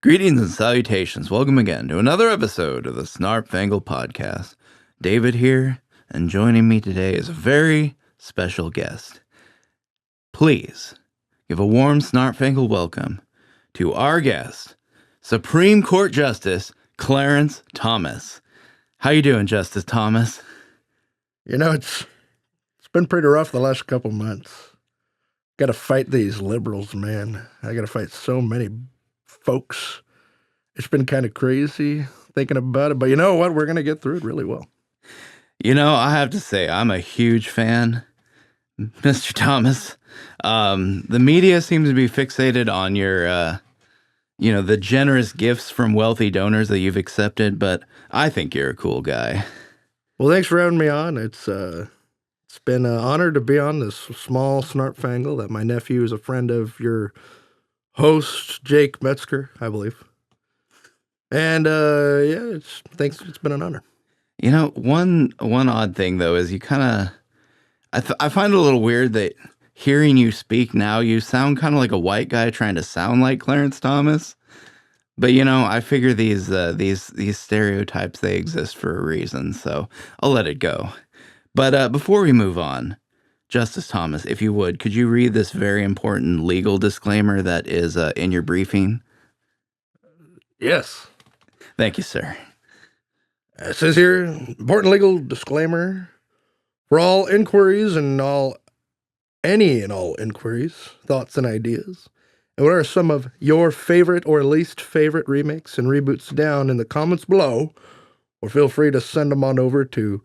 Greetings and salutations. Welcome again to another episode of the Snarp Fangle Podcast. David here, and joining me today is a very special guest. Please give a warm Snarp Fangle welcome to our guest, Supreme Court Justice Clarence Thomas. How you doing, Justice Thomas? You know, it's been pretty rough the last couple months. Got to fight these liberals, man. I got to fight so many folks. It's been kind of crazy thinking about it, but you know what? We're going to get through it really well. You know, I have to say, I'm a huge fan, Mr. Thomas. The media seems to be fixated on your, the generous gifts from wealthy donors that you've accepted, but I think you're a cool guy. Well, thanks for having me on. It's been an honor to be on this small Snarp Fangle that my nephew is a friend of your host, Jake Metzger, I believe. And it's been an honor. You know, one odd thing though is you kind of, I find it a little weird that hearing you speak now, you sound kind of like a white guy trying to sound like Clarence Thomas. But you know, I figure these stereotypes, they exist for a reason, so I'll let it go. But before we move on, Justice Thomas, if you would, could you read this very important legal disclaimer that is in your briefing? Yes. Thank you, sir. It says here, important legal disclaimer. For all inquiries and all inquiries, thoughts and ideas, and what are some of your favorite or least favorite remakes and reboots down in the comments below, or feel free to send them on over to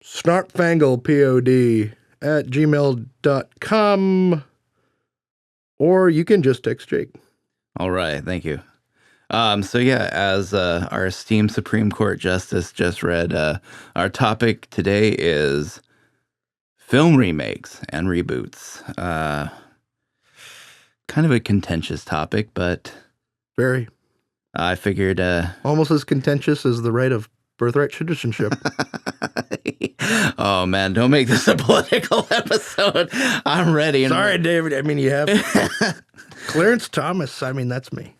snarpfanglepod at gmail.com, or you can just text Jake. All right, thank you. So yeah, as our esteemed Supreme Court Justice just read, our topic today is film remakes and reboots. Kind of a contentious topic, but Very. I figured... almost as contentious as the right of birthright citizenship. Oh, man, don't make this a political episode. I'm ready. Sorry, David. I mean, you have... Clarence Thomas. I mean, that's me.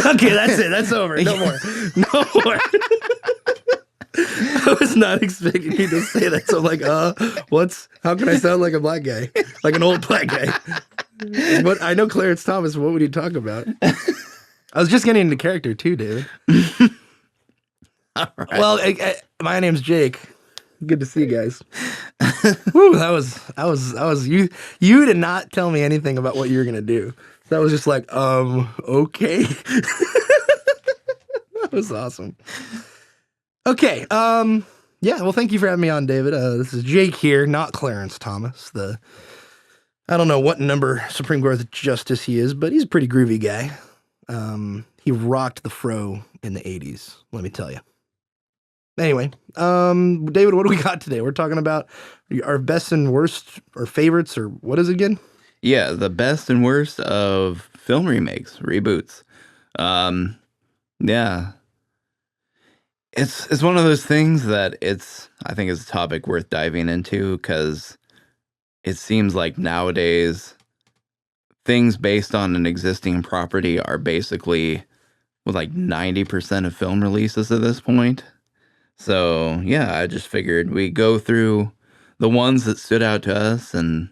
Okay, that's it. That's over. No more. No more. I was not expecting you to say that. So I'm like, how can I sound like a black guy? Like an old black guy. But I know Clarence Thomas. What would you talk about? I was just getting into character too, David. All right. Well, my name's Jake. Good to see you guys. Woo, that was you. You did not tell me anything about what you were gonna do. That was just like, okay. That was awesome. Okay, yeah, well, thank you for having me on, David. This is Jake here, not Clarence Thomas. I don't know what number Supreme Court Justice he is, but he's a pretty groovy guy. He rocked the fro in the 80s, let me tell you. Anyway, David, what do we got today? We're talking about our best and worst, or favorites, or what is it again? Yeah, the best and worst of film remakes, reboots. Yeah. It's one of those things that I think is a topic worth diving into, because it seems like nowadays things based on an existing property are basically like 90% of film releases at this point. So yeah, I just figured we go through the ones that stood out to us and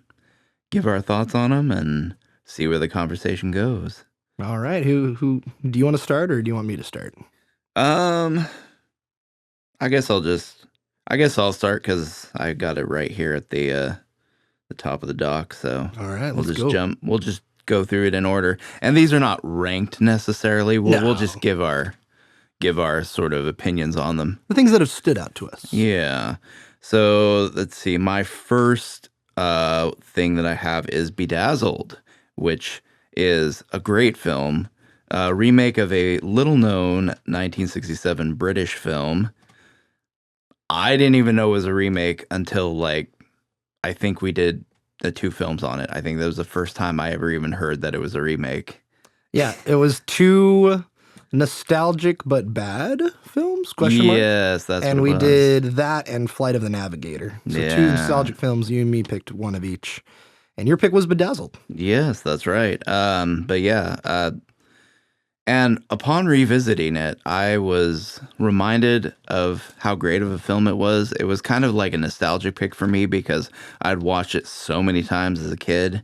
give our thoughts on them and see where the conversation goes. All right, who do you want to start, or do you want me to start? I guess I'll start because I got it right here at the top of the doc. So all right, we'll just go through it in order. And these are not ranked necessarily. We'll just give our sort of opinions on them. The things that have stood out to us. Yeah. So let's see. My first thing that I have is Bedazzled, which is a great film, a remake of a little-known 1967 British film. I didn't even know it was a remake until, I think we did the 2 films on it. I think that was the first time I ever even heard that it was a remake. Yeah, it was 2 nostalgic but bad films? Question mark? Yes, that's and what it we was. did that and Flight of the Navigator. So 2 nostalgic films. You and me picked one of each, and your pick was Bedazzled. Yes, that's right. But yeah, And upon revisiting it, I was reminded of how great of a film it was. It was kind of like a nostalgic pick for me because I'd watched it so many times as a kid.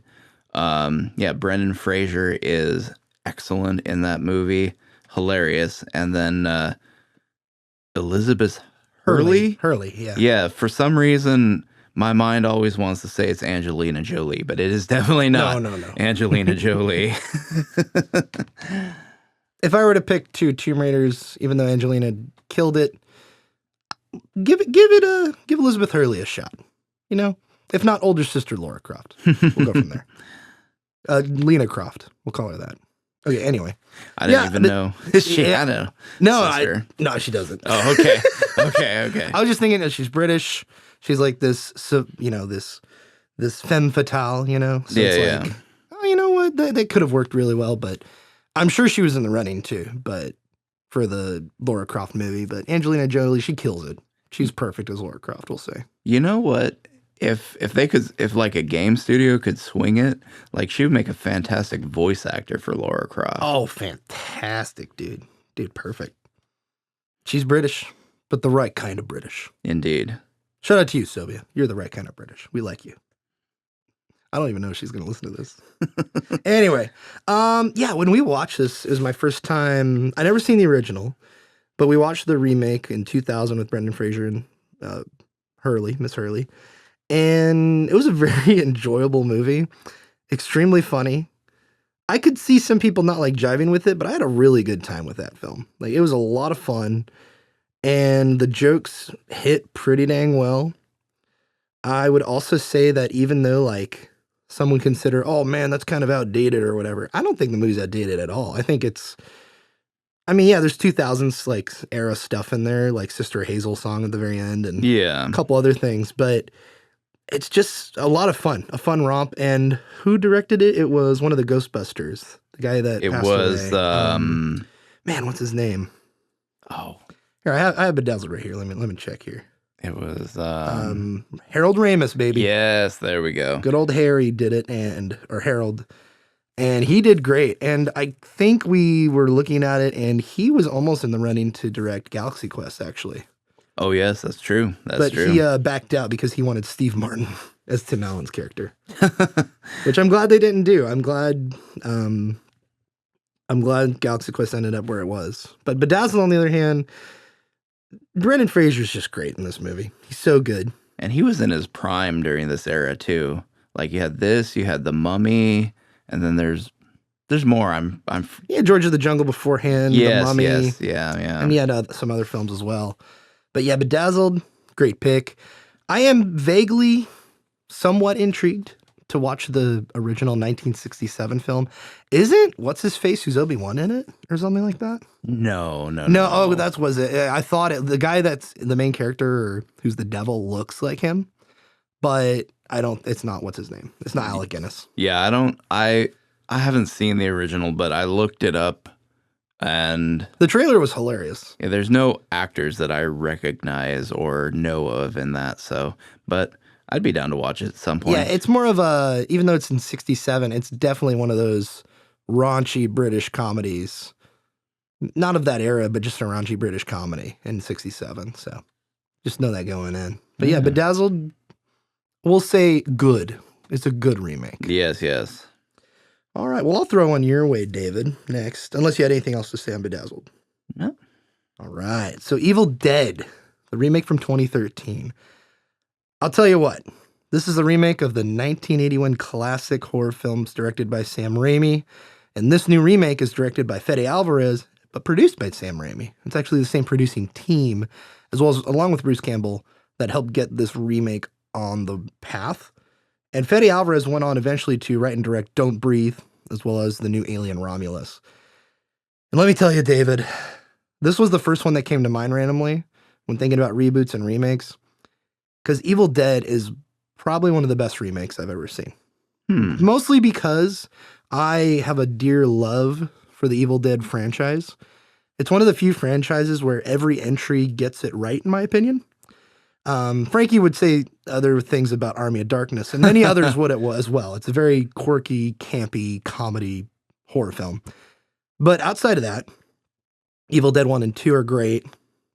Yeah, Brendan Fraser is excellent in that movie. Hilarious. And then Elizabeth Hurley? Hurley, yeah. Yeah, for some reason, my mind always wants to say it's Angelina Jolie, but it is definitely not No. Angelina Jolie. If I were to pick two Tomb Raiders, even though Angelina killed it, give Elizabeth Hurley a shot. You know, if not older sister Laura Croft, we'll go from there. Lena Croft, we'll call her that. Okay. Anyway, I didn't even know she had a sister. No, she doesn't. Oh, okay, okay. I was just thinking that she's British. She's like this, this femme fatale. You know, so it's like, oh, you know what? They could have worked really well, but. I'm sure she was in the running too, but for the Laura Croft movie. But Angelina Jolie, she kills it. She's perfect as Laura Croft, we'll say. You know what? If like a game studio could swing it, like she would make a fantastic voice actor for Laura Croft. Oh, fantastic, dude. Dude, perfect. She's British, but the right kind of British. Indeed. Shout out to you, Sylvia. You're the right kind of British. We like you. I don't even know if she's going to listen to this. Anyway, yeah, when we watched this, it was my first time. I never seen the original, but we watched the remake in 2000 with Brendan Fraser and Miss Hurley. And it was a very enjoyable movie, extremely funny. I could see some people not like jiving with it, but I had a really good time with that film. Like, it was a lot of fun, and the jokes hit pretty dang well. I would also say that even though, like, some would consider, oh man, that's kind of outdated or whatever. I don't think the movie's outdated at all. I think it's, I mean, yeah, there's 2000s like era stuff in there, like Sister Hazel song at the very end and a couple other things, but it's just a lot of fun, a fun romp. And who directed it? It was one of the Ghostbusters, the guy that passed away. Man, what's his name? Oh, here, I have Bedazzled right here. Let me check here. It was Harold Ramis, baby. Yes, there we go. Good old Harry did it, or Harold, and he did great. And I think we were looking at it, and he was almost in the running to direct Galaxy Quest, actually. Oh yes, that's true. But he backed out because he wanted Steve Martin as Tim Allen's character, which I'm glad they didn't do. I'm glad Galaxy Quest ended up where it was. But Bedazzled, on the other hand. Brendan Fraser's just great in this movie. He's so good. And he was in his prime during this era too. Like you had The Mummy, and then there's more. Yeah, George of the Jungle beforehand, The Mummy. Yes, yeah. And he had some other films as well. But yeah, Bedazzled, great pick. I am vaguely somewhat intrigued to watch the original 1967 film. Isn't what's-his-face who's Obi-Wan in it? Or something like that? No. Oh, that was it. I thought the guy that's the main character, or who's the devil, looks like him. But it's not what's his name. It's not Alec Guinness. Yeah, I haven't seen the original, but I looked it up, and the trailer was hilarious. Yeah, there's no actors that I recognize or know of in that, but I'd be down to watch it at some point. Yeah, it's more of even though it's in 67, it's definitely one of those raunchy British comedies. Not of that era, but just a raunchy British comedy in 67. So just know that going in. But yeah, Bedazzled, we'll say good. It's a good remake. Yes. All right. Well, I'll throw one your way, David, next. Unless you had anything else to say on Bedazzled. No. All right. So Evil Dead, the remake from 2013. I'll tell you what. This is the remake of the 1981 classic horror films directed by Sam Raimi. And this new remake is directed by Fede Alvarez, but produced by Sam Raimi. It's actually the same producing team, as well as along with Bruce Campbell, that helped get this remake on the path. And Fede Alvarez went on eventually to write and direct Don't Breathe, as well as the new Alien Romulus. And let me tell you, David, this was the first one that came to mind randomly when thinking about reboots and remakes, because Evil Dead is probably one of the best remakes I've ever seen. Mostly because I have a dear love for the Evil Dead franchise. It's one of the few franchises where every entry gets it right, in my opinion. Frankie would say other things about Army of Darkness, and many others would as well. It's a very quirky, campy comedy horror film. But outside of that, Evil Dead 1 and 2 are great.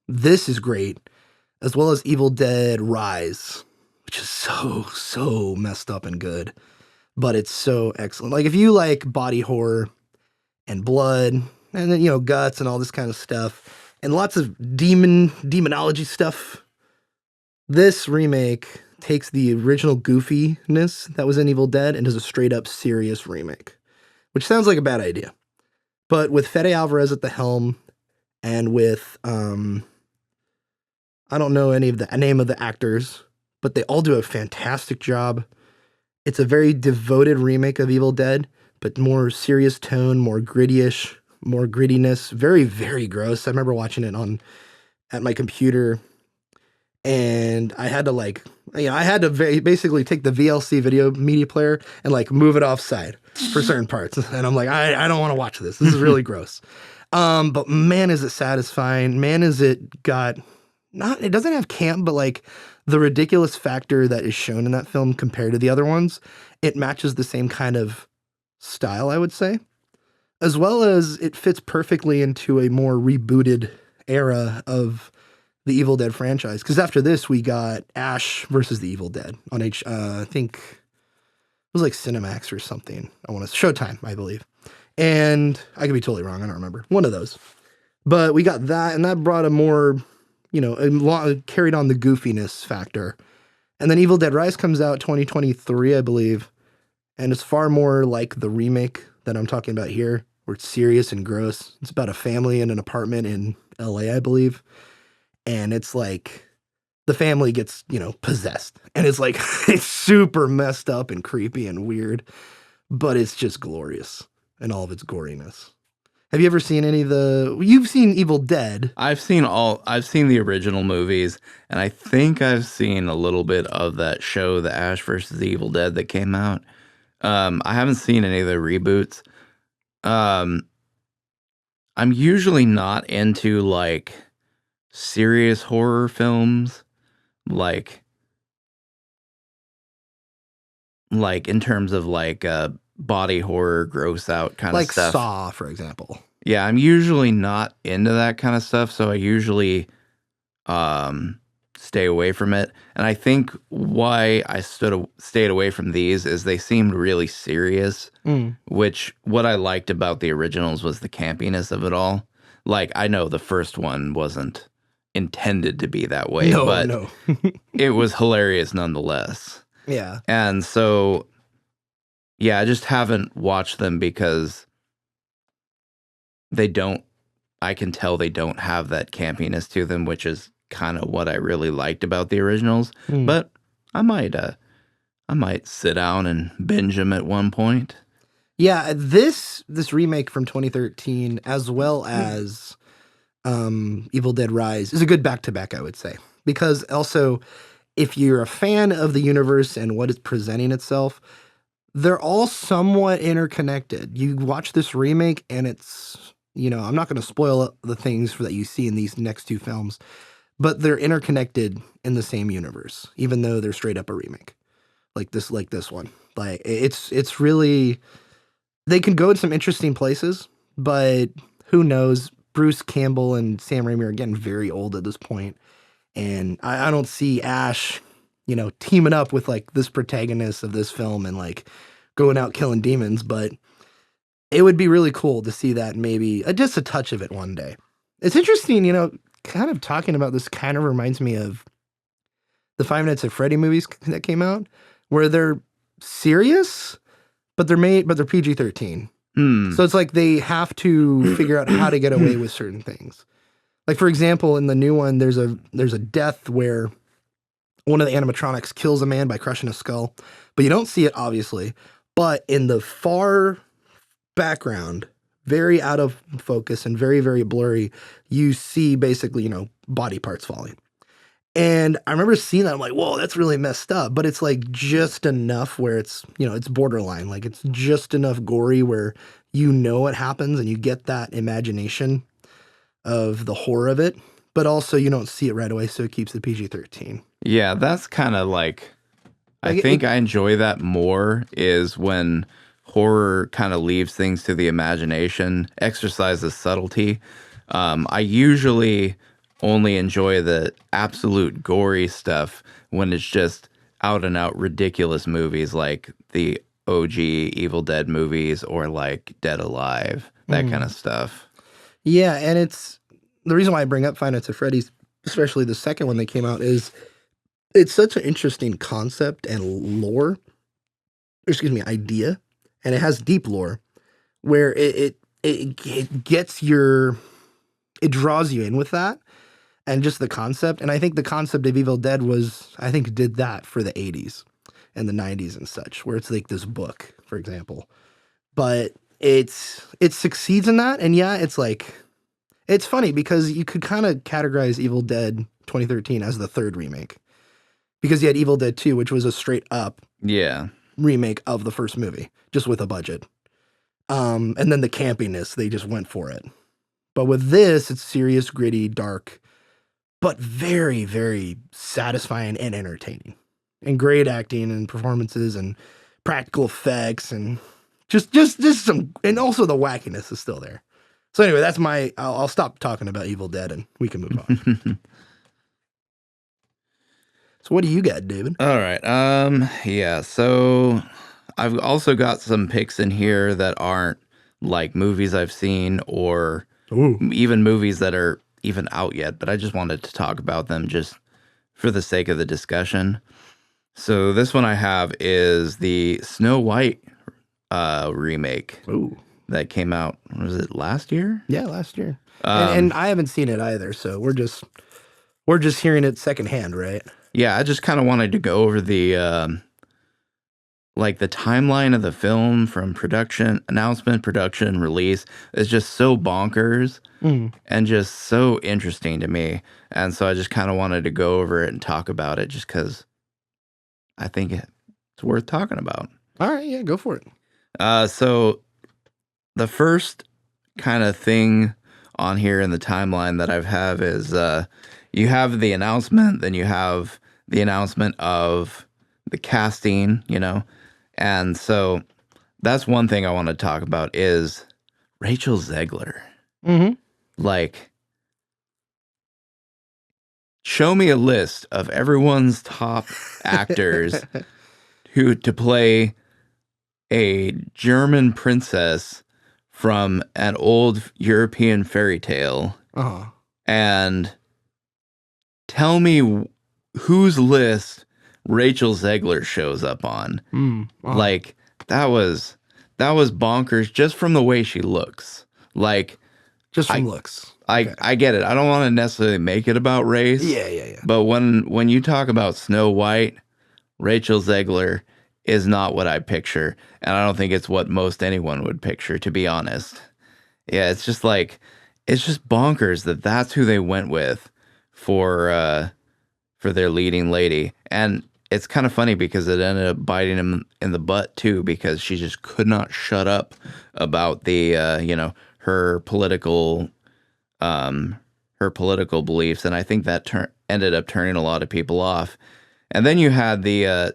This is great, as well as Evil Dead Rise, which is so messed up and good. But it's so excellent. Like, if you like body horror and blood and then, guts and all this kind of stuff and lots of demonology stuff, this remake takes the original goofiness that was in Evil Dead and does a straight up serious remake, which sounds like a bad idea. But with Fede Alvarez at the helm and with, I don't know any of the name of the actors, but they all do a fantastic job. It's a very devoted remake of Evil Dead, but more serious tone, more gritty-ish, more grittiness. Very, very gross. I remember watching it at my computer, and I had to basically take the VLC video media player and move it offside for certain parts. And I'm like, I don't want to watch this. This is really gross. But man, is it satisfying. Man, is it it doesn't have camp, but the ridiculous factor that is shown in that film compared to the other ones, it matches the same kind of style, I would say, as well as it fits perfectly into a more rebooted era of the Evil Dead franchise. Because after this, we got Ash versus the Evil Dead on I think it was Cinemax or something. Showtime, I believe. And I could be totally wrong. I don't remember. One of those. But we got that, and that brought a more, carried on the goofiness factor. And then Evil Dead Rise comes out 2023, I believe. And it's far more like the remake that I'm talking about here, where it's serious and gross. It's about a family in an apartment in LA, I believe. And it's the family gets, possessed. And it's it's super messed up and creepy and weird, but it's just glorious in all of its goriness. Have you ever seen you've seen Evil Dead? I've seen the original movies, and I think I've seen a little bit of that show, The Ash versus the Evil Dead, that came out. I haven't seen any of the reboots. I'm usually not into serious horror films, like in terms of body horror, gross out kind of stuff. Like Saw, for example. Yeah, I'm usually not into that kind of stuff, so I usually stay away from it. And I think why I stayed away from these is they seemed really serious, which what I liked about the originals was the campiness of it all. I know the first one wasn't intended to be that way, but it was hilarious nonetheless. Yeah. And so, yeah, I just haven't watched them because I can tell they don't have that campiness to them, which is kind of what I really liked about the originals. But I might sit down and binge them at one point. Yeah, this remake from 2013, as well as Evil Dead Rise, is a good back-to-back, I would say. Because also, if you're a fan of the universe and what it's presenting itself, they're all somewhat interconnected. You watch this remake and it's, I'm not going to spoil the things that you see in these next two films, but they're interconnected in the same universe, even though they're straight up a remake. Like this one. It's really, they can go in some interesting places, but who knows? Bruce Campbell and Sam Raimi are getting very old at this point, and I don't see Ash, teaming up with this protagonist of this film and going out killing demons, but it would be really cool to see that, maybe just a touch of it one day. It's interesting, kind of talking about this kind of reminds me of the Five Nights at Freddy movies that came out, where they're serious, but they're PG-13. So it's they have to figure out how to get away with certain things. For example, in the new one, there's a death where one of the animatronics kills a man by crushing his skull, but you don't see it, obviously. But in the far background, very out of focus and very, very blurry, you see basically, body parts falling. And I remember seeing that. I'm like, whoa, that's really messed up. But it's just enough where it's, it's borderline. It's just enough gory where what happens and you get that imagination of the horror of it. But also you don't see it right away, so it keeps the PG-13. Yeah, that's kind of I think I enjoy that more is when horror kind of leaves things to the imagination, exercises subtlety. I usually only enjoy the absolute gory stuff when it's just out and out ridiculous movies like the OG Evil Dead movies or like Dead Alive, that kind of stuff. Yeah, and it's the reason why I bring up Five Nights at Freddy's, especially the second one that came out, is it's such an interesting concept and lore, idea, and it has deep lore where it gets it draws you in with that and just the concept. And I think the concept of Evil Dead did that for the 80s and the 90s and such, where it's like this book, for example. But it succeeds in that, and yeah, it's like it's funny because you could kind of categorize Evil Dead 2013 as the third remake. Because you had Evil Dead 2, which was a straight up remake of the first movie, just with a budget. And then the campiness, they just went for it. But with this, it's serious, gritty, dark, but very, very satisfying and entertaining. And great acting and performances and practical effects and just some, and also the wackiness is still there. So anyway, that's I'll stop talking about Evil Dead and we can move on. So what do you got, David? All right. Yeah, so I've also got some picks in here that aren't like movies I've seen or even movies that are even out yet, but I just wanted to talk about them just for the sake of the discussion. So this one I have is the Snow White remake that came out, was it last year? Yeah, last year. And I haven't seen it either, so we're just hearing it secondhand, right? Yeah, I just kind of wanted to go over the the timeline of the film from announcement, production, release. It's just so bonkers and just so interesting to me. And so I just kind of wanted to go over it and talk about it just because I think it's worth talking about. All right, yeah, go for it. So the first kind of thing on here in the timeline that I've have is you have the announcement, then you have the announcement of the casting, and so that's one thing I want to talk about is Rachel Zegler. Show me a list of everyone's top actors to play a German princess from an old European fairy tale, and tell me whose list Rachel Zegler shows up on. That was bonkers just from the way she looks. Just from looks. I get it. I don't want to necessarily make it about race. Yeah. But when you talk about Snow White, Rachel Zegler is not what I picture, and I don't think it's what most anyone would picture, to be honest. Yeah, it's just bonkers that that's who they went with for their leading lady. And it's kind of funny because it ended up biting him in the butt too, because she just could not shut up about the her political beliefs, and I think that ended up turning a lot of people off. And then you had the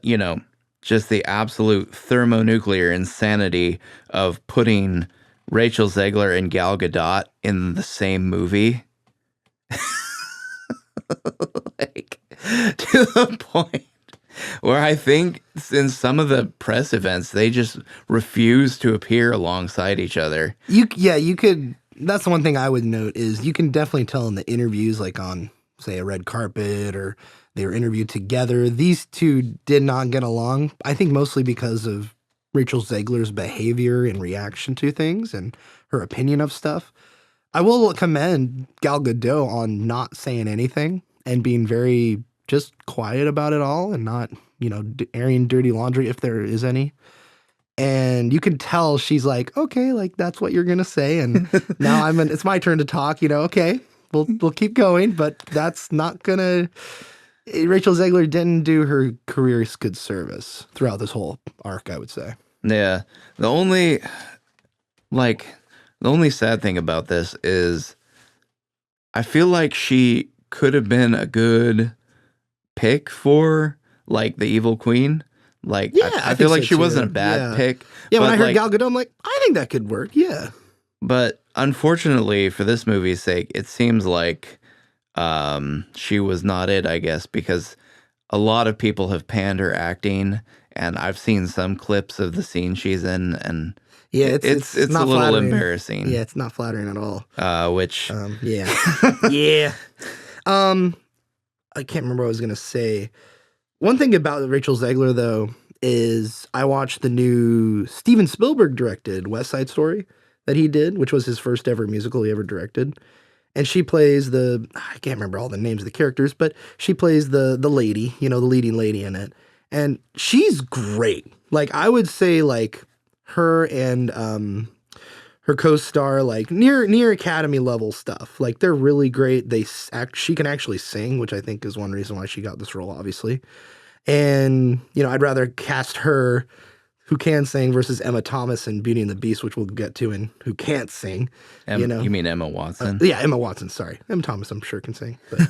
just the absolute thermonuclear insanity of putting Rachel Zegler and Gal Gadot in the same movie. To the point where I think in some of the press events, they just refuse to appear alongside each other. You could. That's the one thing I would note is you can definitely tell in the interviews, like on, say, a red carpet or they were interviewed together. These two did not get along. I think mostly because of Rachel Zegler's behavior and reaction to things and her opinion of stuff. I will commend Gal Gadot on not saying anything and being very just quiet about it all and not, airing dirty laundry if there is any. And you can tell she's like, okay, like that's what you're going to say. And now it's my turn to talk, okay, we'll keep going, but that's not going to, Rachel Zegler didn't do her career good service throughout this whole arc, I would say. Yeah. The only sad thing about this is I feel like she could have been a good pick for the evil queen. Like, Yeah, I I feel think like so she wasn't a too. bad Yeah. pick. Yeah, when but, I heard like, Gal Gadot, I'm like, I think that could work. Yeah. But unfortunately, for this movie's sake, it seems like she was not it, I guess, because a lot of people have panned her acting, and I've seen some clips of the scene she's in, and Yeah, it's it's a not little flattering. embarrassing. Yeah, it's not flattering at all. Which Yeah. Yeah. I can't remember what I was gonna say. One thing about Rachel Zegler though is I watched the new Steven Spielberg directed West Side Story that he did, which was his first ever musical he ever directed. And she plays I can't remember all the names of the characters, but she plays the lady, the leading lady in it. And she's great. Like I would say like her and her co-star like near Academy level stuff. Like they're really great. She can actually sing, which I think is one reason why she got this role, obviously. And I'd rather cast her who can sing versus Emma Thomas in Beauty and the Beast, which we'll get to, and who can't sing. you mean Emma Watson? Yeah, Emma Watson. Sorry, Emma Thomas. I'm sure can sing. But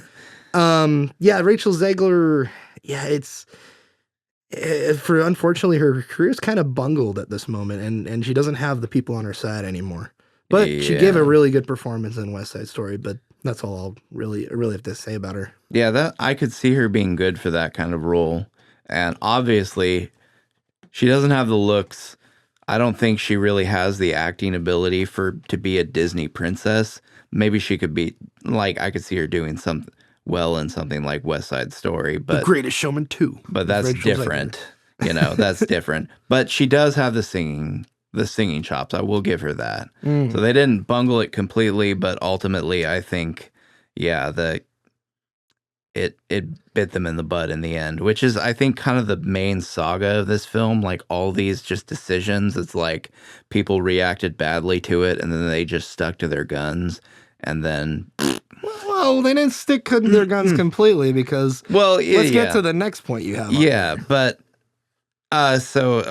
yeah, Rachel Zegler. Yeah, unfortunately her career's kind of bungled at this moment, and she doesn't have the people on her side anymore. But she gave a really good performance in West Side Story. But that's all I'll really have to say about her. Yeah, that I could see her being good for that kind of role, and obviously, she doesn't have the looks. I don't think she really has the acting ability to be a Disney princess. Maybe she could be like I could see her doing something well in something like West Side Story, but The Greatest Showman 2. But that's different. That's different. But she does have the singing chops. I will give her that. So they didn't bungle it completely, but ultimately I think, yeah, it bit them in the butt in the end, which is, I think, kind of the main saga of this film. Like all these just decisions, it's like people reacted badly to it and then they just stuck to their guns and then... Well, they didn't stick to their guns completely because let's get to the next point you have. Yeah, but so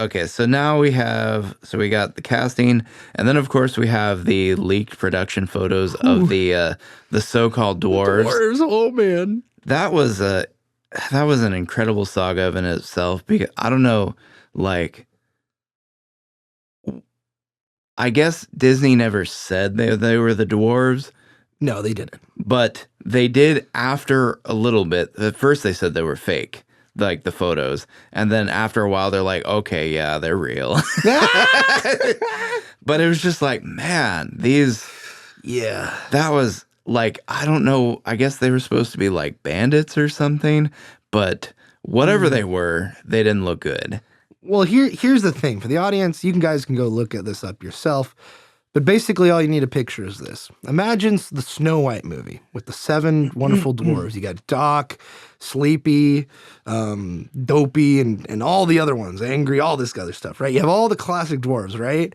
now we got the casting, and then of course we have the leaked production photos of the so-called dwarves. Oh man. That was an incredible saga in itself, because I don't know, like, I guess Disney never said they were the dwarves. No, they didn't. But they did after a little bit. At first they said they were fake, like the photos. And then after a while they're like, okay, yeah, they're real. But it was just like, man, that was like, I don't know. I guess they were supposed to be like bandits or something, but whatever they were, they didn't look good. Well, here's the thing for the audience. You guys can go look at this up yourself. But basically, all you need to picture is this. Imagine the Snow White movie with the 7 wonderful dwarves. You got Doc, Sleepy, Dopey, and all the other ones, Angry, all this other stuff, right? You have all the classic dwarves, right?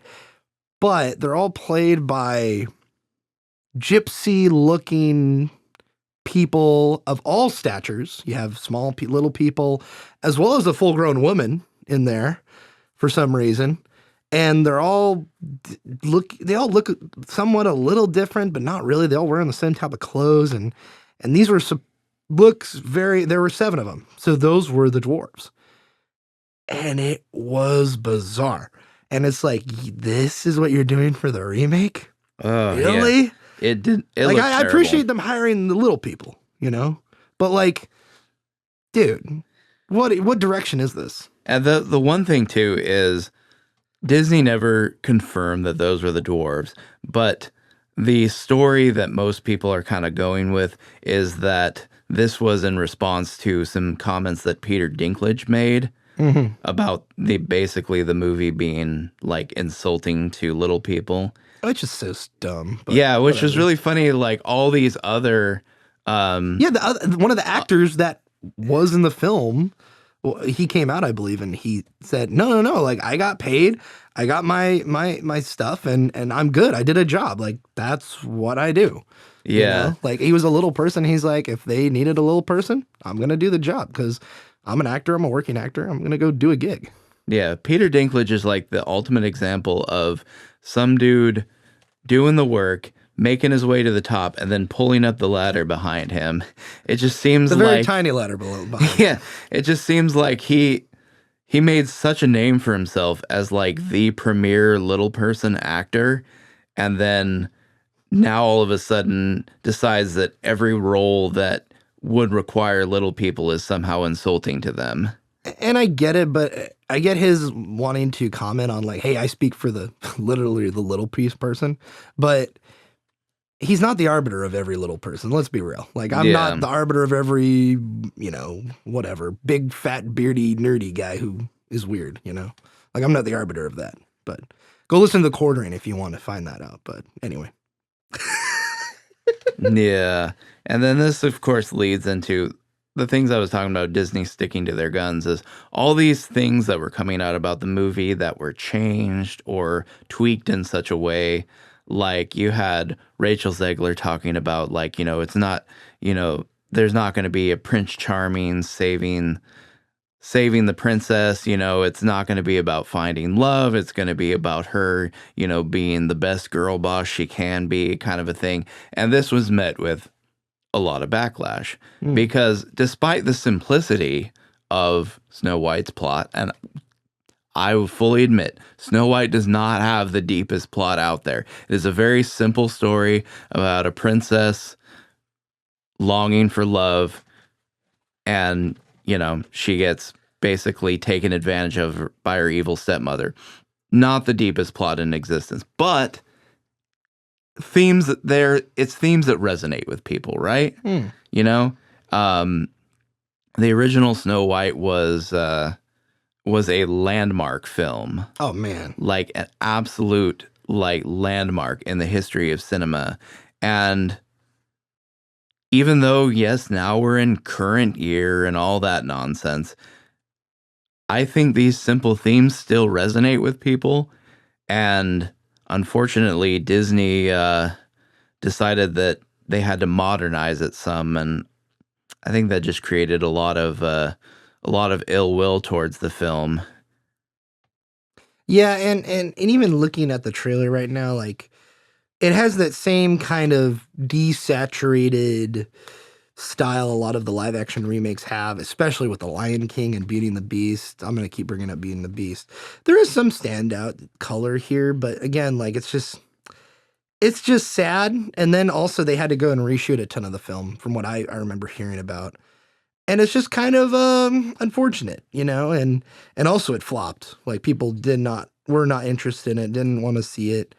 But they're all played by gypsy-looking people of all statures. You have small, little people, as well as a full-grown woman in there for some reason. And they all look somewhat a little different, but not really. They all wearing the same type of clothes, and these were there were 7 of them. So those were the dwarves. And it was bizarre. And it's like, this is what you're doing for the remake? Oh, really? Yeah. It did. I appreciate them hiring the little people, but like, dude, what direction is this? And the one thing too is, Disney never confirmed that those were the dwarves, but the story that most people are kind of going with is that this was in response to some comments that Peter Dinklage made about basically the movie being like insulting to little people. Which is so dumb. Yeah, which was really funny. Like all these other, one of the actors that was in the film. Well, he came out, I believe, and he said, no, like, I got paid, I got my stuff, and I'm good. I did a job. Like, that's what I do. Yeah. Like, he was a little person. He's like, if they needed a little person, I'm going to do the job because I'm an actor. I'm a working actor. I'm going to go do a gig. Yeah. Peter Dinklage is like the ultimate example of some dude doing the work, making his way to the top, and then pulling up the ladder behind him. It just seems it's a very tiny ladder below. Yeah, it just seems like he he made such a name for himself as like the premier little person actor, and then now all of a sudden decides that every role that would require little people is somehow insulting to them. And I get it, but I get his wanting to comment on like, hey, I speak for the literally the little piece person, but he's not the arbiter of every little person. Let's be real. Like, I'm not the arbiter of every, whatever, big, fat, beardy, nerdy guy who is weird, Like, I'm not the arbiter of that. But go listen to the quartering if you want to find that out. But anyway. Yeah. And then this, of course, leads into the things I was talking about, Disney sticking to their guns, is all these things that were coming out about the movie that were changed or tweaked in such a way. Like you had Rachel Zegler talking about, like, it's not, there's not going to be a Prince Charming saving the princess, it's not going to be about finding love. It's going to be about her, being the best girl boss she can be, kind of a thing. And this was met with a lot of backlash because despite the simplicity of Snow White's plot, and I will fully admit, Snow White does not have the deepest plot out there. It is a very simple story about a princess longing for love, and she gets basically taken advantage of by her evil stepmother. Not the deepest plot in existence, but it's themes that resonate with people, right? The original Snow White was a landmark film. Oh man. Like an absolute landmark in the history of cinema. And even though, yes, now we're in current year and all that nonsense, I think these simple themes still resonate with people. And unfortunately, Disney decided that they had to modernize it some, and I think that just created a lot of ill will towards the film. Yeah, and even looking at the trailer right now, like, it has that same kind of desaturated style a lot of the live action remakes have, especially with The Lion King and Beauty and the Beast. I'm going to keep bringing up Beauty and the Beast. There is some standout color here, but again, like, it's just sad. And then also they had to go and reshoot a ton of the film from what I remember hearing about. And it's just kind of unfortunate, and also it flopped. Like, people were not interested in it, didn't want to see it.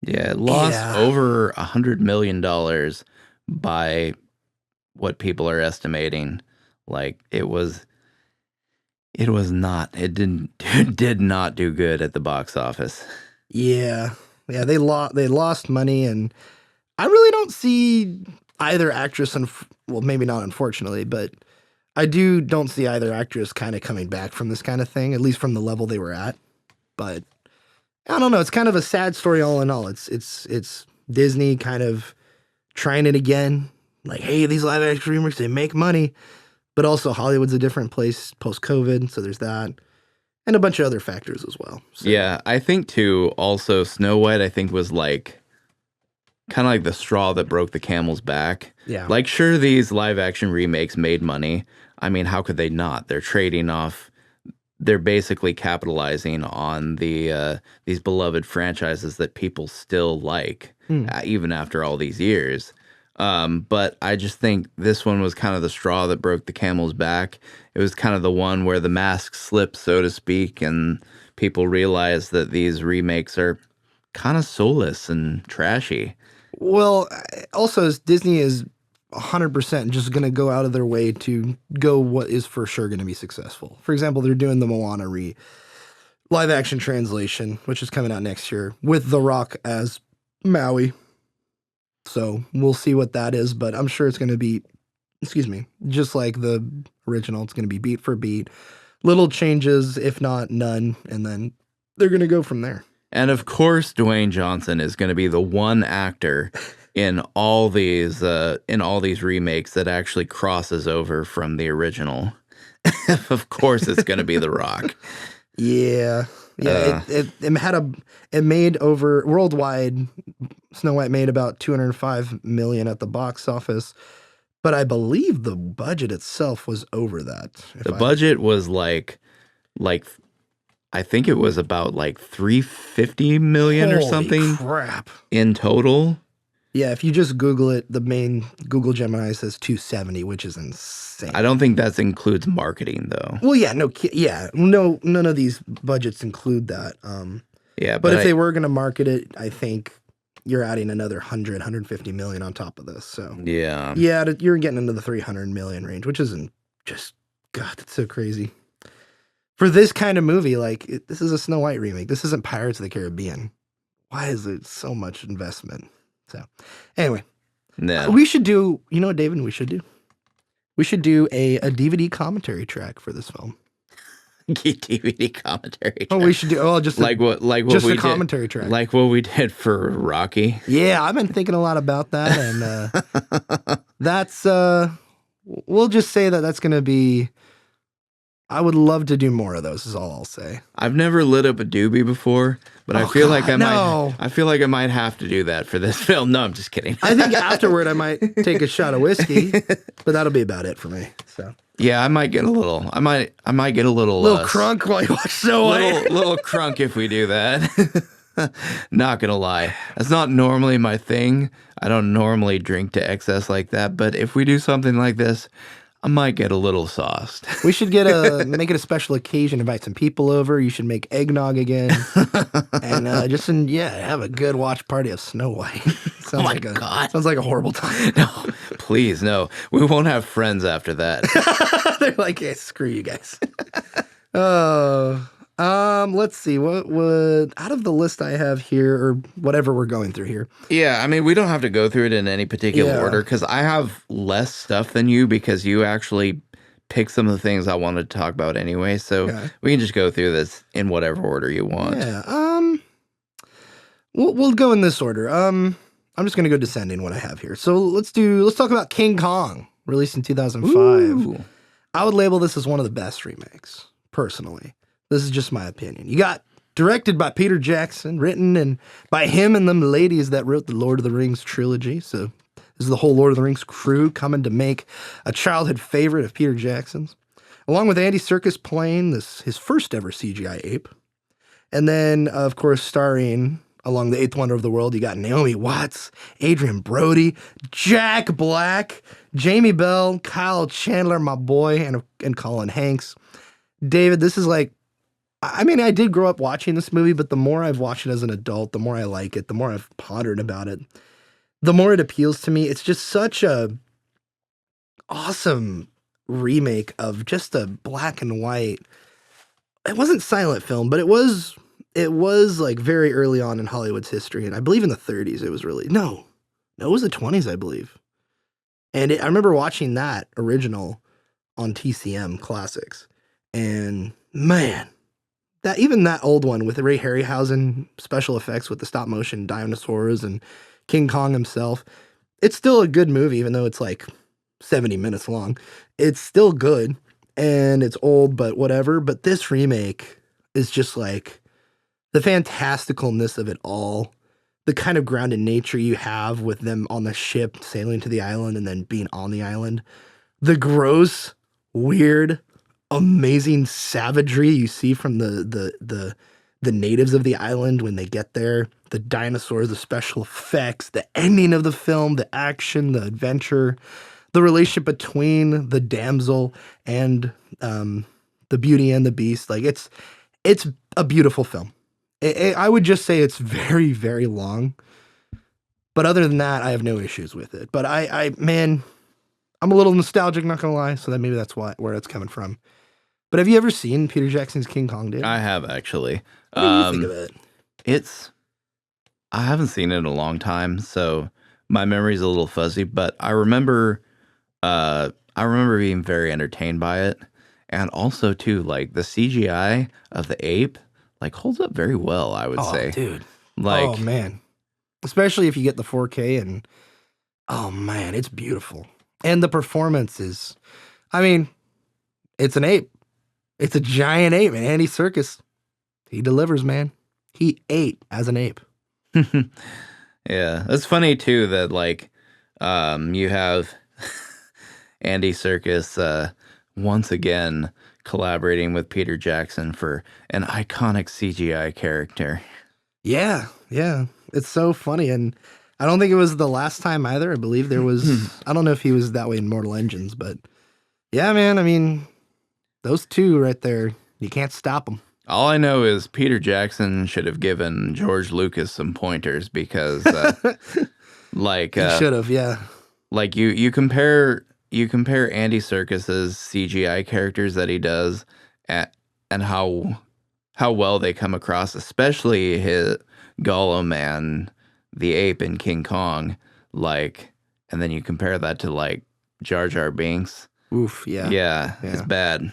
Yeah, it lost over $100 million by what people are estimating. Like, it did not do good at the box office. Yeah, they lost money, and I really don't see either actress, well, maybe not unfortunately, but I don't see either actress kind of coming back from this kind of thing, at least from the level they were at. But I don't know. It's kind of a sad story all in all. It's Disney kind of trying it again. Like, hey, these live action remakes, they make money, but also Hollywood's a different place post-COVID, so there's that, and a bunch of other factors as well. So. Yeah, I think too. Also, Snow White, I think, was like kind of like the straw that broke the camel's back. Yeah, like, sure, these live action remakes made money. I mean, how could they not? They're trading off. They're basically capitalizing on these beloved franchises that people still like, even after all these years. But I just think this one was kind of the straw that broke the camel's back. It was kind of the one where the mask slipped, so to speak, and people realized that these remakes are kind of soulless and trashy. Well, also, Disney is 100% just going to go out of their way to go what is for sure going to be successful. For example, they're doing the Moana live action translation, which is coming out next year with The Rock as Maui. So we'll see what that is, but I'm sure it's going to be, just like the original. It's going to be beat for beat, little changes, if not none, and then they're going to go from there. And of course, Dwayne Johnson is going to be the one actor in all these remakes that actually crosses over from the original. Of course, it's going to be The Rock. Yeah. It made over worldwide. Snow White made about $205 million at the box office, but I believe the budget itself was over that. The budget was like like I think it was about like 350 million or Holy something crap. in total. Yeah, if you just Google it, the main Google Gemini says 270, which is insane. I don't think that includes marketing though. Well, yeah, no, none of these budgets include that. Yeah, but if they were going to market it, I think you're adding another 150 million on top of this. So yeah, you're getting into the 300 million range, which isn't just, God, that's so crazy. For this kind of movie, like, this is a Snow White remake. This isn't Pirates of the Caribbean. Why is it so much investment? So, anyway, we should do, you know what, David, we should do? We should do a DVD commentary track for this film. DVD commentary track. Oh, we should do, just like what just we a commentary track. Like what we did for Rocky. Yeah, I've been thinking a lot about that, and that's, we'll just say that that's going to be, I would love to do more of those, is all I'll say. I've never lit up a doobie before, but I feel like I might have to do that for this film. No, I'm just kidding. I think afterward I might take a shot of whiskey, but that'll be about it for me. So yeah, I might get a little crunk while you watch Snow White. little crunk if we do that. Not gonna lie, that's not normally my thing. I don't normally drink to excess like that, but if we do something like this, I might get a little sauced. We should make it a special occasion, invite some people over. You should make eggnog again. And have a good watch party of Snow White. God. Sounds like a horrible time. No, please, no. We won't have friends after that. They're like, hey, screw you guys. Let's see. What would, out of the list I have here, or whatever we're going through here. Yeah, I mean, we don't have to go through it in any particular order, because I have less stuff than you, because you actually picked some of the things I wanted to talk about anyway. So we can just go through this in whatever order you want. Yeah. We'll go in this order. I'm just gonna go descending what I have here. So let's talk about King Kong, released in 2005. Ooh. I would label this as one of the best remakes, personally. This is just my opinion. You got directed by Peter Jackson, written and by him and them ladies that wrote the Lord of the Rings trilogy. So this is the whole Lord of the Rings crew coming to make a childhood favorite of Peter Jackson's, along with Andy Serkis playing his first ever CGI ape. And then, of course, starring along the Eighth Wonder of the World, you got Naomi Watts, Adrian Brody, Jack Black, Jamie Bell, Kyle Chandler, my boy, and Colin Hanks. David, this is like, I mean, I did grow up watching this movie, but the more I've watched it as an adult, the more I like it, the more I've pondered about it, the more it appeals to me. It's just such a awesome remake of just a black and white. It wasn't silent film, but it was like very early on in Hollywood's history. And I believe in the 30s, it was really, no, it was the 20s, I believe. And I remember watching that original on TCM Classics. And man, that old one with Ray Harryhausen special effects with the stop motion dinosaurs and King Kong himself, it's still a good movie, even though it's like 70 minutes long. It's still good, and it's old, but whatever. But this remake is just like the fantasticalness of it all, the kind of grounded nature you have with them on the ship sailing to the island and then being on the island, the gross, weird, amazing savagery you see from the natives of the island when they get there, the dinosaurs, the special effects, the ending of the film, the action, the adventure, the relationship between the damsel and the Beauty and the Beast. Like it's a beautiful film. I would just say it's very, very long, but other than that, I have no issues with it. But man, I'm a little nostalgic, not gonna lie, so that maybe that's where it's coming from. But have you ever seen Peter Jackson's King Kong, Dave? I have, actually. What do you think of it? I haven't seen it in a long time, so my memory's a little fuzzy, but I remember being very entertained by it. And also, too, like, the CGI of the ape, like, holds up very well, I would say. Oh, dude. Like, oh, man. Especially if you get the 4K, and, oh, man, it's beautiful. And the performance is, I mean, it's an ape. It's a giant ape, and Andy Serkis, he delivers, man. He ate as an ape. Yeah, it's funny too that like you have Andy Serkis once again collaborating with Peter Jackson for an iconic CGI character. Yeah, yeah. It's so funny. And I don't think it was the last time either. I believe there was, I don't know if he was that way in Mortal Engines, but yeah, man. I mean, those two right there, you can't stop them. All I know is Peter Jackson should have given George Lucas some pointers because, like, He should have, yeah. like you compare Andy Serkis's CGI characters that he does, and how well they come across, especially his Gollum and the ape in King Kong, like, and then you compare that to like Jar Jar Binks. Oof, yeah. Yeah, it's bad.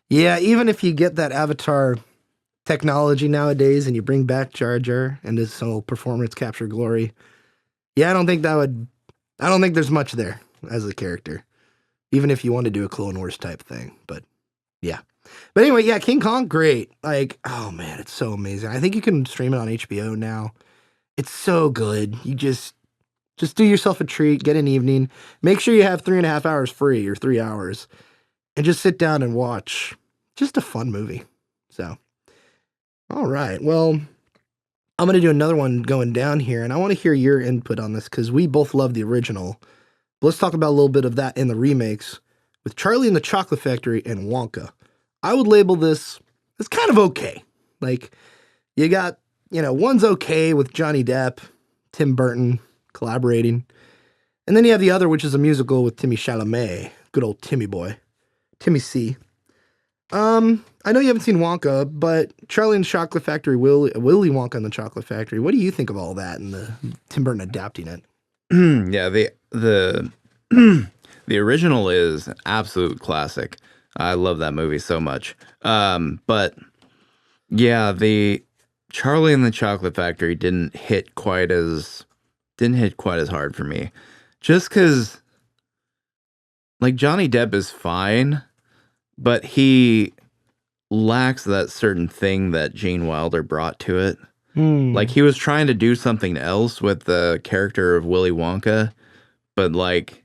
Yeah, even if you get that Avatar technology nowadays and you bring back Jar Jar and his whole performance capture glory, yeah, I don't think there's much there as a character, even if you want to do a Clone Wars type thing. But yeah. But anyway, yeah, King Kong, great. Like, oh man, it's so amazing. I think you can stream it on HBO now. It's so good. You just do yourself a treat, get an evening. Make sure you have 3.5 hours free or 3 hours and just sit down and watch. Just a fun movie. So, all right. Well, I'm going to do another one going down here, and I want to hear your input on this because we both love the original. But let's talk about a little bit of that in the remakes with Charlie and the Chocolate Factory and Wonka. I would label this as kind of okay. Like, you got, one's okay with Johnny Depp, Tim Burton collaborating. And then you have the other, which is a musical with Timmy Chalamet. Good old Timmy boy. Timmy C. I know you haven't seen Wonka, but Charlie and the Chocolate Factory, Willy Wonka and the Chocolate Factory. What do you think of all that and the Tim Burton adapting it? Yeah, the original is an absolute classic. I love that movie so much. But yeah, the Charlie and the Chocolate Factory didn't hit quite as hard for me. Just because, like, Johnny Depp is fine, but he lacks that certain thing that Gene Wilder brought to it. Like, he was trying to do something else with the character of Willy Wonka, but, like,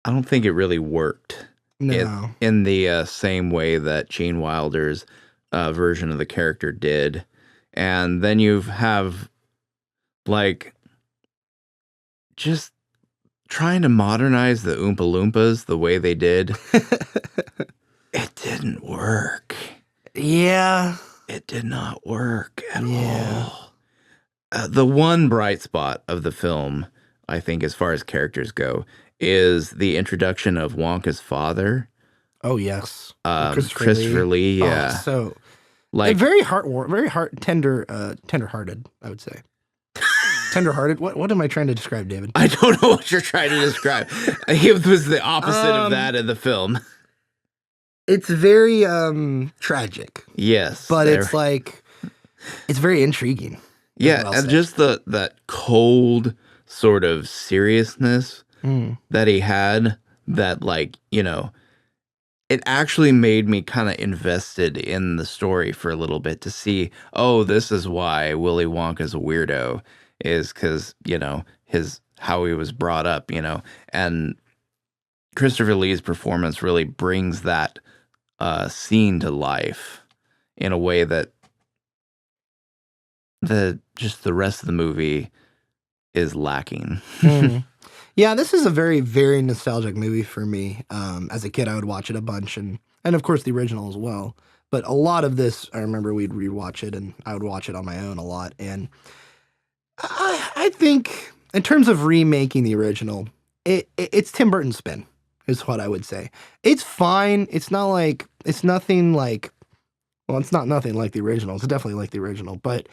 I don't think it really worked. No. In the same way that Gene Wilder's version of the character did. And then you have, like, just trying to modernize the Oompa Loompas the way they did. It didn't work. Yeah. It did not work at all. The one bright spot of the film, I think, as far as characters go, is the introduction of Wonka's father. Oh yes, Christopher Lee. Yeah, so like very tender-hearted. I would say tender-hearted. What am I trying to describe, David? I don't know what you're trying to describe. It was the opposite of that in the film. It's very tragic. Yes, but it's like it's very intriguing. Yeah, and just that cold sort of seriousness that he had, that, like, it actually made me kind of invested in the story for a little bit to see, oh, this is why Willy Wonka's a weirdo, is because, how he was brought up, and Christopher Lee's performance really brings that scene to life in a way that the rest of the movie is lacking. Yeah, this is a very, very nostalgic movie for me. As a kid, I would watch it a bunch, and of course the original as well. But a lot of this, I remember we'd rewatch it, and I would watch it on my own a lot. And I think, in terms of remaking the original, it's Tim Burton's spin, is what I would say. It's fine. It's not like, it's nothing like, well, it's not nothing like the original. It's definitely like the original, but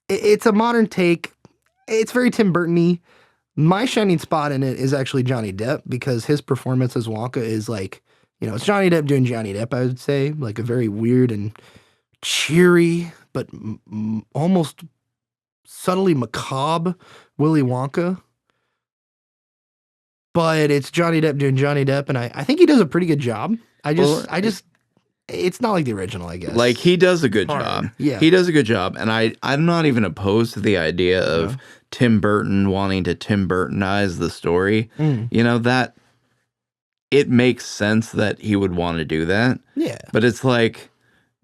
it's a modern take. It's very Tim Burton-y. My shining spot in it is actually Johnny Depp, because his performance as Wonka is like, it's Johnny Depp doing Johnny Depp, I would say, like a very weird and cheery, but almost subtly macabre Willy Wonka. But it's Johnny Depp doing Johnny Depp, and I think he does a pretty good job. It's not like the original, I guess. Like, he does a good job. Yeah. He does a good job, and I'm not even opposed to the idea of Tim Burton wanting to Tim Burtonize the story. That it makes sense that he would want to do that. Yeah. But it's like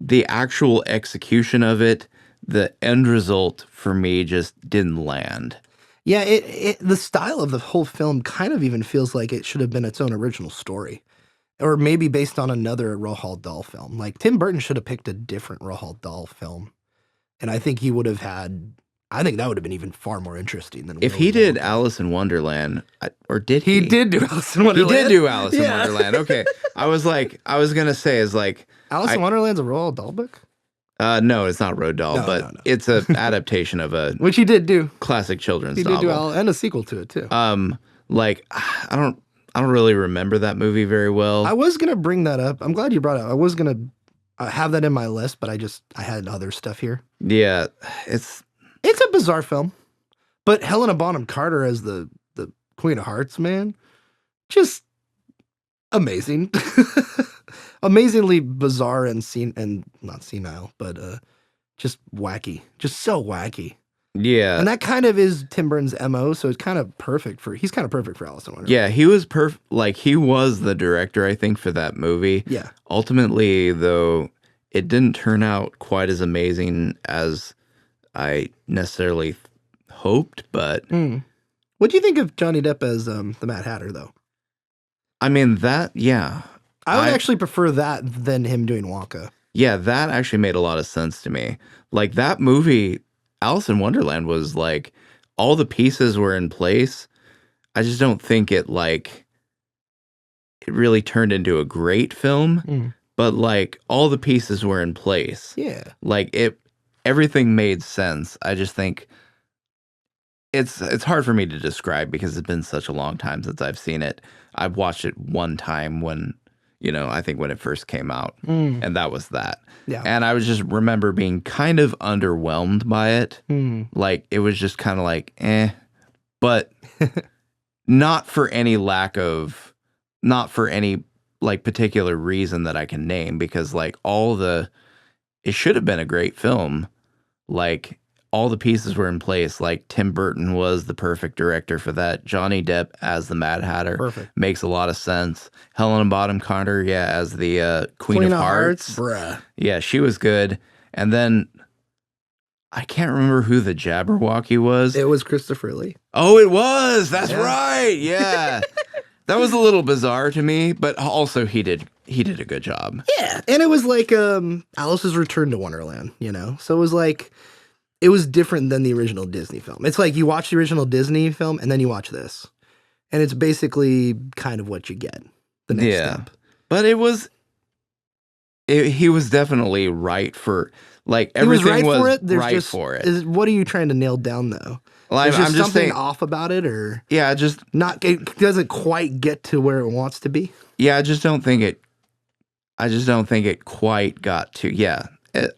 the actual execution of it, the end result for me just didn't land. Yeah, the style of the whole film kind of even feels like it should have been its own original story. Or maybe based on another Roald Dahl film. Like, Tim Burton should have picked a different Roald Dahl film. And I think he would have I think that would have been even far more interesting than If he did Alice in Wonderland, or did he? He did do Alice in Wonderland. He did do Alice in Wonderland. Okay. I was going to say is like. Alice in Wonderland's a Roald Dahl book? No, it's not Roald Dahl, but it's an adaptation of a which he did do classic children's novel. He did novel. do and a sequel to it too. Like I don't really remember that movie very well. I was gonna bring that up. I'm glad you brought it up. I was gonna have that in my list, but I had other stuff here. Yeah, it's a bizarre film, but Helena Bonham Carter as the Queen of Hearts, man, just amazing. Amazingly bizarre and not senile, but just wacky, just so wacky. Yeah, and that kind of is Tim Burton's MO, so it's kind of perfect for Alice in Wonderland. Yeah, he was like he was the director, I think, for that movie. Yeah. Ultimately, though, it didn't turn out quite as amazing as I necessarily hoped. But what do you think of Johnny Depp as the Mad Hatter, though? I mean, I would actually prefer that than him doing Wonka. Yeah, that actually made a lot of sense to me. Like, that movie, Alice in Wonderland, was like, all the pieces were in place. I just don't think it really turned into a great film, but like, all the pieces were in place. Yeah. Like, everything made sense. I just think it's hard for me to describe because it's been such a long time since I've seen it. I've watched it one time when, I think when it first came out, and that was that. Yeah. And I was just remember being kind of underwhelmed by it. Like, it was just kind of like, but not for any like particular reason that I can name, because like it should have been a great film. Like, all the pieces were in place. Like, Tim Burton was the perfect director for that. Johnny Depp as the Mad Hatter makes a lot of sense. Helena Bonham Carter, as the Queen of Hearts. Bruh. Yeah, she was good. And then I can't remember who the Jabberwocky was. It was Christopher Lee. Oh, it was. That's right. Yeah. That was a little bizarre to me, but also he did a good job. Yeah, and it was like Alice's Return to Wonderland, So it was like, it was different than the original Disney film. It's like you watch the original Disney film and then you watch this. And it's basically kind of what you get. The next step. But he was definitely right for, like, everything was right for it. What are you trying to nail down, though? Well, There's just I'm just something saying, off about it, or it doesn't quite get to where it wants to be. Yeah, I just don't think it quite got to.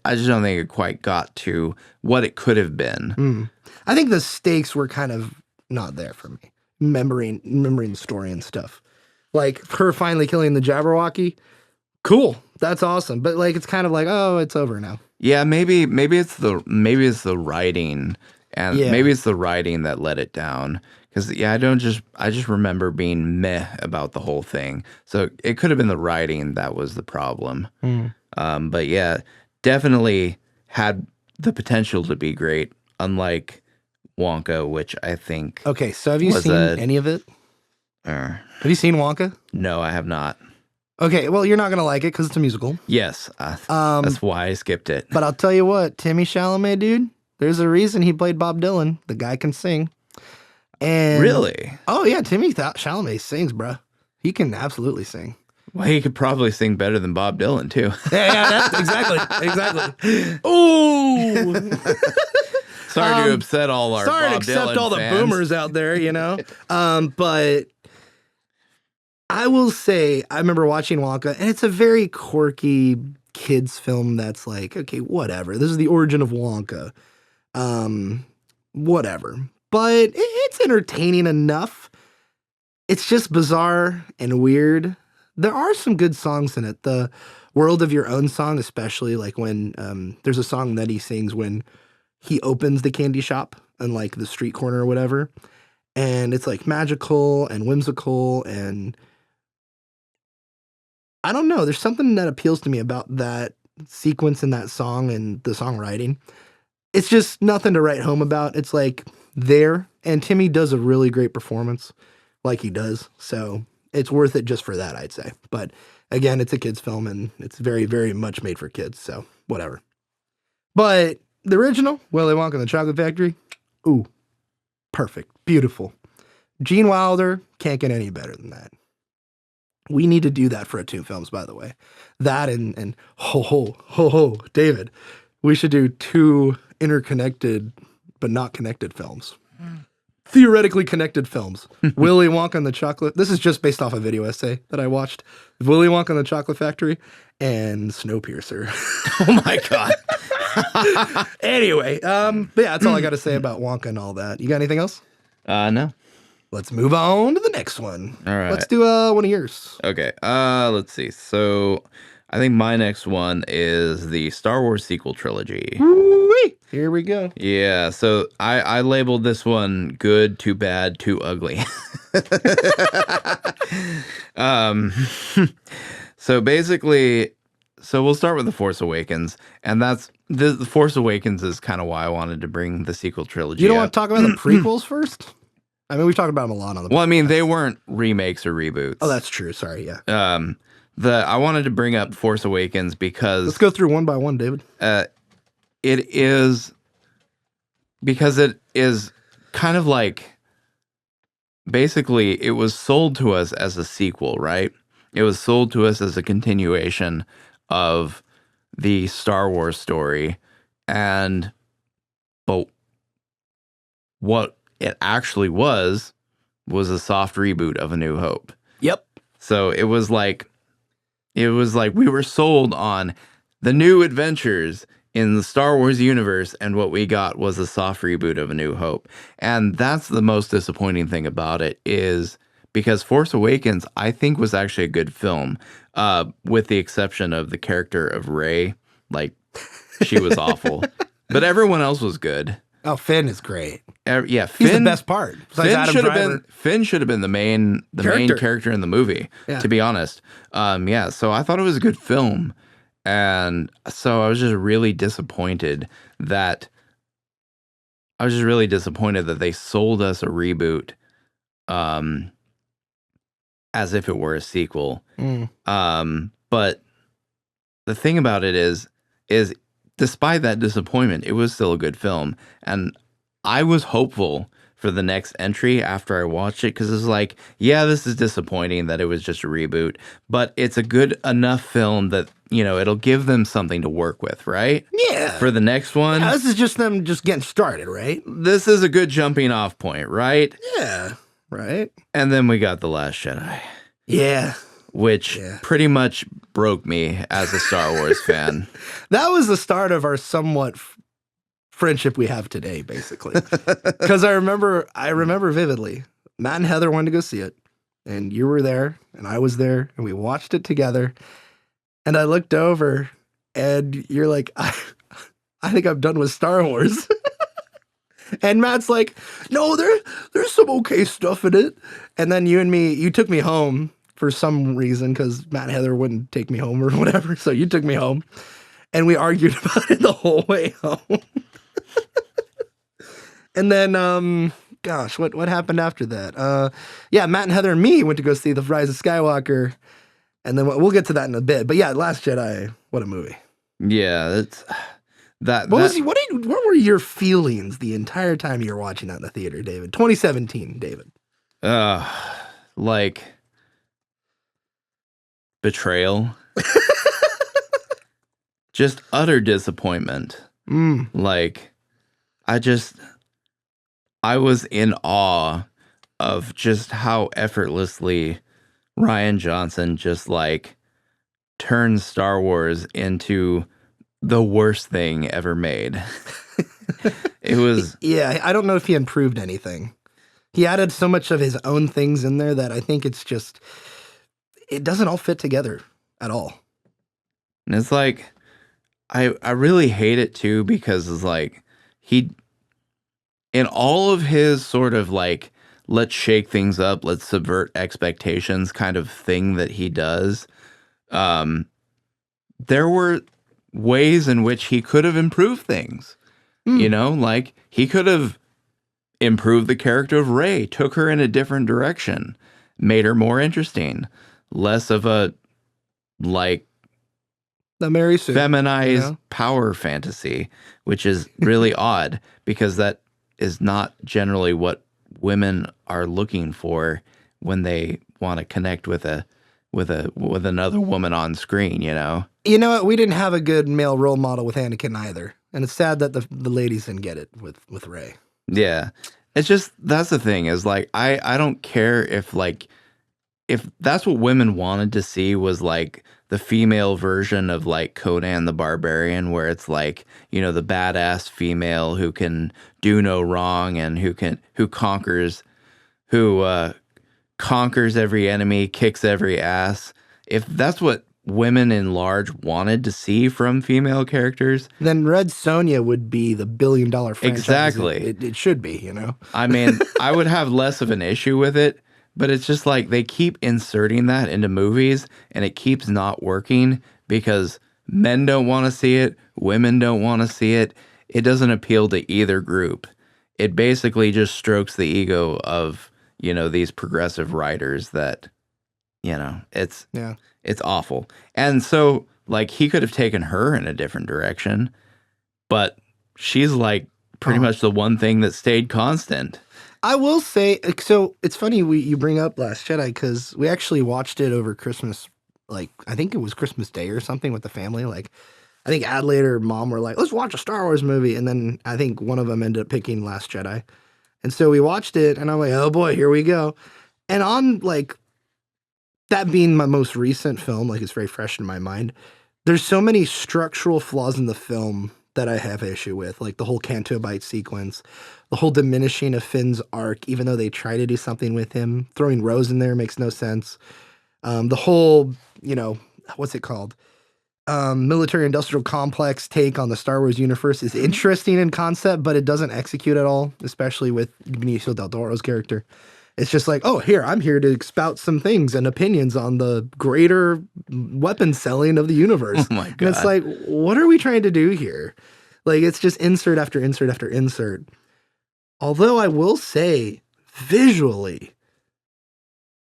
I just don't think it quite got to what it could have been. I think the stakes were kind of not there for me. Remembering the story and stuff, like her finally killing the Jabberwocky. Cool, that's awesome. But like, it's kind of like, oh, it's over now. Yeah, maybe it's the writing. And maybe it's the writing that let it down. Because, I just remember being meh about the whole thing. So it could have been the writing that was the problem. But yeah, definitely had the potential to be great, unlike Wonka, which I think. Okay, so have you seen any of it? Have you seen Wonka? No, I have not. Okay, well, you're not going to like it because it's a musical. Yes, that's why I skipped it. But I'll tell you what, Timothée Chalamet, dude. There's a reason he played Bob Dylan. The guy can sing. And really? Oh, yeah. Timothée Chalamet sings, bro. He can absolutely sing. Well, he could probably sing better than Bob Dylan, too. Exactly. Ooh. Sorry to upset all our Bob Dylan fans. Sorry to accept all the boomers out there, But I will say, I remember watching Wonka, and it's a very quirky kids film that's like, okay, whatever. This is the origin of Wonka. Whatever. But it's entertaining enough. It's just bizarre and weird. There are some good songs in it. The World of Your Own song, especially, like when there's a song that he sings when he opens the candy shop on like the street corner or whatever. And it's like magical and whimsical, and I don't know. There's something that appeals to me about that sequence in that song and the songwriting. It's just nothing to write home about. It's like there, and Timmy does a really great performance, like he does. So it's worth it just for that, I'd say. But again, it's a kid's film, and it's very, very much made for kids. So whatever. But the original, Willy Wonka and the Chocolate Factory, ooh, perfect, beautiful. Gene Wilder can't get any better than that. We need to do that for Toon Films, by the way. That and ho, David. We should do 2 interconnected but not connected films. Theoretically connected films. Willy Wonka and the Chocolate. This is just based off a video essay that I watched. Willy Wonka and the Chocolate Factory and Snowpiercer. Oh my god. Anyway, but yeah, that's all I got to say about Wonka and all that. You got anything else? No. Let's move on to the next one. All right. Let's do one of yours. Okay. Let's see. So I think my next one is the Star Wars sequel trilogy. Woo-wee. Here we go. Yeah, so I labeled this one good, too bad, too ugly. So basically, we'll start with The Force Awakens, and that's the Force Awakens is kind of why I wanted to bring the sequel trilogy. You don't up. want to talk about the prequels first? I mean, we've talked about them a lot on the podcast. Well, I mean, they weren't remakes or reboots. Oh, that's true. Sorry, yeah. I wanted to bring up Force Awakens because Let's go through one by one, David. it is kind of like basically it was sold to us as a sequel, right? It was sold to us as a continuation of the Star Wars story, but what it actually was a soft reboot of A New Hope. Yep. So it was like we were sold on the new adventures in the Star Wars universe, and what we got was a soft reboot of A New Hope. And that's the most disappointing thing about it, is because Force Awakens, I think, was actually a good film, with the exception of the character of Rey. Like, she was awful. But everyone else was good. Oh, Finn is great. Yeah, He's the best part. Finn should have been the main character in the movie, to be honest. Yeah, so I thought it was a good film. And so I was just really disappointed that they sold us a reboot as if it were a sequel. But the thing about it is despite that disappointment, it was still a good film. And I was hopeful for the next entry after I watched it, because it's like, yeah, this is disappointing that it was just a reboot, but it's a good enough film that, you know, it'll give them something to work with, right? Yeah. For the next one. Yeah, this is just them just getting started, right? This is a good jumping off point, right? Yeah. Right. And then we got The Last Jedi. Yeah. Which pretty much broke me as a Star Wars fan. That was the start of our somewhat friendship we have today, basically. Because I remember vividly, Matt and Heather wanted to go see it, and you were there, and I was there, and we watched it together. And I looked over, and you're like, I think I'm done with Star Wars. And Matt's like, no, there's some okay stuff in it. And then you took me home for some reason, because Matt and Heather wouldn't take me home or whatever. So you took me home, and we argued about it the whole way home. And then, gosh, what happened after that? Yeah, Matt and Heather and me went to go see The Rise of Skywalker, and then we'll get to that in a bit. But yeah, Last Jedi, what a movie! Yeah, that's that. What were your feelings the entire time you were watching that in the theater, David? 2017, David. Like betrayal, just utter disappointment. Like, I was in awe of just how effortlessly Rian Johnson just like turned Star Wars into the worst thing ever made. It was... Yeah, I don't know if he improved anything. He added so much of his own things in there that I think it's just... It doesn't all fit together at all. And it's like... I really hate it too, because it's like he, in all of his sort of like, let's shake things up, let's subvert expectations kind of thing that he does, there were ways in which he could have improved things. You know, like he could have improved the character of Rey, took her in a different direction, made her more interesting, less of a like the Mary Sue, feminized power fantasy, which is really odd because that is not generally what women are looking for when they want to connect with another woman on screen, you know? You know what? We didn't have a good male role model with Anakin either. And it's sad that the ladies didn't get it with Rey. Yeah. It's just, that's the thing is like, I don't care if that's what women wanted to see was like the female version of like Conan the Barbarian, where it's like, you know, the badass female who can do no wrong and who conquers every enemy, kicks every ass. If that's what women in large wanted to see from female characters, then Red Sonja would be the billion-dollar franchise. Exactly. It should be, you know? I mean, I would have less of an issue with it, but it's just like they keep inserting that into movies and it keeps not working because men don't want to see it, women don't want to see it. It doesn't appeal to either group. It basically just strokes the ego of, you know, these progressive writers that, you know, it's awful. And so, like, he could have taken her in a different direction, but she's like pretty much the one thing that stayed constant. I will say, so it's funny you bring up Last Jedi because we actually watched it over Christmas, like, I think it was Christmas Day or something with the family. Like, I think Adelaide or Mom were like, let's watch a Star Wars movie. And then I think one of them ended up picking Last Jedi. And so we watched it, and I'm like, oh boy, here we go. And on, like, that being my most recent film, like, it's very fresh in my mind, there's so many structural flaws in the film that I have issue with, like the whole Canto Bight sequence, the whole diminishing of Finn's arc, even though they try to do something with him. Throwing Rose in there makes no sense. The whole, you know, what's it called? Military-industrial complex take on the Star Wars universe is interesting in concept, but it doesn't execute at all, especially with Benicio del Toro's character. It's just like, oh, I'm here to spout some things and opinions on the greater weapon selling of the universe. Oh my God. And it's like, what are we trying to do here? Like, it's just insert after insert after insert. Although I will say, visually,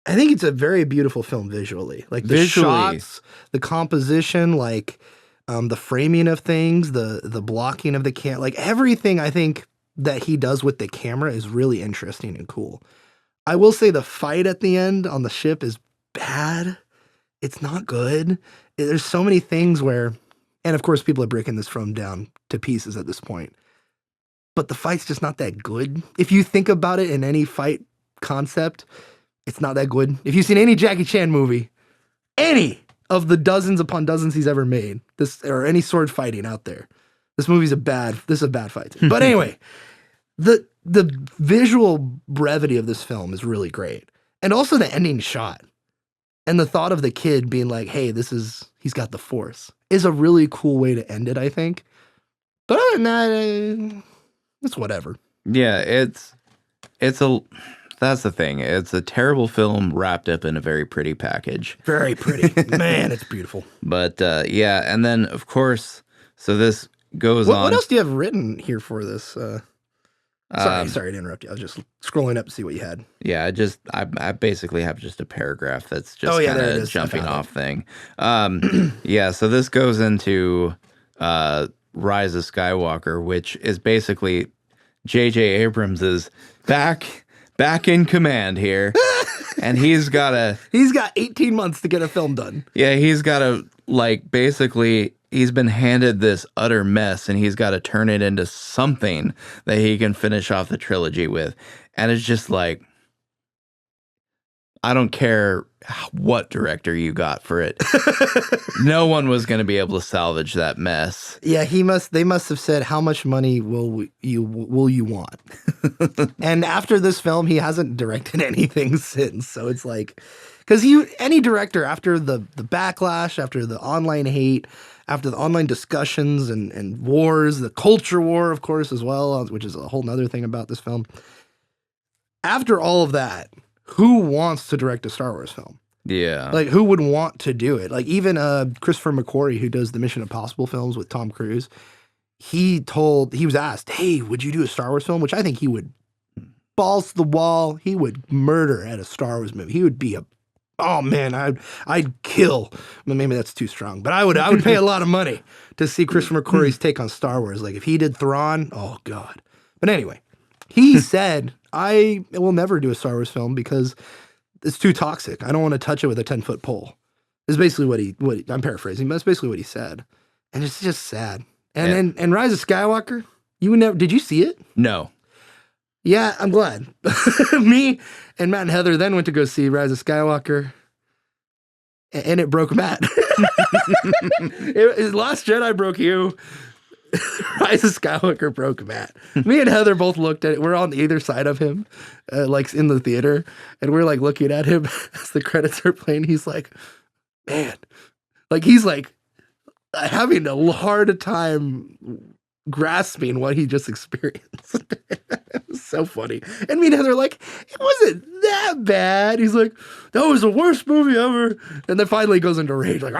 I think it's a very beautiful film visually. Like the shots, the composition, like the framing of things, the blocking of the camera, like everything I think that he does with the camera is really interesting and cool. I will say the fight at the end on the ship is bad. It's not good. There's so many things where, and of course people are breaking this film down to pieces at this point, but the fight's just not that good. If you think about it in any fight concept, it's not that good. If you've seen any Jackie Chan movie, any of the dozens upon dozens he's ever made, this or any sword fighting out there, this is a bad fight. But anyway, the visual brevity of this film is really great. And also the ending shot and the thought of the kid being like, hey, he's got the Force is a really cool way to end it, I think. But other than that, it's whatever. Yeah, that's the thing. It's a terrible film wrapped up in a very pretty package. Very pretty. Man, it's beautiful. But yeah, and then of course, so this goes on. What else do you have written here for this? Sorry to interrupt you. I was just scrolling up to see what you had. Yeah, I basically have just a paragraph that's just kind of jumping off thing. Yeah, so this goes into Rise of Skywalker, which is basically J.J. Abrams' back in command here. And he's got 18 months to get a film done. Yeah, he's got to, like, basically, he's been handed this utter mess and he's got to turn it into something that he can finish off the trilogy with. And it's just like, I don't care what director you got for it. No one was going to be able to salvage that mess. Yeah, they must have said, how much money will you want? And after this film, he hasn't directed anything since. So it's like, because any director after the backlash, after the online hate, after the online discussions and wars, the culture war, of course, as well, which is a whole nother thing about this film. After all of that, who wants to direct a Star Wars film? Yeah. Like, who would want to do it? Like, even Christopher McQuarrie, who does the Mission Impossible films with Tom Cruise, he was asked, hey, would you do a Star Wars film? Which I think he would balls to the wall. He would murder at a Star Wars movie. He would be oh man, I'd kill. Well, maybe that's too strong, but I would pay a lot of money to see Christopher McQuarrie's take on Star Wars. Like if he did Thrawn, oh God. But anyway, he said, I will never do a Star Wars film because it's too toxic. I don't want to touch it with a 10-foot pole. Is basically what I'm paraphrasing, but that's basically what he said. And it's just sad. And then Rise of Skywalker, did you see it? No. Yeah, I'm glad. Me and Matt and Heather then went to go see Rise of Skywalker, and it broke Matt. Last Jedi broke you. Rise of Skywalker broke Matt. Me and Heather both looked at it. We're on either side of him, like in the theater, and we're like looking at him as the credits are playing. He's like, man, like he's like having a hard time grasping what he just experienced. It was so funny. And me and Heather are like, it wasn't that bad. He's like, that was the worst movie ever. And then finally he goes into rage, like,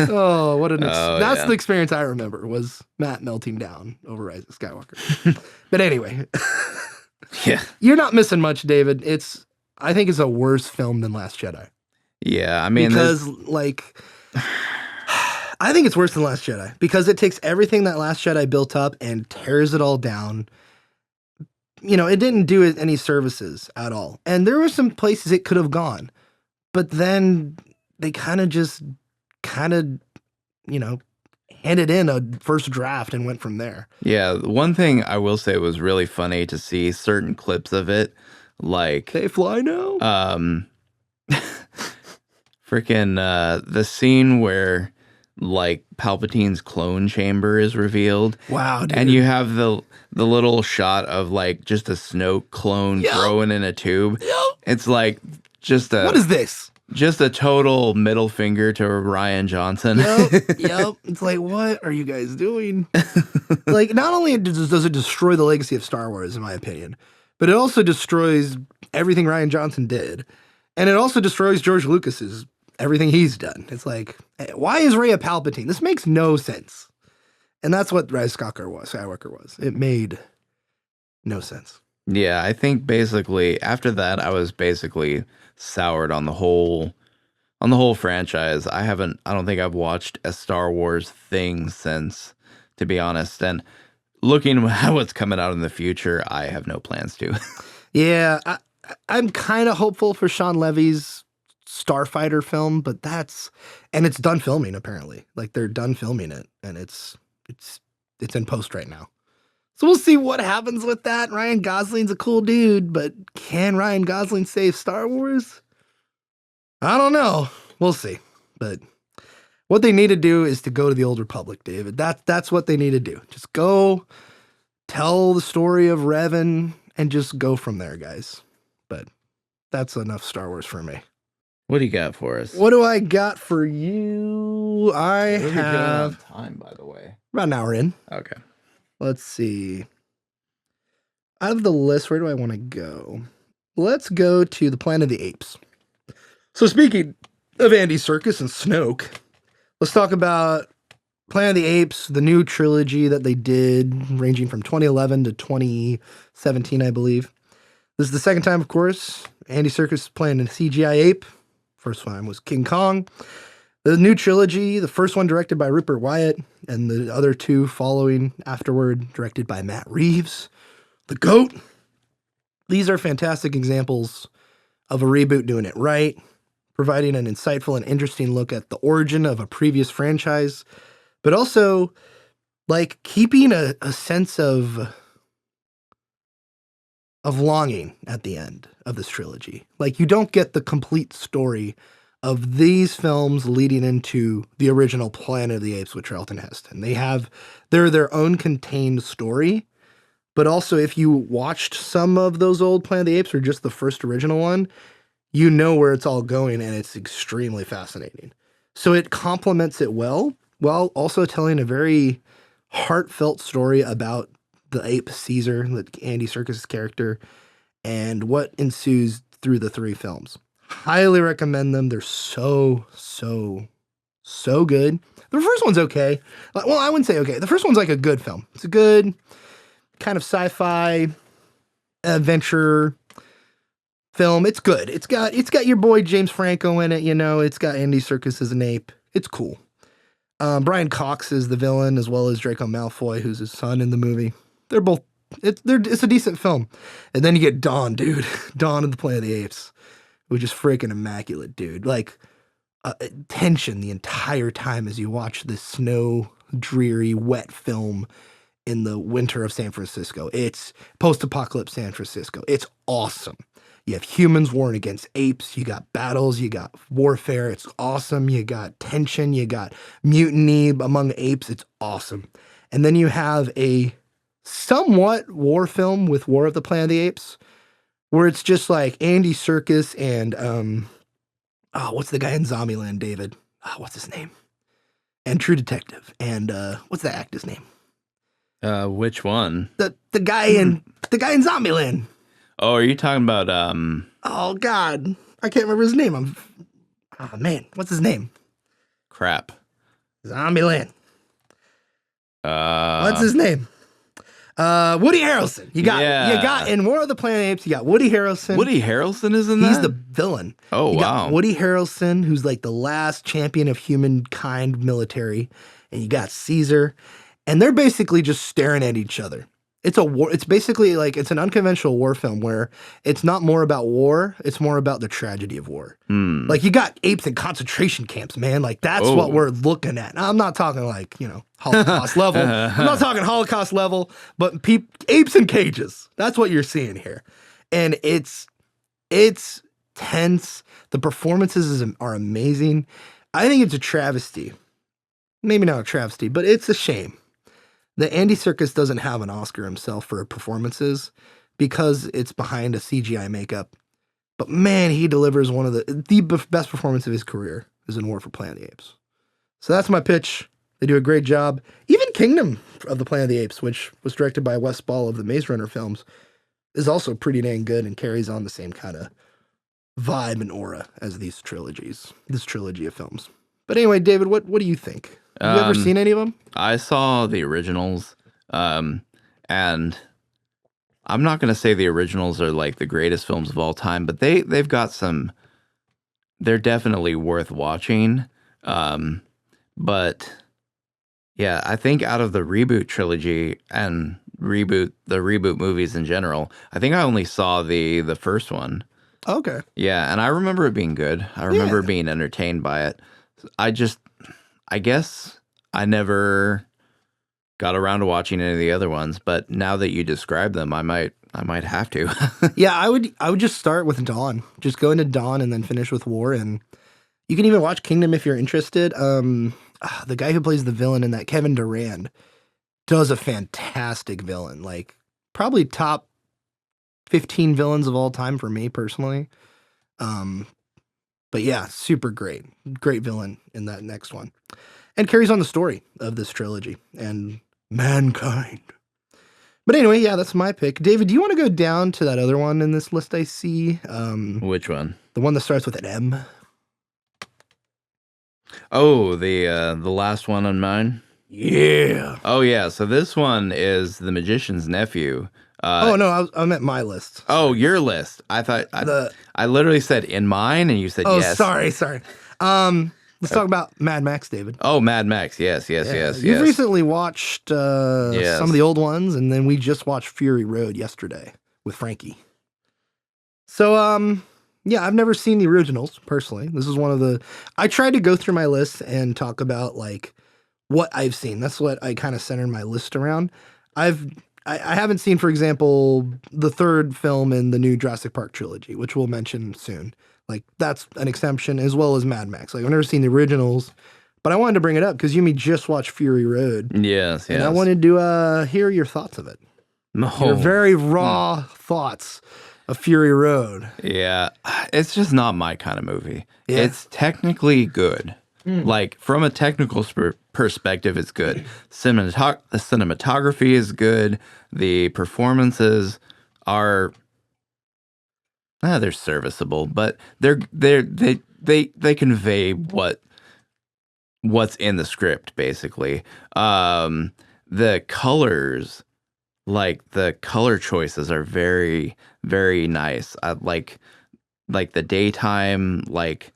oh, what that's the experience I remember was Matt melting down over Rise of Skywalker. But anyway, yeah, you're not missing much, David. I think it's a worse film than Last Jedi. Yeah, I mean, because like, I think it's worse than Last Jedi because it takes everything that Last Jedi built up and tears it all down. You know, it didn't do it any services at all. And there were some places it could have gone, but then they kind of, you know, handed in a first draft and went from there. Yeah, one thing I will say was really funny to see certain clips of it, like they fly now. Freaking the scene where like Palpatine's clone chamber is revealed. Wow, dude. And you have the little shot of like just a Snoke clone growing in a tube. Yep. It's like what is this? Just a total middle finger to Rian Johnson. Yep. It's like, what are you guys doing? Like, not only does it destroy the legacy of Star Wars, in my opinion, but it also destroys everything Rian Johnson did. And it also destroys George Lucas's everything he's done. It's like, why is Rey a Palpatine? This makes no sense. And that's what Rise of Skywalker was. It made no sense. Yeah, I think basically after that, I was basically soured on the whole franchise. I don't think I've watched a Star Wars thing since, to be honest. And looking at what's coming out in the future, I have no plans to. Yeah, I'm kind of hopeful for Sean Levy's Starfighter film, but it's done filming apparently. Like they're done filming it, and it's in post right now. So we'll see what happens with that. Ryan Gosling's a cool dude, but can Ryan Gosling save Star Wars? I don't know. We'll see. But what they need to do is to go to the Old Republic, David. That's what they need to do. Just go tell the story of Revan and just go from there, guys. But that's enough Star Wars for me. What do you got for us? What do I got for you? I have time, by the way. About an hour in. Okay. Let's see. Out of the list, where do I want to go? Let's go to the Planet of the Apes. So speaking of Andy Serkis and Snoke, let's talk about Planet of the Apes, the new trilogy that they did, ranging from 2011 to 2017, I believe. This is the second time, of course. Andy Serkis playing a CGI ape. First time was King Kong. The new trilogy, the first one directed by Rupert Wyatt, and the other two following afterward, directed by Matt Reeves, the GOAT. These are fantastic examples of a reboot doing it right, providing an insightful and interesting look at the origin of a previous franchise, but also like keeping a sense of longing at the end of this trilogy. Like you don't get the complete story of these films leading into the original Planet of the Apes with Charlton Heston. They're their own contained story, but also if you watched some of those old Planet of the Apes or just the first original one, you know where it's all going and it's extremely fascinating. So it complements it well, while also telling a very heartfelt story about the ape Caesar, the Andy Serkis character, and what ensues through the three films. Highly recommend them. They're so good. The first one's okay. Well, I wouldn't say okay. The first one's like a good film. It's a good kind of sci-fi adventure film. It's good. It's got your boy James Franco in it. You know, it's got Andy Serkis as an ape. It's cool. Brian Cox is the villain, as well as Draco Malfoy, who's his son in the movie. They're both. It's a decent film. And then you get Dawn, dude. Dawn of the Planet of the Apes, which is freaking immaculate, dude. Like tension the entire time as you watch this snow, dreary, wet film in the winter of San Francisco. It's post-apocalypse San Francisco. It's awesome. You have humans warring against apes. You got battles. You got warfare. It's awesome. You got tension. You got mutiny among apes. It's awesome. And then you have a somewhat war film with War of the Planet of the Apes, where it's just like Andy Serkis and what's the guy in Zombieland, David? What's his name? And True Detective. And what's the actor's name? Which one? The guy in Zombieland. Oh, are you talking about Oh God, I can't remember his name. Oh man, what's his name? Crap. Zombieland. What's his name? Woody Harrelson. You got in War of the Planet of the Apes, you got Woody Harrelson. Woody Harrelson is in that? He's the villain. Oh, you wow. got Woody Harrelson, who's like the last champion of humankind military, and you got Caesar, and they're basically just staring at each other. It's a war. It's basically like it's an unconventional war film where it's not more about war. It's more about the tragedy of war. Like you got apes in concentration camps, man. Like that's what we're looking at. Now, I'm not talking like, Holocaust level. I'm not talking Holocaust level, but apes in cages. That's what you're seeing here. And it's tense. The performances are amazing. I think it's a travesty. Maybe not a travesty, but it's a shame that Andy Serkis doesn't have an Oscar himself for performances because it's behind a CGI makeup. But man, he delivers one of the best performance of his career is in War for Planet of the Apes. So that's my pitch. They do a great job. Even Kingdom of the Planet of the Apes, which was directed by Wes Ball of the Maze Runner films, is also pretty dang good and carries on the same kind of vibe and aura as this trilogy of films. But anyway, David, what do you think? Have you ever seen any of them? I saw the originals, and I'm not going to say the originals are like the greatest films of all time, but they've got some. They're definitely worth watching. But yeah, I think out of the reboot trilogy and the reboot movies in general, I think I only saw the first one. Okay. Yeah, and I remember it being good. I remember being entertained by it. I guess I never got around to watching any of the other ones, but now that you describe them, I might have to. Yeah, I would just start with Dawn. Just go into Dawn and then finish with War, and you can even watch Kingdom if you're interested. The guy who plays the villain in that, Kevin Durand, does a fantastic villain. Like probably top 15 villains of all time for me personally. But yeah, super great villain in that next one, and carries on the story of this trilogy and mankind. But anyway, yeah, that's my pick. David, do you want to go down to that other one in this list I see? Which one? The one that starts with an M. Oh, the last one on mine? Yeah. Oh, yeah. So this one is The Magician's Nephew. No, I meant my list. Oh, your list. I thought I literally said in mine, and you said yes. Oh, sorry. Let's talk about Mad Max, David. Oh, Mad Max. Yes. You've recently watched some of the old ones, and then we just watched Fury Road yesterday with Frankie. So, yeah, I've never seen the originals personally. This is one of the. I tried to go through my list and talk about like what I've seen. That's what I kind of centered my list around. I haven't seen, for example, the third film in the new Jurassic Park trilogy, which we'll mention soon. Like, that's an exception, as well as Mad Max. Like, I've never seen the originals, but I wanted to bring it up because you and me just watched Fury Road. Yes. And I wanted to hear your thoughts of it. Your very raw thoughts of Fury Road. Yeah. It's just not my kind of movie. Yeah. It's technically good. Like, from a technical perspective, it's good. The cinematography is good. The performances are they're serviceable, but they convey what's in the script basically. The colors, like the color choices, are very very nice. I like the daytime like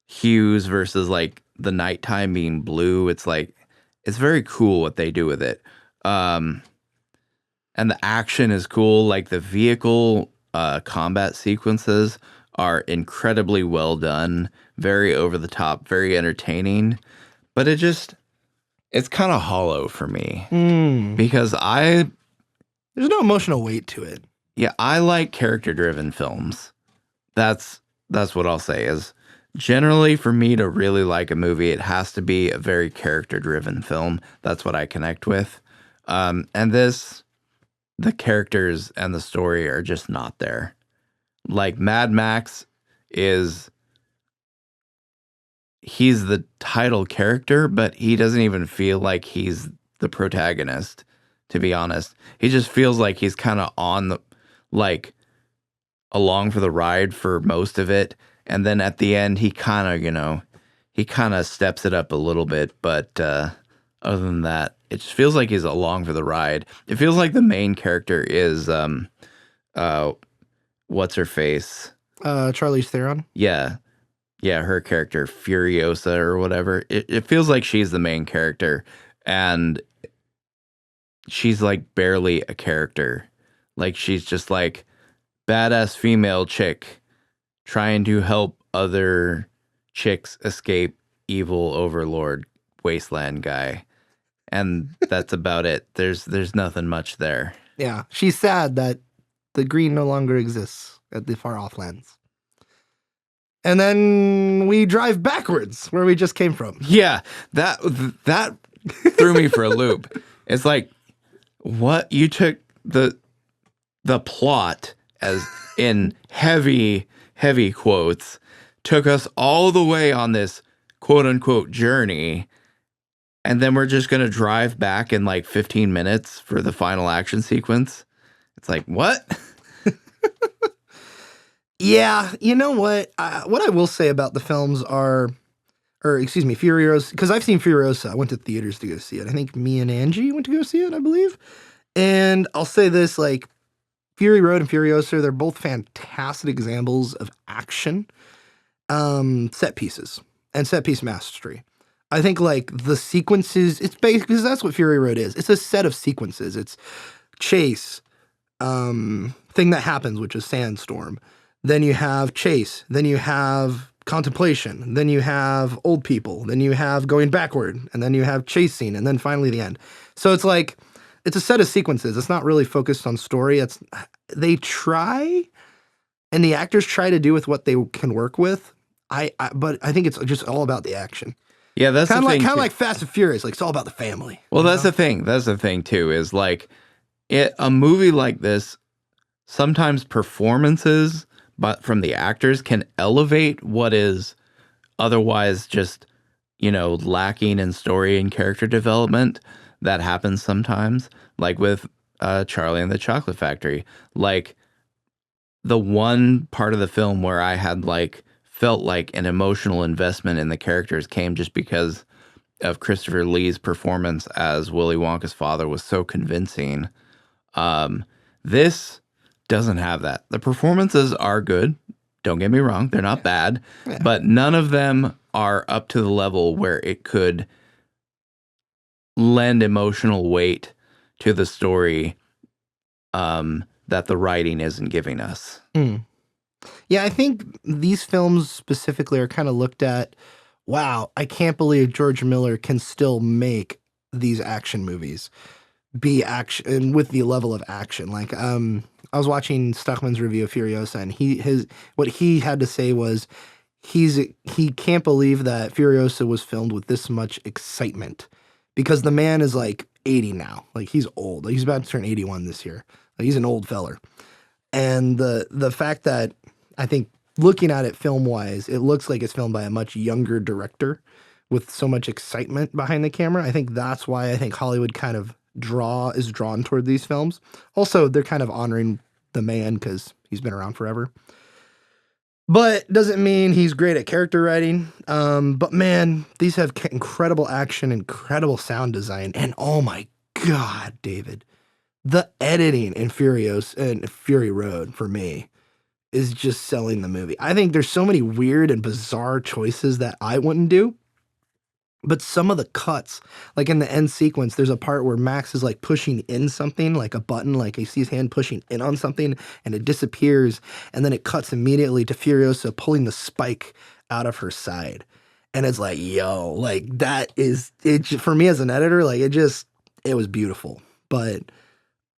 hues versus like the nighttime being blue. It's like it's very cool what they do with it. And the action is cool. Like the vehicle combat sequences are incredibly well done, very over the top, very entertaining. But it's kind of hollow for me because there's no emotional weight to it. Yeah, I like character driven films. That's what I'll say is generally for me to really like a movie, it has to be a very character driven film. That's what I connect with. And the characters and the story are just not there. Like Mad Max he's the title character, but he doesn't even feel like he's the protagonist, to be honest. He just feels like he's kind of along for the ride for most of it. And then at the end, he kind of steps it up a little bit. But other than that, it just feels like he's along for the ride. It feels like the main character is, what's her face? Charlize Theron. Yeah. Yeah, her character, Furiosa or whatever. It feels like she's the main character. And she's like barely a character. Like she's just like badass female chick trying to help other chicks escape evil overlord wasteland guy. And that's about it. There's nothing much there. Yeah. She's sad that the green no longer exists at the far off lands. And then we drive backwards where we just came from. Yeah, that threw me for a loop. It's like, what? You took the plot, as in heavy quotes, took us all the way on this quote unquote journey, and then we're just going to drive back in like 15 minutes for the final action sequence. It's like, what? Yeah, you know what? What I will say about the films Furiosa, because I've seen Furiosa. I went to theaters to go see it. I think me and Angie went to go see it, I believe. And I'll say this, like, Fury Road and Furiosa, they're both fantastic examples of action, set pieces, and set piece mastery. I think, like, the sequences, it's basically, because that's what Fury Road is. It's a set of sequences. It's chase, thing that happens, which is sandstorm. Then you have chase. Then you have contemplation. Then you have old people. Then you have going backward. And then you have chase scene. And then finally the end. So it's like, it's a set of sequences. It's not really focused on story. They try, and the actors try to do with what they can work with. But I think it's just all about the action. Yeah, that's kind of like Fast and Furious. Like, it's all about the family. Well, that's the thing. That's the thing too. Is like, a movie like this, sometimes performances, but from the actors, can elevate what is otherwise just, lacking in story and character development. That happens sometimes, like with Charlie and the Chocolate Factory. Like, the one part of the film where I had felt like an emotional investment in the characters came just because of Christopher Lee's performance as Willy Wonka's father was so convincing. This doesn't have that. The performances are good. Don't get me wrong. They're not bad, but none of them are up to the level where it could lend emotional weight to the story that the writing isn't giving us. Yeah, I think these films specifically are kind of looked at, wow, I can't believe George Miller can still make these action movies be action with the level of action. Like, I was watching Stuckman's review of Furiosa, and what he had to say was he can't believe that Furiosa was filmed with this much excitement, because the man is like 80 now. Like, he's old. He's about to turn 81 this year. Like, he's an old feller. And the fact that, I think, looking at it film-wise, it looks like it's filmed by a much younger director with so much excitement behind the camera. I think that's why I think Hollywood kind of is drawn toward these films. Also, they're kind of honoring the man because he's been around forever. But doesn't mean he's great at character writing. But man, these have incredible action, incredible sound design, and oh my God, David, the editing in Furious and Fury Road for me is just selling the movie. I think there's so many weird and bizarre choices that I wouldn't do. But some of the cuts, like in the end sequence, there's a part where Max is like pushing in something, like a button, like you see his hand pushing in on something and it disappears. And then it cuts immediately to Furiosa pulling the spike out of her side. And it's like, yo, like that is it for me as an editor, like it was beautiful. But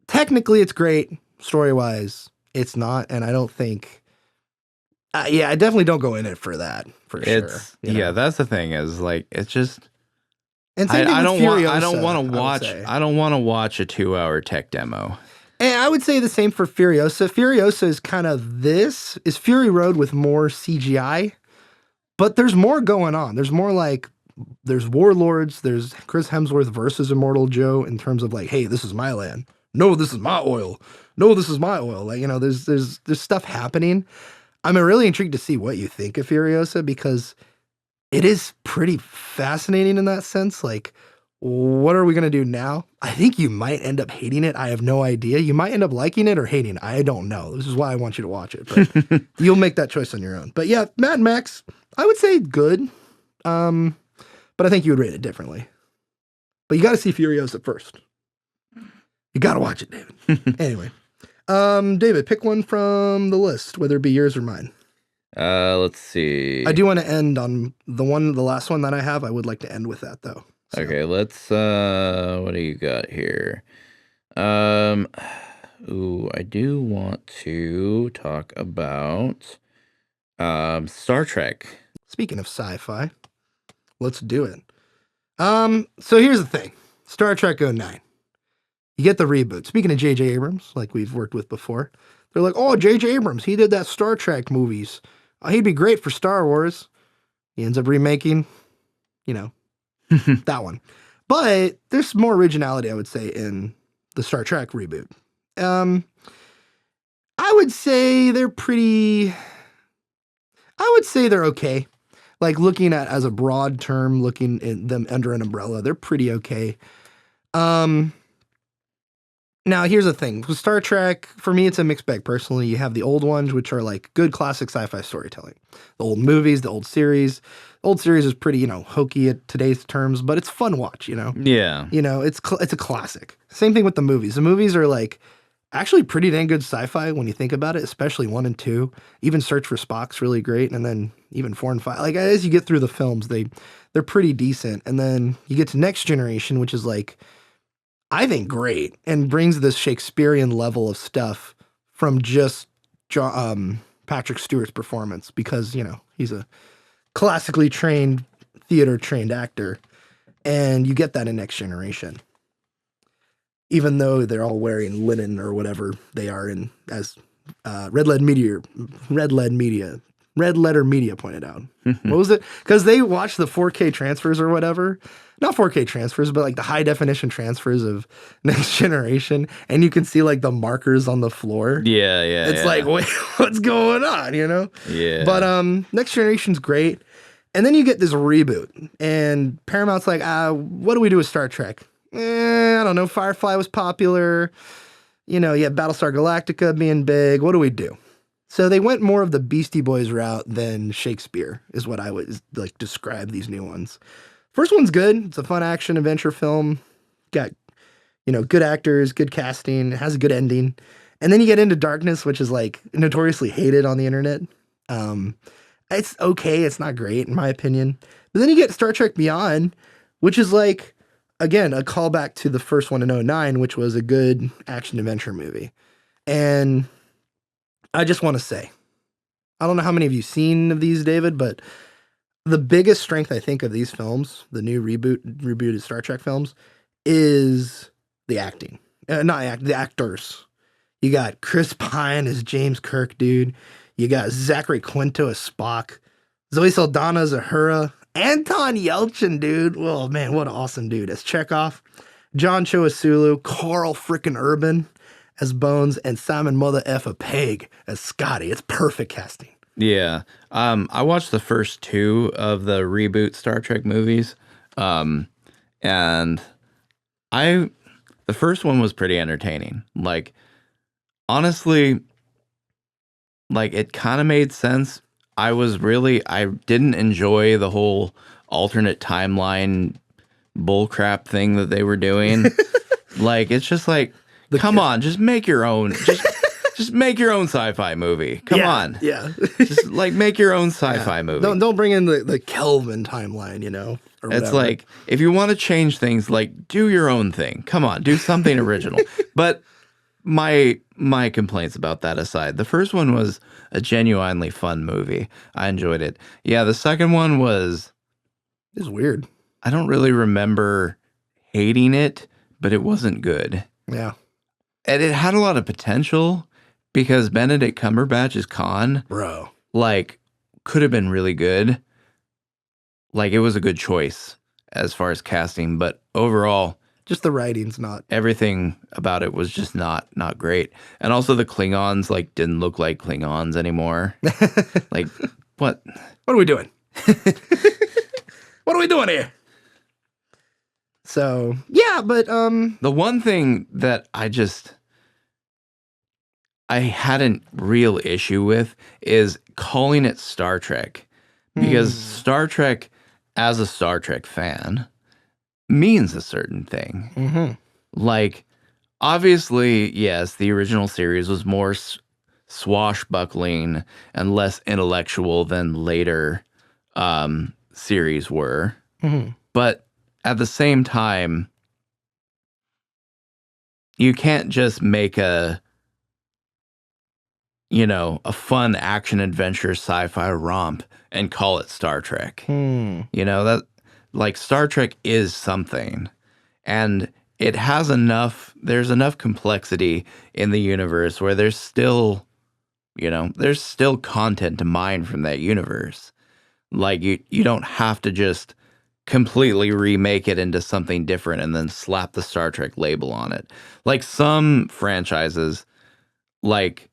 technically it's great. Story wise, it's not. And I don't think, yeah, I definitely don't go in it for that, for sure. Yeah, that's the thing is like, it's just, and I don't want to watch a 2-hour tech demo. And I would say the same for Furiosa. Furiosa is kind of is Fury Road with more CGI, but there's more going on. There's more like, there's warlords, there's Chris Hemsworth versus Immortal Joe in terms of like, hey, this is my land. No, this is my oil. No, this is my oil. Like, there's stuff happening. I'm really intrigued to see what you think of Furiosa because it is pretty fascinating in that sense. Like, what are we going to do now? I think you might end up hating it. I have no idea. You might end up liking it or hating it. I don't know. This is why I want you to watch it. But you'll make that choice on your own. But yeah, Mad Max, I would say good. But I think you would rate it differently. But you got to see Furiosa first. You got to watch it, David. Anyway. David, pick one from the list, whether it be yours or mine. Let's see. I do want to end on the last one that I have. I would like to end with that though. So. Okay, let's, what do you got here? I do want to talk about, Star Trek. Speaking of sci-fi, let's do it. So here's the thing. Star Trek 09. You get the reboot. Speaking of J.J. Abrams, like we've worked with before, they're like, oh, J.J. Abrams, he did that Star Trek movies. He'd be great for Star Wars. He ends up remaking, that one. But there's more originality, I would say, in the Star Trek reboot. I would say they're okay. Like looking at as a broad term, looking at them under an umbrella, they're pretty okay. Now, here's the thing. With Star Trek, for me, it's a mixed bag personally. You have the old ones, which are like good classic sci-fi storytelling. The old movies, the old series. The old series is pretty, hokey at today's terms, but it's fun watch, Yeah. It's a classic. Same thing with the movies. The movies are like actually pretty dang good sci-fi when you think about it, especially 1 and 2. Even Search for Spock's really great, and then even 4 and 5. Like, as you get through the films, they're pretty decent. And then you get to Next Generation, which is like, I think great, and brings this Shakespearean level of stuff from just Patrick Stewart's performance because, he's a classically trained, theater-trained actor, and you get that in Next Generation. Even though they're all wearing linen or whatever they are in, as Red Letter Media pointed out. What was it? Because they watched the 4K transfers or whatever. Not 4K transfers, but like the high definition transfers of Next Generation. And you can see like the markers on the floor. Yeah. It's like, wait, what's going on, Yeah. But Next Generation's great. And then you get this reboot. And Paramount's like, what do we do with Star Trek? I don't know. Firefly was popular. You have Battlestar Galactica being big. What do we do? So they went more of the Beastie Boys route than Shakespeare, is what I would like describe these new ones. First one's good. It's a fun action adventure film. Got, good actors, good casting, has a good ending. And then you get into Darkness, which is like notoriously hated on the internet. It's okay. It's not great in my opinion. But then you get Star Trek Beyond, which is like, again, a callback to the first one in 09, which was a good action adventure movie. And I just want to say, I don't know how many of you seen of these, David, but the biggest strength I think of these films, the new rebooted Star Trek films, is the acting. The actors. You got Chris Pine as James Kirk, dude. You got Zachary Quinto as Spock. Zoe Saldana as Uhura. Anton Yelchin, dude. Oh, man, what an awesome dude as Chekhov. John Cho as Sulu. Carl frickin' Urban as Bones. And Simon Mother F. Pegg as Scotty. It's perfect casting. Yeah. I watched the first two of the reboot Star Trek movies. And the first one was pretty entertaining. Like, honestly, like it kind of made sense. I didn't enjoy the whole alternate timeline bullcrap thing that they were doing. Like, it's just like, come on, just make your own. Just make your own sci-fi movie. Come on. Yeah. Just like make your own sci-fi movie. Don't bring in the Kelvin timeline, you know. Or it's like, if you want to change things, like do your own thing. Come on, do something original. But my complaints about that aside, the first one was a genuinely fun movie. I enjoyed it. Yeah, the second one was weird. I don't really remember hating it, but it wasn't good. Yeah. And it had a lot of potential because Benedict Cumberbatch is Khan. Bro. Like, could have been really good. Like, it was a good choice as far as casting, but overall, just the writing's not. Everything about it was just not great. And also the Klingons, like, didn't look like Klingons anymore. Like, what? What are we doing? What are we doing here? So, yeah, but the one thing that I had a real issue with is calling it Star Trek. Because Star Trek, as a Star Trek fan, means a certain thing. Mm-hmm. Like, obviously, yes, the original series was more swashbuckling and less intellectual than later series were. Mm-hmm. But at the same time, you can't just make a fun action adventure sci-fi romp and call it Star Trek. You know, that like Star Trek is something, and it has there's enough complexity in the universe where there's still content to mine from that universe. Like you don't have to just completely remake it into something different and then slap the Star Trek label on it. Like some franchises, like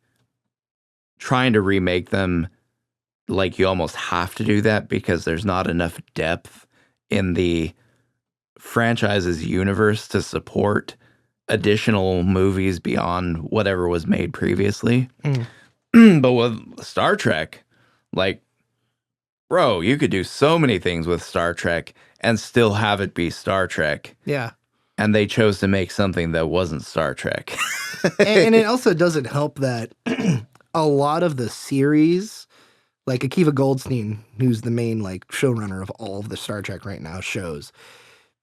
trying to remake them, like you almost have to do that because there's not enough depth in the franchise's universe to support additional movies beyond whatever was made previously. But with Star Trek, like, bro, you could do so many things with Star Trek and still have it be Star Trek. Yeah. And they chose to make something that wasn't Star Trek. and it also doesn't help that a lot of the series, like Akiva Goldsteen, who's the main like showrunner of all of the Star Trek right now shows,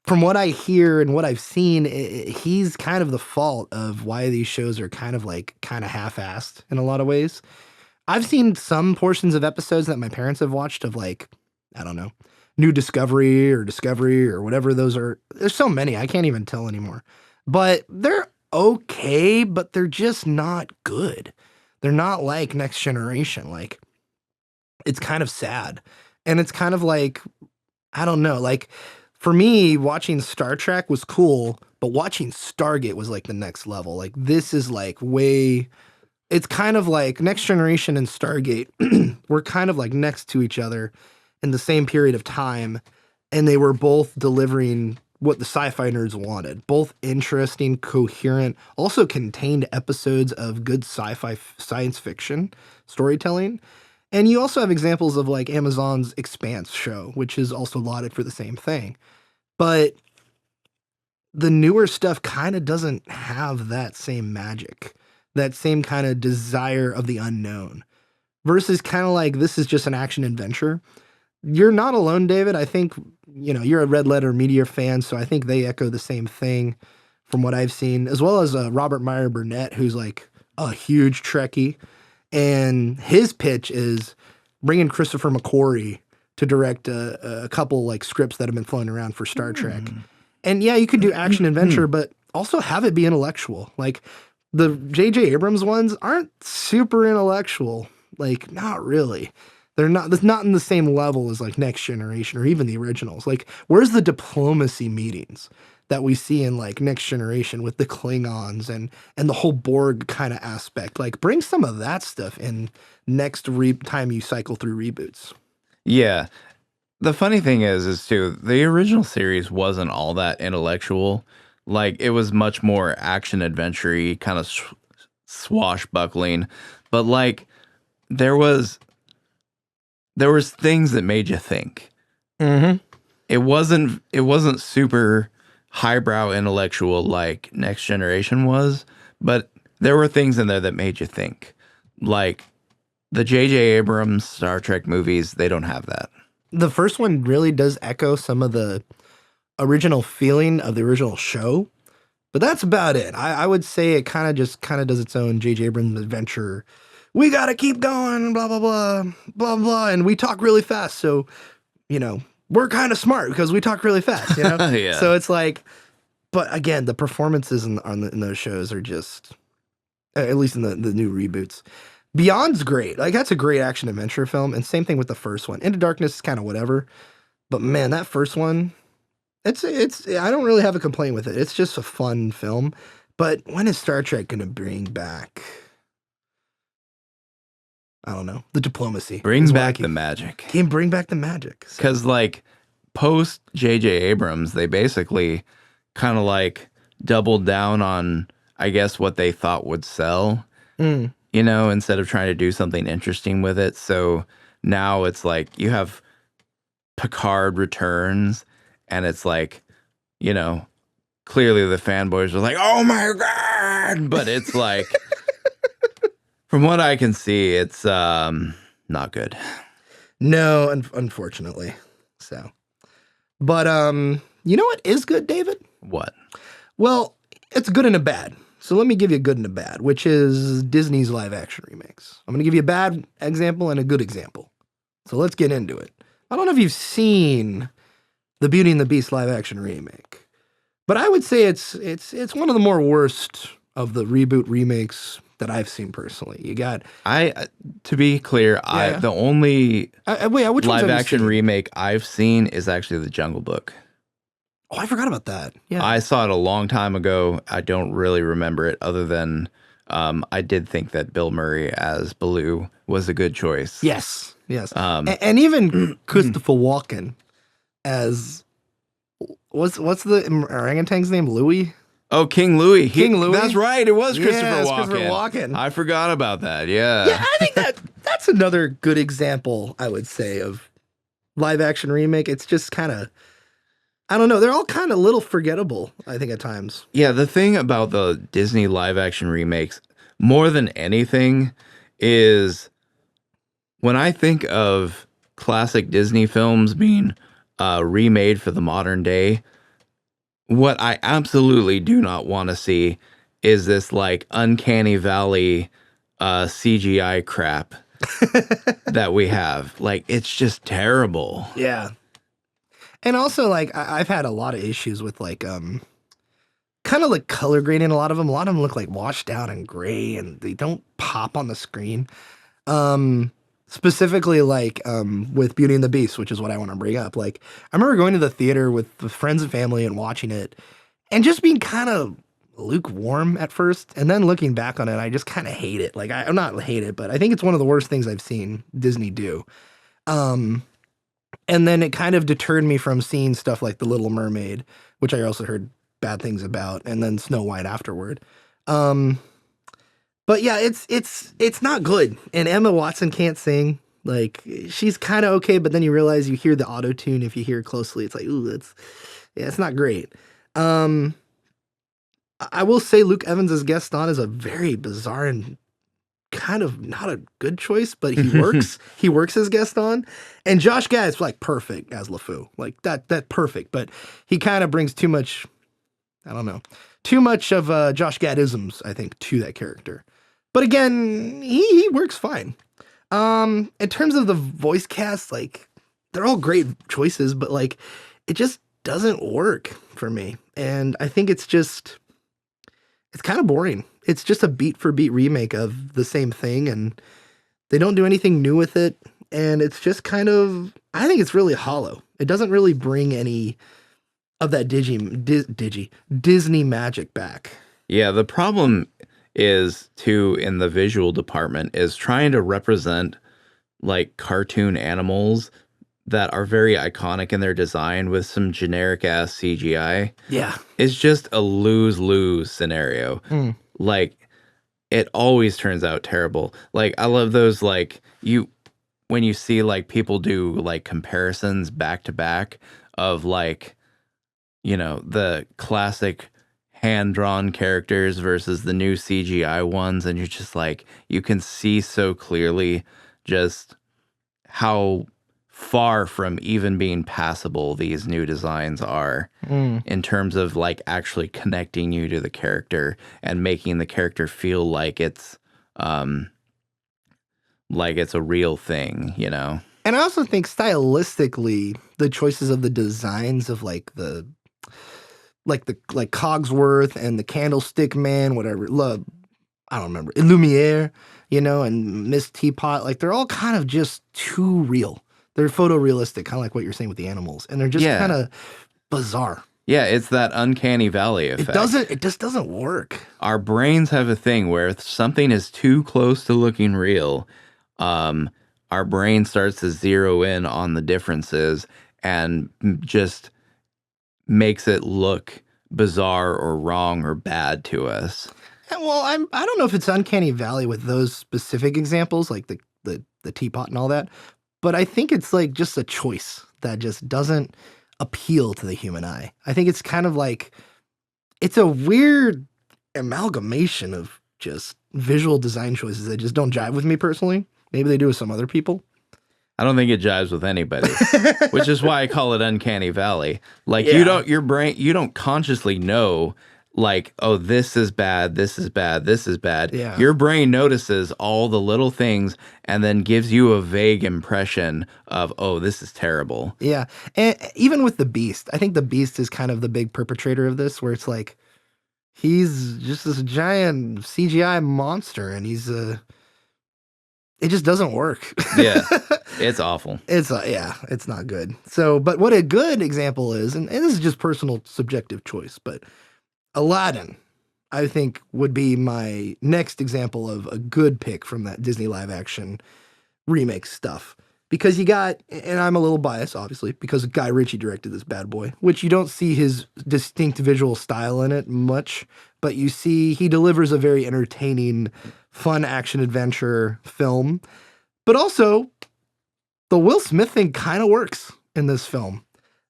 from what I hear and what I've seen, he's kind of the fault of why these shows are kind of half-assed in a lot of ways. I've seen some portions of episodes that my parents have watched of like, I don't know, New Discovery or whatever those are. There's so many, I can't even tell anymore. But they're okay, but they're just not good. They're not like Next Generation. Like, it's kind of sad. And it's kind of like, I don't know, like, for me, watching Star Trek was cool, but watching Stargate was like the next level. Like, this is like it's kind of like Next Generation and Stargate were kind of like next to each other in the same period of time, and they were both delivering what the sci-fi nerds wanted. Both interesting, coherent, also contained episodes of good sci-fi science fiction storytelling. And you also have examples of like Amazon's Expanse show, which is also lauded for the same thing. But the newer stuff kind of doesn't have that same magic, that same kind of desire of the unknown, versus kind of like this is just an action adventure. You're not alone, David. I think, you're a Red Letter Media fan, so I think they echo the same thing from what I've seen, as well as Robert Meyer Burnett, who's like a huge Trekkie. And his pitch is bringing Christopher McQuarrie to direct a couple like scripts that have been floating around for Star Trek. And yeah, you could do action adventure, but also have it be intellectual. Like the J.J. Abrams ones aren't super intellectual. Like, not really. It's not in the same level as like Next Generation or even the originals. Like, where's the diplomacy meetings? that we see in like Next Generation with the Klingons and the whole Borg kind of aspect. Like bring some of that stuff in next time you cycle through reboots. Yeah. The funny thing is too, the original series wasn't all that intellectual. Like it was much more action adventure-y, kind of swashbuckling. But like there was things that made you think. Mm-hmm. It wasn't super highbrow intellectual like Next Generation was, but there were things in there that made you think. Like the J.J. Abrams Star Trek movies, they don't have that. The first one really does echo some of the original feeling of the original show, but that's about it. I would say it kind of does its own J.J. Abrams adventure. We got to keep going, blah, blah, blah, blah, blah. And we talk really fast. So, we're kind of smart because we talk really fast, Yeah. So it's like, but again, the performances in those shows are just, at least in the new reboots. Beyond's great. Like that's a great action adventure film. And same thing with the first one. Into Darkness is kind of whatever. But man, that first one, it's I don't really have a complaint with it. It's just a fun film. But when is Star Trek going to bring back, I don't know, the diplomacy? Bring back the magic. Can bring back the magic. Because like post J.J. Abrams, they basically kind of like doubled down on, I guess, what they thought would sell. Instead of trying to do something interesting with it. So now it's like you have Picard Returns, and it's like, clearly the fanboys are like, oh my God. But it's like, from what I can see, it's not good. No, unfortunately. So, but you know what is good, David? What? Well, it's good and a bad. So let me give you a good and a bad, which is Disney's live action remakes. I'm going to give you a bad example and a good example. So let's get into it. I don't know if you've seen the Beauty and the Beast live action remake, but I would say it's one of the more worst of the reboot remakes that I've seen personally. You got to be clear, the only which live action remake I've seen is actually The Jungle Book. Oh, I forgot about that. Yeah, I saw it a long time ago. I don't really remember it, other than I did think that Bill Murray as Baloo was a good choice. Yes. And even Christopher Walken as what's the orangutan's name? Louis? Oh, King Louis. King Louis. That's right. It was Christopher Walken. Christopher Walken. I forgot about that. Yeah. Yeah, I think that's another good example, I would say, of live action remake. It's just kind of, I don't know. They're all kind of a little forgettable, I think, at times. Yeah, the thing about the Disney live action remakes, more than anything, is when I think of classic Disney films being remade for the modern day, what I absolutely do not want to see is this like uncanny valley CGI crap that we have. Like, it's just terrible. Yeah. And also, like, I've had a lot of issues with, like, kind of like color grading. A lot of them look like washed out and gray, and they don't pop on the screen. Specifically, like, with Beauty and the Beast, which is what I want to bring up. Like, I remember going to the theater with friends and family and watching it, and just being kind of lukewarm at first, and then looking back on it, I just kind of hate it. Like, I'm not hate it, but I think it's one of the worst things I've seen Disney do. And then it kind of deterred me from seeing stuff like The Little Mermaid, which I also heard bad things about, and then Snow White afterward. But yeah, it's not good. And Emma Watson can't sing. Like, she's kind of okay, but then you realize you hear the auto tune. If you hear it closely, it's like, ooh, it's not great. I will say Luke Evans' Gaston is a very bizarre and kind of not a good choice, but he works. He works as Gaston, and Josh Gad is like perfect as LeFou, like that perfect. But he kind of brings too much, I don't know, too much of Josh Gad-isms, I think, to that character. But again, he works fine. In terms of the voice cast, like, they're all great choices, but like, it just doesn't work for me, and I think it's kind of boring. It's just a beat for beat remake of the same thing, and they don't do anything new with it. And it's just kind of, I think it's really hollow. It doesn't really bring any of that Disney magic back. Yeah, the problem is too in the visual department is trying to represent like cartoon animals that are very iconic in their design with some generic ass CGI. Yeah. It's just a lose-lose scenario. Like it always turns out terrible. Like I love those like when you see like people do like comparisons back to back of like the classic hand-drawn characters versus the new CGI ones, and you're just like, you can see so clearly just how far from even being passable these new designs are in terms of like actually connecting you to the character and making the character feel like it's a real thing, And I also think stylistically, the choices of the designs of like Cogsworth and the Candlestick Man, whatever, I don't remember, Lumiere, and Miss Teapot, like they're all kind of just too real. They're photorealistic, kind of like what you're saying with the animals, and they're just kind of bizarre. Yeah, it's that uncanny valley effect. It just doesn't work. Our brains have a thing where if something is too close to looking real, our brain starts to zero in on the differences and just makes it look bizarre or wrong or bad to us. Well, I don't know if it's uncanny valley with those specific examples, like the teapot and all that, but I think it's like just a choice that just doesn't appeal to the human eye. I think it's kind of like it's a weird amalgamation of just visual design choices that just don't jive with me personally. Maybe they do with some other people. I don't think it jives with anybody, which is why I call it uncanny valley. Like you don't consciously know like, oh, this is bad, this is bad, this is bad. Yeah. Your brain notices all the little things and then gives you a vague impression of, oh, this is terrible. Yeah. And even with the Beast, I think the Beast is kind of the big perpetrator of this, where it's like, he's just this giant CGI monster and it just doesn't work. Yeah. It's awful. It's not good. So, but what a good example is, and this is just personal subjective choice, but Aladdin, I think, would be my next example of a good pick from that Disney live action remake stuff. Because you got, and I'm a little biased, obviously, because Guy Ritchie directed this bad boy, which you don't see his distinct visual style in it much, but you see he delivers a very entertaining, fun action-adventure film. But also, the Will Smith thing kind of works in this film.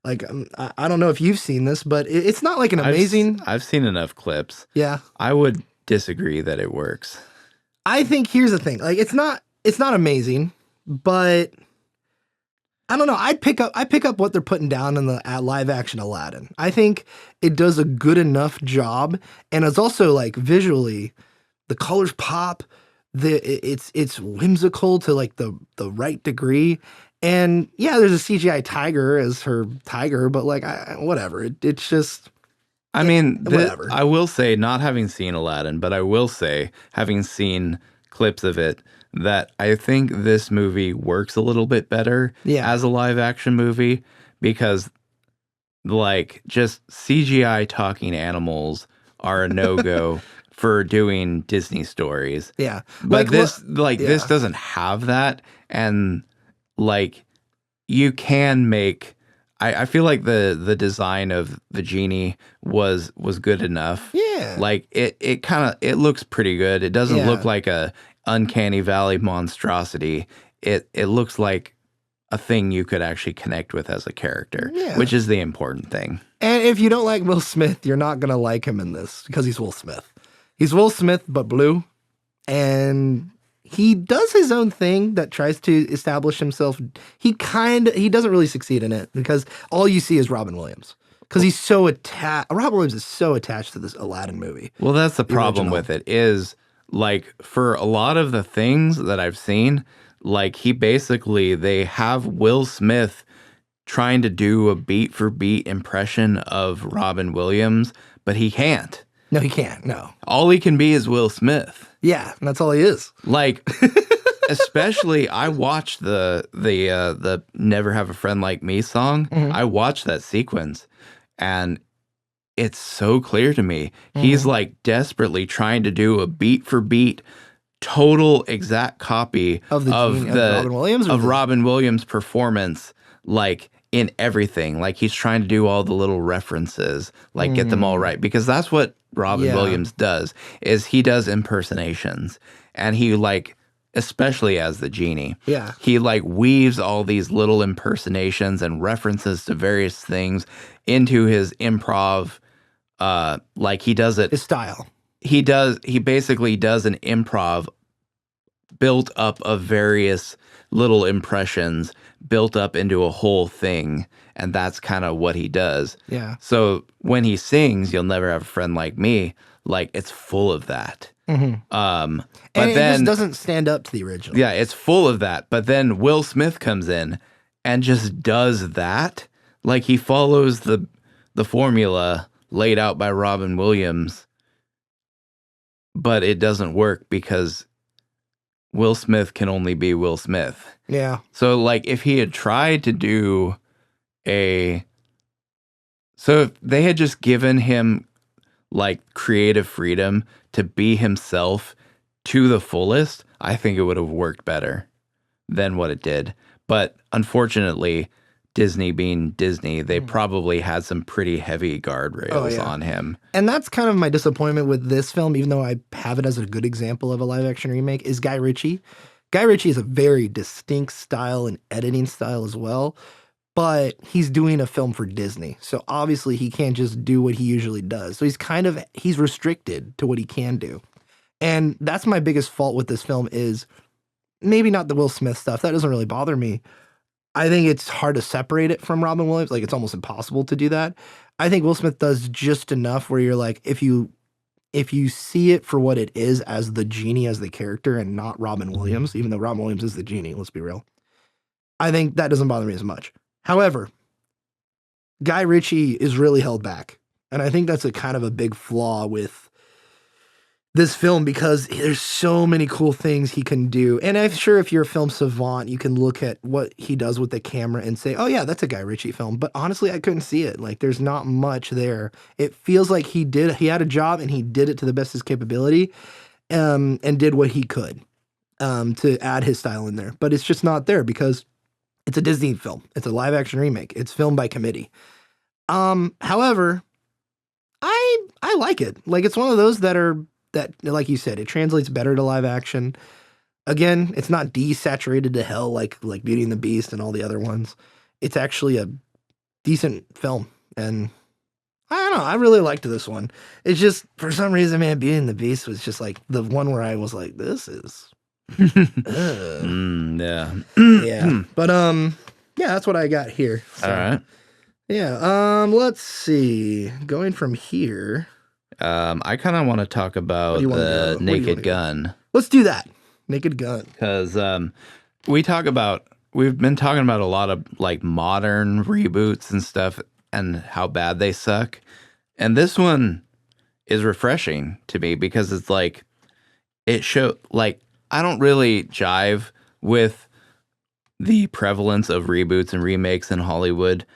Like, I don't know if you've seen this, but it's not like an amazing... I've seen enough clips. Yeah. I would disagree that it works. I think here's the thing. Like, it's not amazing, but I don't know. I pick up what they're putting down in the live action Aladdin. I think it does a good enough job, and it's also like visually, the colors pop. It's whimsical to like the right degree. And yeah, there's a CGI tiger as her tiger, but like, whatever. It's just, I mean, whatever. I will say, not having seen Aladdin, but I will say, having seen clips of it, that I think this movie works a little bit better as a live action movie because, like, just CGI talking animals are a no-go for doing Disney stories. Yeah. But this doesn't have that. And like you can make I feel like the design of the genie was good enough. Yeah. Like it looks pretty good. It doesn't look like a uncanny valley monstrosity. It looks like a thing you could actually connect with as a character, which is the important thing. And if you don't like Will Smith, you're not going to like him in this because he's Will Smith. He's Will Smith, but blue. And he does his own thing that tries to establish himself. He doesn't really succeed in it because all you see is Robin Williams. Because he's so attached. Robin Williams is so attached to this Aladdin movie. Well, that's the problem with it is, like, for a lot of the things that I've seen, like, they have Will Smith trying to do a beat for beat impression of Robin Williams, but he can't. No, he can't. No. All he can be is Will Smith. Yeah, and that's all he is. Like, especially, I watched the Never Have a Friend Like Me song. Mm-hmm. I watched that sequence, And it's so clear to me. He's like desperately trying to do a beat for beat, total exact copy of Robin Williams, Robin Williams' performance, like in everything. Like he's trying to do all the little references, like get them all right, because that's what Robin Williams does. Is he does impersonations, and he like, especially as the genie, he like weaves all these little impersonations and references to various things into his improv. Like he does it, his style. He basically does an improv built up of various little impressions built up into a whole thing, and that's kind of what he does. Yeah. So when he sings You'll Never Have a Friend Like Me, like it's full of that. But and then it just doesn't stand up to the original. Yeah, it's full of that. But then Will Smith comes in and just does that. Like he follows the formula laid out by Robin Williams, but it doesn't work because Will Smith can only be Will Smith. Yeah. So like if he had tried to do so if they had just given him like creative freedom to be himself to the fullest, I think it would have worked better than what it did. But unfortunately, Disney being Disney, they probably had some pretty heavy guardrails on him. And that's kind of my disappointment with this film, even though I have it as a good example of a live-action remake, is Guy Ritchie. Guy Ritchie is a very distinct style and editing style as well, but he's doing a film for Disney. So obviously he can't just do what he usually does. So he's restricted to what he can do. And that's my biggest fault with this film is maybe not the Will Smith stuff. That doesn't really bother me. I think it's hard to separate it from Robin Williams. Like, it's almost impossible to do that. I think Will Smith does just enough where you're like, if you see it for what it is as the genie, as the character, and not Robin Williams, even though Robin Williams is the genie, let's be real, I think that doesn't bother me as much. However, Guy Ritchie is really held back. And I think that's a kind of a big flaw with this film, because there's so many cool things he can do. And I'm sure if you're a film savant, you can look at what he does with the camera and say, oh yeah, that's a Guy Ritchie film. But honestly, I couldn't see it. Like, there's not much there. It feels like he had a job and he did it to the best of his capability, and did what he could to add his style in there. But it's just not there because it's a Disney film. It's a live action remake. It's filmed by committee. However, I like it. Like, it's one of those that, like you said, it translates better to live action. Again, it's not desaturated to hell like Beauty and the Beast and all the other ones. It's actually a decent film, and I don't know, I really liked this one. It's just, for some reason, man, Beauty and the Beast was just like the one where I was like, this is yeah. Yeah. But yeah, that's what I got here. So, all right. Yeah. Let's see. Going from here. I kind of want to talk about the Naked Gun. Let's do that. Naked Gun. Because we've been talking about a lot of like modern reboots and stuff and how bad they suck. And this one is refreshing to me because it's like, I don't really jive with the prevalence of reboots and remakes in Hollywood,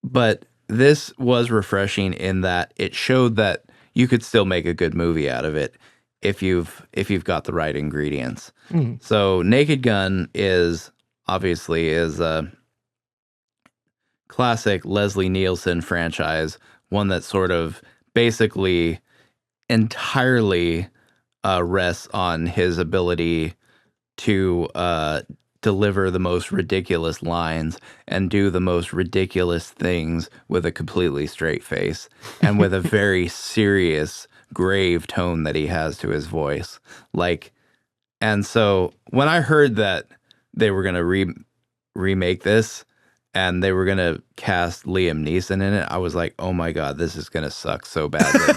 but this was refreshing in that it showed that you could still make a good movie out of it if you've got the right ingredients. So Naked Gun is a classic Leslie Nielsen franchise, one that sort of basically entirely rests on his ability to deliver the most ridiculous lines and do the most ridiculous things with a completely straight face and with a very serious, grave tone that he has to his voice. And so when I heard that they were going to remake this and they were going to cast Liam Neeson in it, I was like, oh my God, this is going to suck so badly.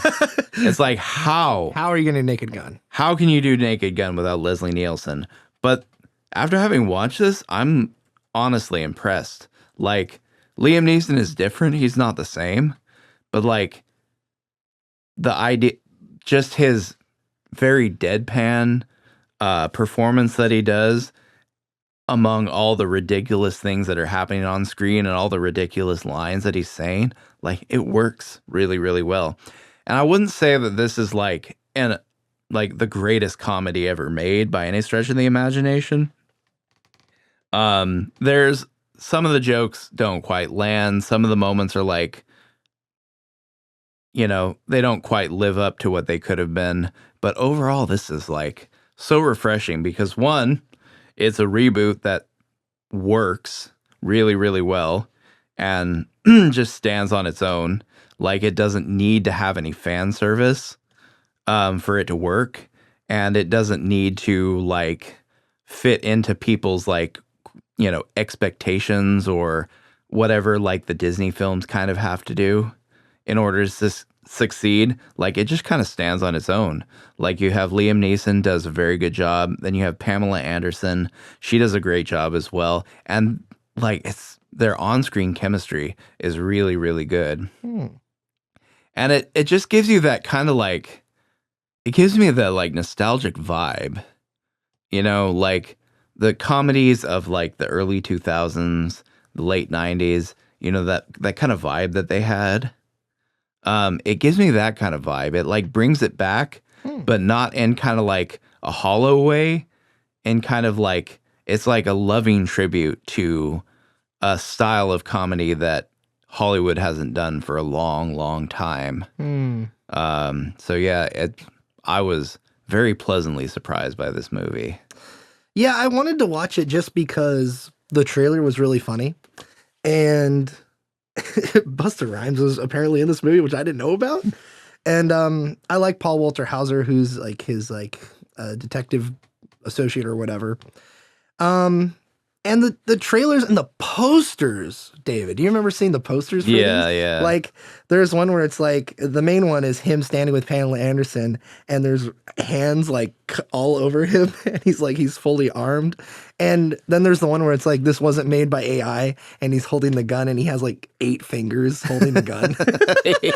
It's like, how? How are you going to Naked Gun? How can you do Naked Gun without Leslie Nielsen? But after having watched this, I'm honestly impressed. Like, Liam Neeson is different. He's not the same. But, like, the idea, just his very deadpan performance that he does, among all the ridiculous things that are happening on screen and all the ridiculous lines that he's saying, like it works really, really well. And I wouldn't say that this is like the greatest comedy ever made by any stretch of the imagination. There's some of the jokes don't quite land. Some of the moments are like, they don't quite live up to what they could have been. But overall, this is like so refreshing because one, it's a reboot that works really, really well and just stands on its own. Like it doesn't need to have any fan service for it to work. And it doesn't need to like fit into people's like, expectations or whatever like the Disney films kind of have to do in order to succeed. Like it just kind of stands on its own. Like you have Liam Neeson does a very good job. Then you have Pamela Anderson. She does a great job as well. And like their on-screen chemistry is really, really good. And it just gives you that kind of like, it gives me the like nostalgic vibe, like the comedies of like the early 2000s, the late 90s, that kind of vibe that they had. It gives me that kind of vibe. It like brings it back, but not in kind of like a hollow way. And kind of like, it's like a loving tribute to a style of comedy that Hollywood hasn't done for a long, long time. So yeah, I was very pleasantly surprised by this movie. Yeah, I wanted to watch it just because the trailer was really funny. And Busta Rhymes was apparently in this movie, which I didn't know about. And I like Paul Walter Hauser, who's like his detective associate or whatever. And the trailers and the posters, David, do you remember seeing the posters for these? Yeah. Like there's one where it's like the main one is him standing with Pamela Anderson and there's hands like all over him and he's fully armed. And then there's the one where it's like this wasn't made by AI and he's holding the gun and he has like 8 fingers holding the gun.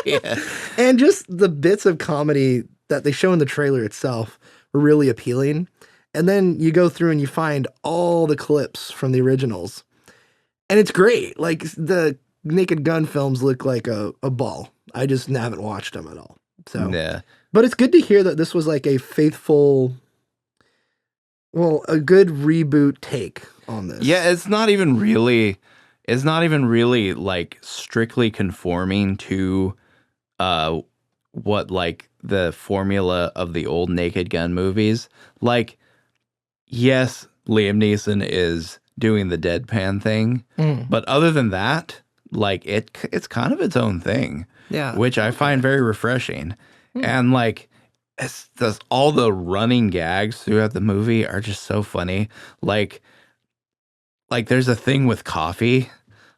Yeah. And just the bits of comedy that they show in the trailer itself were really appealing. And then you go through and you find all the clips from the originals. And it's great. Like the Naked Gun films look like a ball. I just haven't watched them at all. So, yeah. But it's good to hear that this was like a faithful, a good reboot take on this. Yeah, it's not even really like strictly conforming to what like the formula of the old Naked Gun movies. Like, yes, Liam Neeson is doing the deadpan thing, but other than that, like it's kind of its own thing. Yeah, which I find very refreshing. And like all the running gags throughout the movie are just so funny. Like there's a thing with coffee.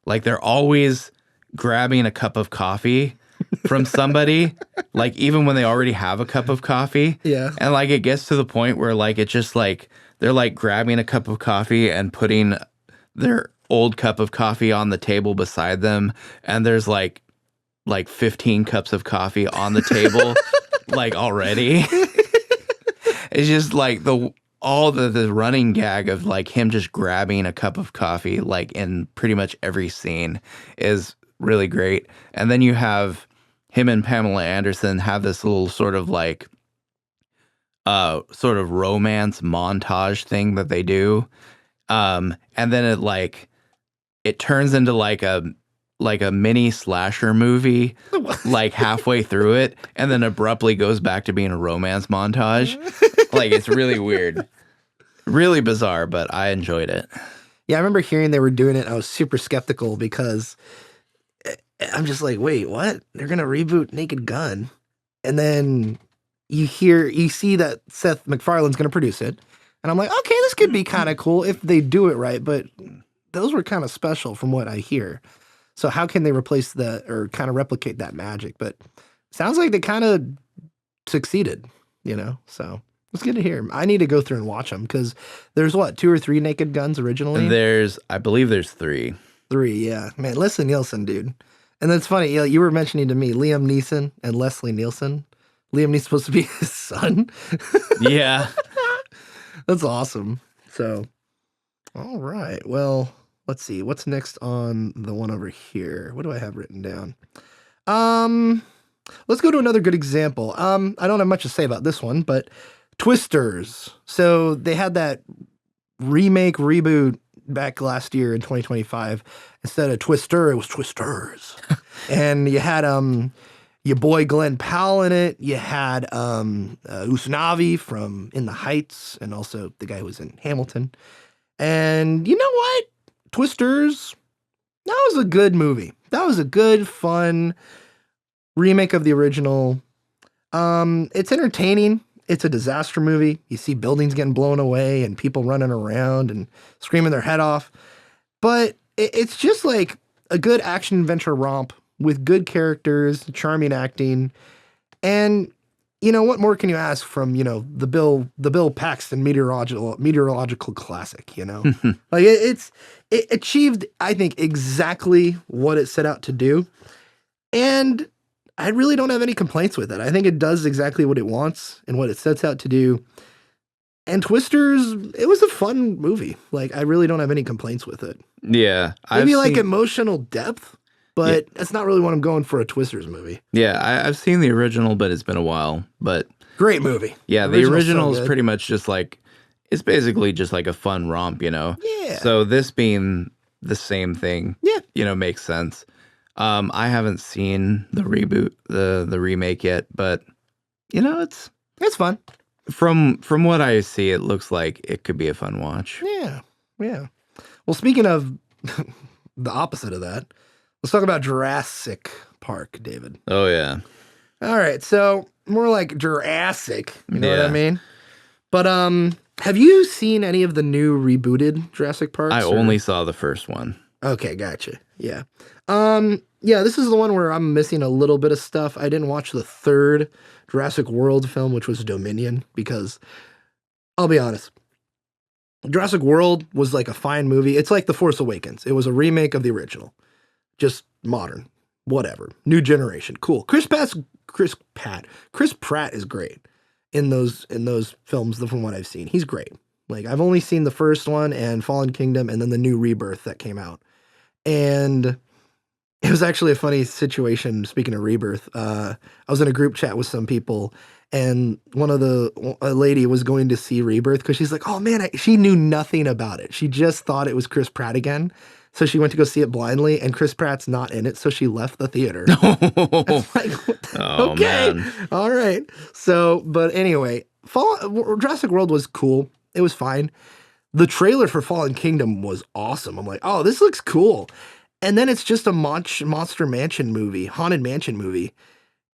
Like they're always grabbing a cup of coffee from somebody, like even when they already have a cup of coffee. Yeah. And like it gets to the point where like it's just like they're like grabbing a cup of coffee and putting their old cup of coffee on the table beside them, and there's like 15 cups of coffee on the table like already. It's just like the running gag of like him just grabbing a cup of coffee like in pretty much every scene is really great. And then you have him and Pamela Anderson have this little sort of like sort of romance montage thing that they do. And then it turns into like a mini slasher movie like halfway through it, and then abruptly goes back to being a romance montage. Like it's really weird, really bizarre, but I enjoyed it. Yeah, I remember hearing they were doing it. I was super skeptical because I'm just like, wait, what? They're gonna reboot Naked Gun, and then you see that Seth MacFarlane's gonna produce it, and I'm like, okay, this could be kind of cool if they do it right. But those were kind of special from what I hear. So how can they replace that or kind of replicate that magic? But sounds like they kind of succeeded, So it's good to hear. I need to go through and watch them because there's 2 or 3 Naked Guns originally. I believe there's 3. 3, yeah. Man, Leslie Nielsen, dude. And that's funny. You were mentioning to me Liam Neeson and Leslie Nielsen. Liam Neeson's supposed to be his son. Yeah. That's awesome. So, All right. Well, let's see. What's next on the one over here? What do I have written down? Um, let's go to another good example. I don't have much to say about this one, but Twisters. So they had that remake reboot back last year in 2025. Instead of Twister, it was Twisters. And you had your boy Glenn Powell in it. You had Usnavi from In the Heights, and also the guy who was in Hamilton. And you know what? Twisters, that was a good movie. That was a good, fun remake of the original. It's entertaining. It's a disaster movie. You see buildings getting blown away and people running around and screaming their head off. But it's just like a good action adventure romp with good characters, charming acting. And you know, what more can you ask from, you know, the Bill Paxton meteorological classic, you know? Like it achieved, I think, exactly what it set out to do. And I really don't have any complaints with it. I think it does exactly what it wants and what it sets out to do. And Twisters, it was a fun movie. Like, I really don't have any complaints with it. Yeah. Maybe like emotional depth, but that's not really what I'm going for a Twisters movie. Yeah, I've seen the original, but it's been a while. But great movie. Yeah, the original is pretty much just like, it's basically just like a fun romp, you know? Yeah. So this being the same thing, you know, makes sense. I haven't seen the reboot, the remake yet, but you know, it's fun. From what I see, it looks like it could be a fun watch. Yeah. Yeah. Well, speaking of the opposite of that, let's talk about Jurassic Park, David. Oh, yeah. All right. So more like Jurassic, you know what I mean? But have you seen any of the new rebooted Jurassic Parks? I only saw the first one. Okay, gotcha. Yeah. Yeah, this is the one where I'm missing a little bit of stuff. I didn't watch the third Jurassic World film, which was Dominion, because I'll be honest, Jurassic World was like a fine movie. It's like The Force Awakens. It was a remake of the original. Just modern. Whatever. New generation. Cool. Chris Pratt is great in those films from what I've seen. He's great. Like, I've only seen the first one and Fallen Kingdom and then the new Rebirth that came out. And it was actually a funny situation. Speaking of Rebirth, I was in a group chat with some people, and a lady was going to see Rebirth because she's like, oh man, she knew nothing about it. She just thought it was Chris Pratt again. So she went to go see it blindly, and Chris Pratt's not in it, so she left the theater. Like, okay, man. All right. So, but anyway, Jurassic World was cool. It was fine. The trailer for Fallen Kingdom was awesome. I'm like, oh, this looks cool. And then it's just a Monster Mansion movie, Haunted Mansion movie.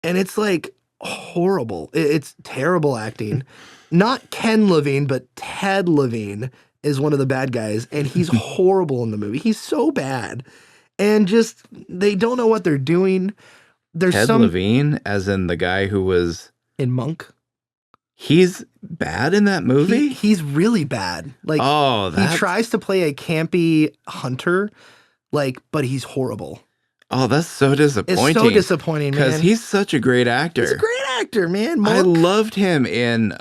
And it's like horrible. It's terrible acting. Not Ken Levine, but Ted Levine is one of the bad guys. And he's horrible in the movie. He's so bad. And just, they don't know what they're doing. There's Ted Levine, as in the guy who was in Monk. He's bad in that movie? He's really bad. Like, he tries to play a campy hunter, like, but he's horrible. Oh, that's so disappointing. It's so disappointing, man. Because he's such a great actor. He's a great actor, man. Monk. I loved him in,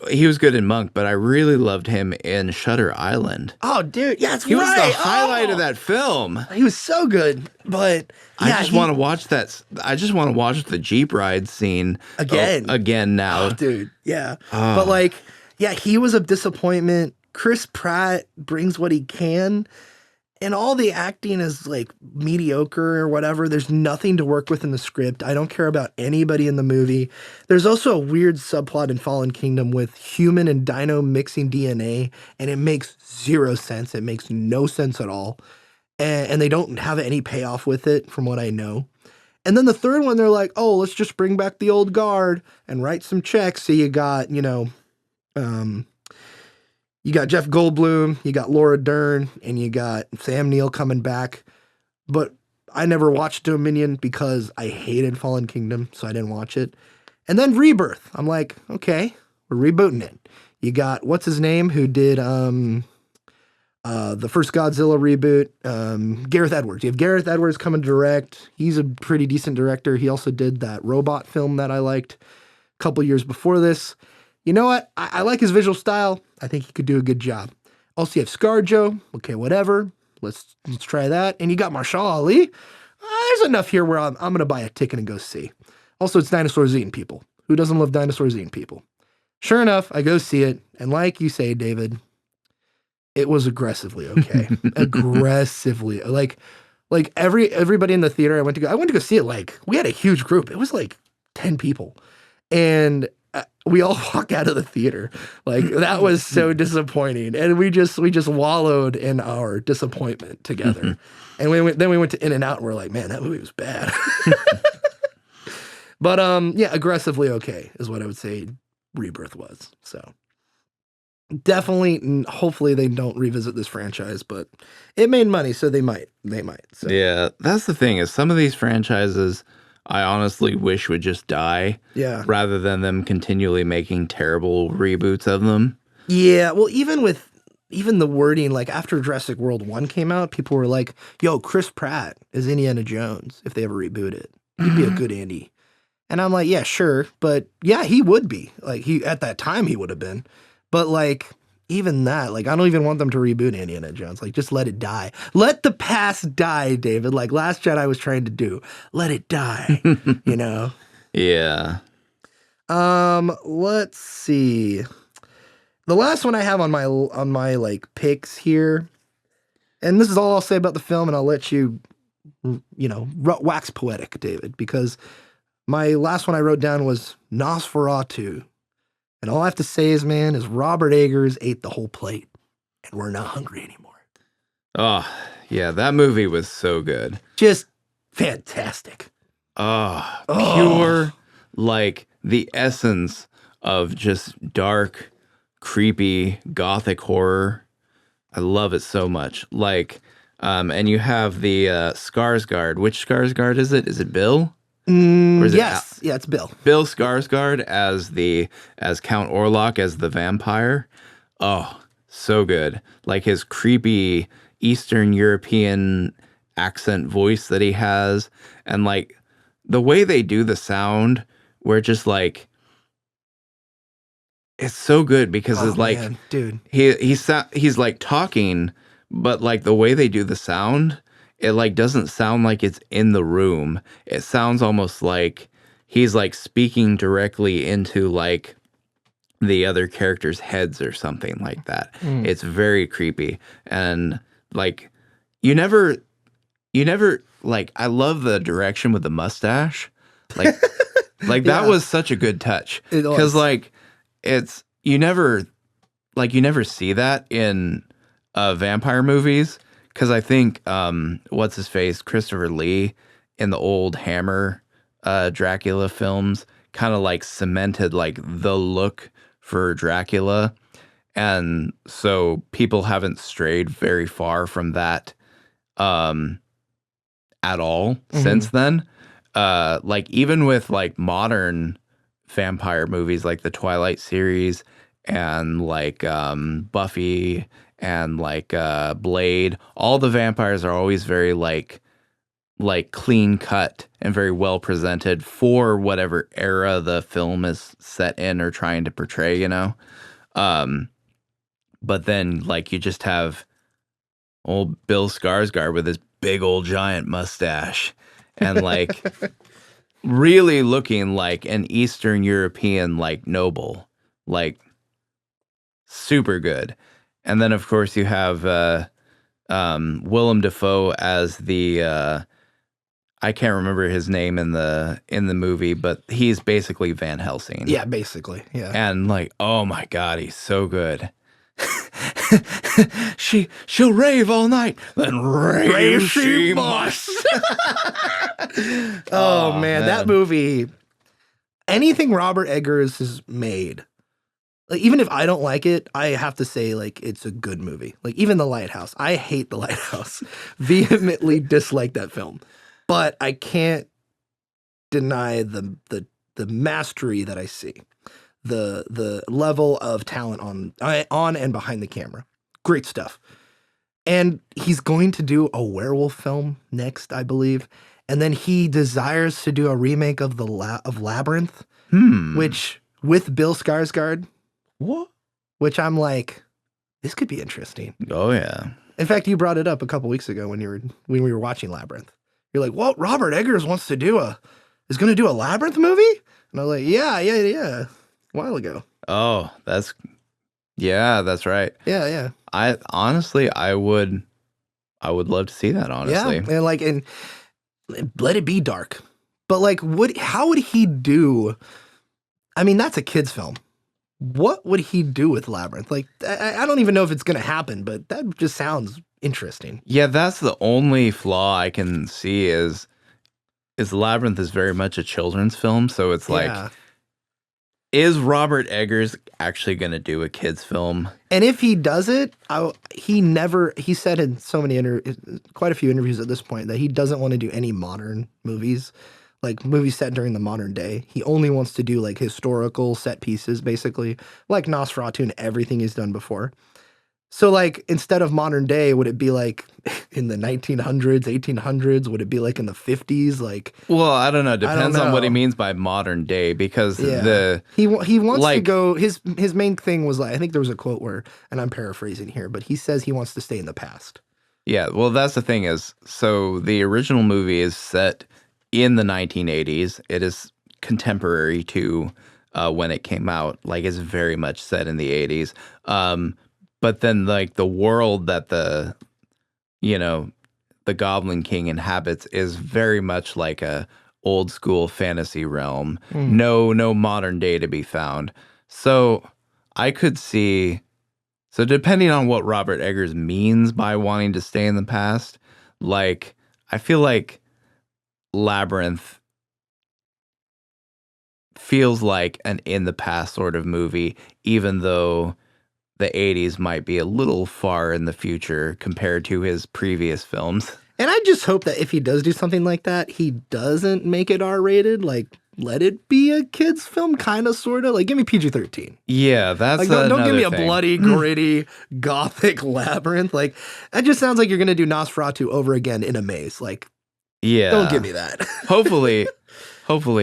he was good in Monk, but I really loved him in Shutter Island. Oh, dude. Yeah, he was the highlight of that film. He was so good, but I just want to watch that. I just want to watch the Jeep ride scene again now. Oh, dude. Yeah. But like, yeah, he was a disappointment. Chris Pratt brings what he can. And all the acting is like mediocre or whatever. There's nothing to work with in the script. I don't care about anybody in the movie. There's also a weird subplot in Fallen Kingdom with human and dino mixing DNA, and it makes zero sense. It makes no sense at all. And they don't have any payoff with it, from what I know. And then the third one, they're like, oh, let's just bring back the old guard and write some checks. So you got, you know, you got Jeff Goldblum, you got Laura Dern, and you got Sam Neill coming back. But I never watched Dominion because I hated Fallen Kingdom, so I didn't watch it. And then Rebirth. I'm like, okay, we're rebooting it. You got, what's his name, who did the first Godzilla reboot, Gareth Edwards. You have Gareth Edwards coming to direct. He's a pretty decent director. He also did that robot film that I liked a couple years before this. You know what? I like his visual style. I think he could do a good job. Also, you have ScarJo. Okay, whatever. Let's try that. And you got Marshall Ali. There's enough here where I'm going to buy a ticket and go see. Also, it's dinosaurs eating people. Who doesn't love dinosaurs eating people? Sure enough, I go see it. And like you say, David, it was aggressively okay. Aggressively. Like everybody in the theater I went to go see it. Like, we had a huge group. It was like 10 people. And we all walk out of the theater. Like, that was so disappointing. And we just wallowed in our disappointment together. And we went to In-N-Out and we're like, man, that movie was bad. But yeah, aggressively okay is what I would say Rebirth was. So definitely, hopefully they don't revisit this franchise, but it made money, so they might. So. Yeah, that's the thing is some of these franchises I honestly wish would just die. Yeah. Rather than them continually making terrible reboots of them. Yeah, well, even the wording, like after Jurassic World 1 came out, people were like, yo, Chris Pratt is Indiana Jones if they ever reboot it. He'd be a good Indy. And I'm like, yeah, sure. But yeah, he would be. Like, at that time, he would have been. But like, even that, like, I don't even want them to reboot Indiana Jones. Like, just let it die. Let the past die, David. Like Last Jedi was trying to do. Let it die, you know? Yeah. Let's see. The last one I have on my like picks here, and this is all I'll say about the film, and I'll let you, wax poetic, David, because my last one I wrote down was Nosferatu. And all I have to say is, man, is Robert Eggers ate the whole plate, and we're not hungry anymore. Oh, yeah, that movie was so good. Just fantastic. Pure, like the essence of just dark, creepy, gothic horror. I love it so much. Like, and you have the Skarsgård. Which Skarsgård is it? Is it Bill? Or is yes. Yeah, it's Bill. Bill Skarsgård as Count Orlok, as the vampire. Oh, so good. Like his creepy Eastern European accent voice that he has. And like the way they do the sound, where just like, it's so good because it's like, man, dude, he's like talking, but like the way they do the sound, it like doesn't sound like it's in the room. It sounds almost like he's like speaking directly into like the other characters' heads or something like that. It's very creepy. And like you never like, I love the direction with the mustache. Like like Yeah. that was such a good touch. Because like it's you never see that in vampire movies. Because I think, what's his face, Christopher Lee, in the old Hammer Dracula films, kind of like cemented like the look for Dracula, and so people haven't strayed very far from that at all since then. Like even with like modern vampire movies, like the Twilight series and like Buffy. And like Blade, all the vampires are always very like clean cut and very well presented for whatever era the film is set in or trying to portray, you know. But then like you just have old Bill Skarsgård with his big old giant mustache and like really looking like an Eastern European like noble, like super good. And then, of course, you have Willem Dafoe as the I can't remember his name in the movie, but he's basically Van Helsing. Yeah, basically. Yeah. And like, oh my God, he's so good. She'll rave all night, then rave she must. Oh man, that movie. Anything Robert Eggers has made. Like, even if I don't like it, I have to say, like, it's a good movie. Like, even The Lighthouse. I hate The Lighthouse. Vehemently dislike that film. But I can't deny the mastery that I see. The level of talent on and behind the camera. Great stuff. And he's going to do a werewolf film next, I believe. And then he desires to do a remake of of Labyrinth, which, with Bill Skarsgård. What? Which I'm like, this could be interesting. Oh yeah. In fact, you brought it up a couple weeks ago when we were watching Labyrinth. You're like, "Well, Robert Eggers is going to do a Labyrinth movie?" And I was like, "Yeah, a while ago." Oh, that's right. Yeah. I honestly, I would love to see that, honestly. Yeah, and let it be dark. But like, how would he do? I mean, that's a kid's film. What would he do with Labyrinth? Like, I don't even know if it's going to happen, but that just sounds interesting. Yeah, that's the only flaw I can see is Labyrinth is very much a children's film, so it's like, is Robert Eggers actually going to do a kid's film? And if he does it, he said in quite a few interviews at this point that he doesn't want to do any modern movies, like movies set during the modern day. He only wants to do like historical set pieces, basically, like Nosferatu and everything he's done before. So like, instead of modern day, would it be like in the 1900s, 1800s? Would it be like in the 50s? Like, well, I don't know. Depends on what he means by modern day, because he wants to go. His main thing was like, I think there was a quote where, and I'm paraphrasing here, but he says he wants to stay in the past. Yeah, well, that's the thing is, so the original movie is set in the 1980s. It is contemporary to when it came out. Like, it's very much set in the 80s. But then, like, the world that the Goblin King inhabits is very much like a old school fantasy realm. No modern day to be found. So I could see. So depending on what Robert Eggers means by wanting to stay in the past, like, I feel like Labyrinth feels like an in the past sort of movie, even though the 80s might be a little far in the future compared to his previous films. And I just hope that if he does do something like that, he doesn't make it R-rated. Like, let it be a kid's film, kind of, sort of. Like, give me PG-13. Yeah, that's like, don't give me a thing. bloody, gritty, gothic Labyrinth. Like, that just sounds like you're going to do Nosferatu over again in a maze. Like, yeah, don't give me that. Hopefully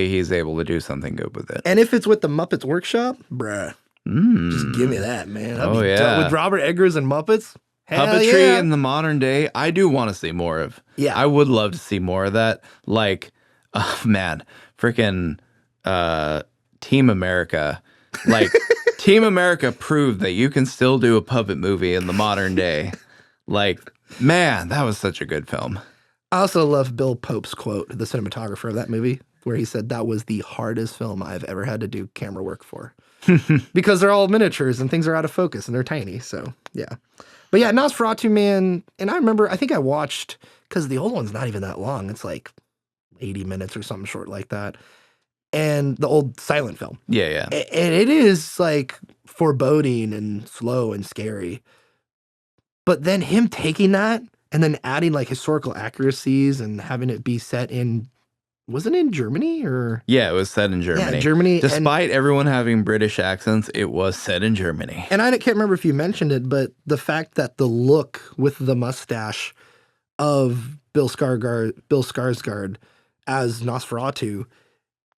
he's able to do something good with it. And if it's with the Muppets Workshop, bruh. Just give me that, man. With Robert Eggers and Muppets, puppetry in the modern day, I do want to see more of. Yeah, I would love to see more of that. Like, man, freaking Team America. Like, Team America proved that you can still do a puppet movie in the modern day. Like, man, that was such a good film. I also love Bill Pope's quote, the cinematographer of that movie, where he said that was the hardest film I've ever had to do camera work for. Because they're all miniatures and things are out of focus and they're tiny. So, yeah. But yeah, Nosferatu, man. And I think I watched, because the old one's not even that long. It's like 80 minutes or something short like that. And the old silent film. Yeah. And it is like foreboding and slow and scary. But then him taking that and then adding like historical accuracies and having it be set in, was it in Germany or? Yeah, it was set in Germany. Yeah, Germany. Despite everyone having British accents, it was set in Germany. And I can't remember if you mentioned it, but the fact that the look with the mustache of Bill Skarsgård as Nosferatu,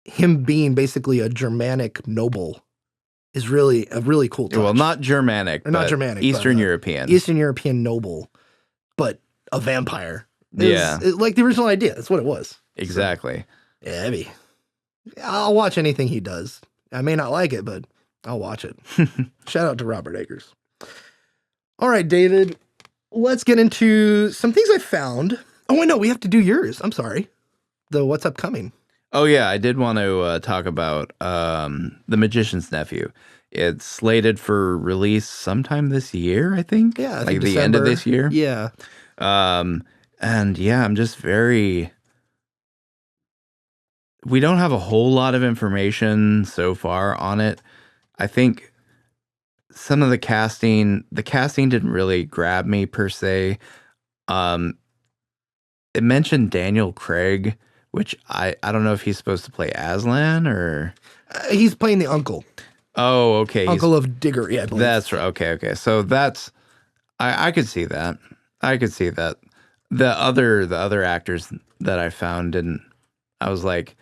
him being basically a Germanic noble, is really a really cool touch. Well, not Germanic, Eastern European. Eastern European noble, but a vampire. Like the original idea. That's what it was. Exactly. So, yeah, I'll watch anything he does. I may not like it, but I'll watch it. Shout out to Robert Eggers. All right, David, let's get into some things I found. Oh, wait, no, we have to do yours. I'm sorry. The what's upcoming. Oh, yeah, I did want to talk about The Magician's Nephew. It's slated for release sometime this year, I think. Yeah, like the end of this year. Yeah. And yeah, I'm just very... We don't have a whole lot of information so far on it. I think some of the casting didn't really grab me per se. It mentioned Daniel Craig, which I don't know if he's supposed to play Aslan or... he's playing the uncle. Oh, okay. Uncle of Digger, yeah. That's right. Okay. So that's... I could see that. I could see that. The other actors that I found didn't... I was like...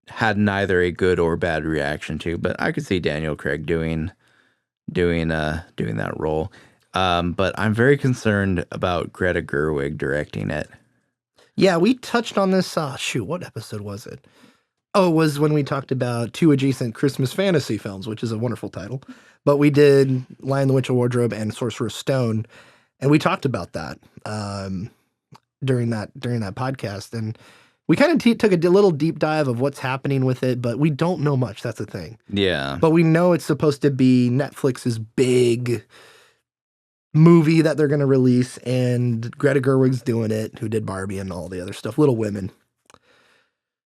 had neither a good or bad reaction to, but I could see Daniel Craig doing that role. But I'm very concerned about Greta Gerwig directing it. Yeah, we touched on this. What episode was it? Oh, it was when we talked about 2 adjacent Christmas fantasy films, which is a wonderful title. But we did Lion, the Witch of Wardrobe and Sorcerer's Stone, and we talked about that during that podcast. And we kind of took a little deep dive of what's happening with it, but we don't know much. That's the thing. Yeah. But we know it's supposed to be Netflix's big movie that they're going to release, and Greta Gerwig's doing it, who did Barbie and all the other stuff, Little Women,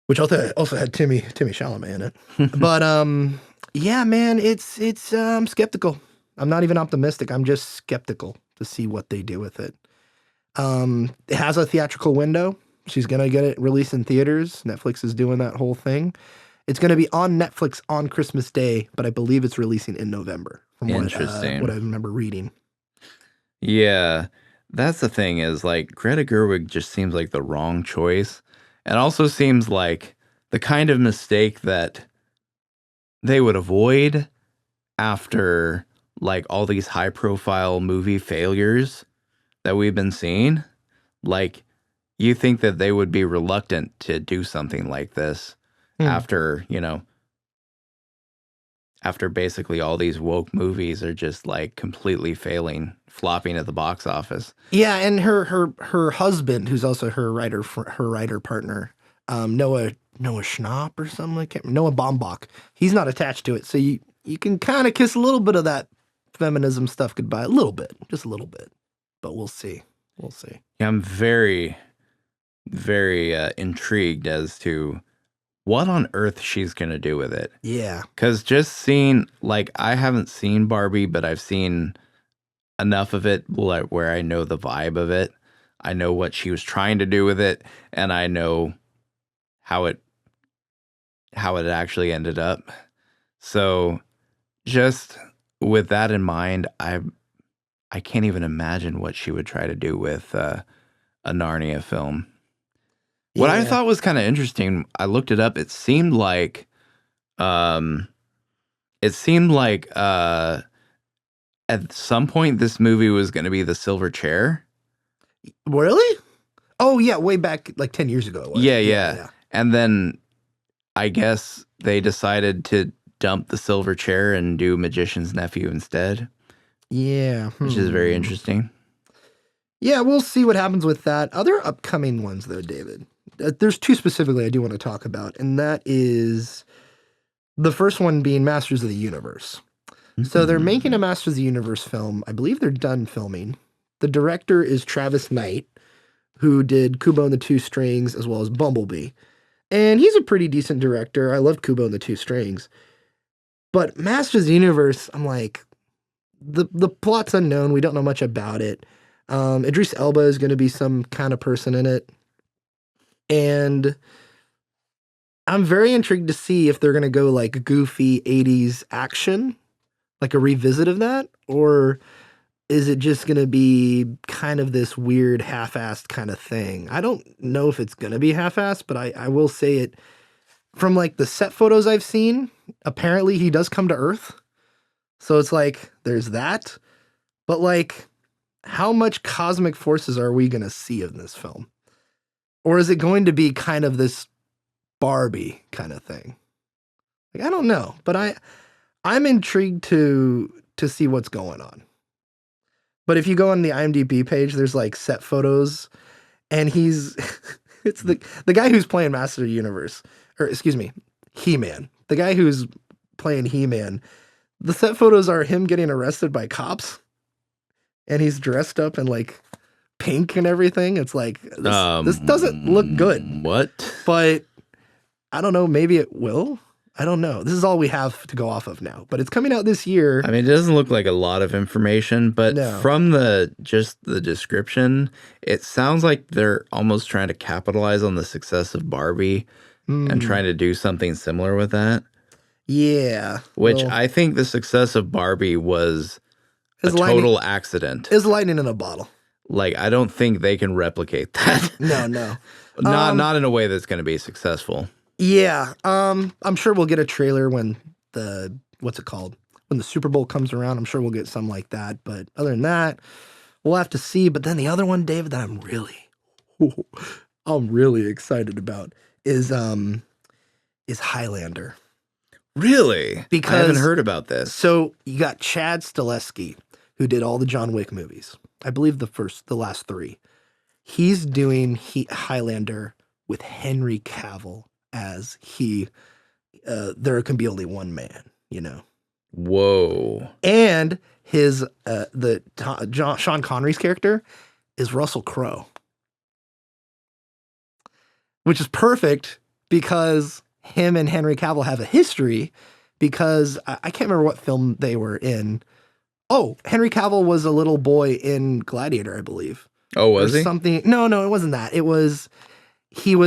which also had Timmy Chalamet in it. But yeah, man, it's I'm skeptical. I'm not even optimistic. I'm just skeptical to see what they do with it. It has a theatrical window. She's going to get it released in theaters. Netflix is doing that whole thing. It's going to be on Netflix on Christmas Day, but I believe it's releasing in November, from what I remember reading. Yeah, that's the thing is, like, Greta Gerwig just seems like the wrong choice. And also seems like the kind of mistake that they would avoid after, like, all these high-profile movie failures that we've been seeing. Like, you think that they would be reluctant to do something like this after, after basically all these woke movies are just, like, completely failing, flopping at the box office. Yeah, and her husband, who's also her writer partner, Noah Schnapp or something like that, Noah Baumbach, he's not attached to it, so you can kind of kiss a little bit of that feminism stuff goodbye, a little bit, just a little bit, but we'll see. Yeah, I'm very, very intrigued as to what on earth she's going to do with it. Yeah. Because just seeing, like, I haven't seen Barbie, but I've seen enough of it where I know the vibe of it. I know what she was trying to do with it, and I know how it actually ended up. So just with that in mind, I can't even imagine what she would try to do with a Narnia film. What I thought was kind of interesting, I looked it up. It seemed like, at some point this movie was going to be The Silver Chair. Really? Oh yeah, way back like 10 years ago. It was. Yeah. And then I guess they decided to dump The Silver Chair and do Magician's Nephew instead. Yeah. Which is very interesting. Yeah, we'll see what happens with that. Other upcoming ones though, David. There's 2 specifically I do want to talk about, and that is the first one being Masters of the Universe. So they're making a Masters of the Universe film. I believe they're done filming. The director is Travis Knight, who did Kubo and the Two Strings as well as Bumblebee. And he's a pretty decent director. I loved Kubo and the Two Strings. But Masters of the Universe, I'm like, the plot's unknown. We don't know much about it. Idris Elba is going to be some kind of person in it. And I'm very intrigued to see if they're going to go like goofy 80s action, like a revisit of that, or is it just going to be kind of this weird half-assed kind of thing? I don't know if it's going to be half-assed, but I will say it from like the set photos I've seen, apparently he does come to Earth. So it's like, there's that. But like, how much cosmic forces are we going to see in this film? Or is it going to be kind of this Barbie kind of thing? Like, I don't know, but I'm intrigued to see what's going on. But if you go on the IMDb page, there's like set photos, and it's the guy who's playing Master of the Universe, or excuse me, He-Man. The guy who's playing He-Man, the set photos are him getting arrested by cops, and he's dressed up in like pink and everything. It's like, this doesn't look good. What? But I don't know, maybe it will. I don't know. This is all we have to go off of now, but it's coming out this year. I mean, it doesn't look like a lot of information, but from the description, it sounds like they're almost trying to capitalize on the success of Barbie and trying to do something similar with that. Yeah. Which I think the success of Barbie was a total accident. It's lightning in a bottle. Like, I don't think they can replicate that. No. Not in a way that's going to be successful. Yeah. I'm sure we'll get a trailer when what's it called? when the Super Bowl comes around, I'm sure we'll get some like that. But other than that, we'll have to see. But then the other one, David, that I'm really excited about is Highlander. Really? Because I haven't heard about this. So you got Chad Stileski, who did all the John Wick movies. I believe the last 3. He's doing Highlander with Henry Cavill as there can be only one man, you know. Whoa. And his Sean Connery's character is Russell Crowe. Which is perfect because him and Henry Cavill have a history, because I can't remember what film they were in. Oh, Henry Cavill was a little boy in Gladiator, I believe. Oh, was he? Something. No, it wasn't that. He was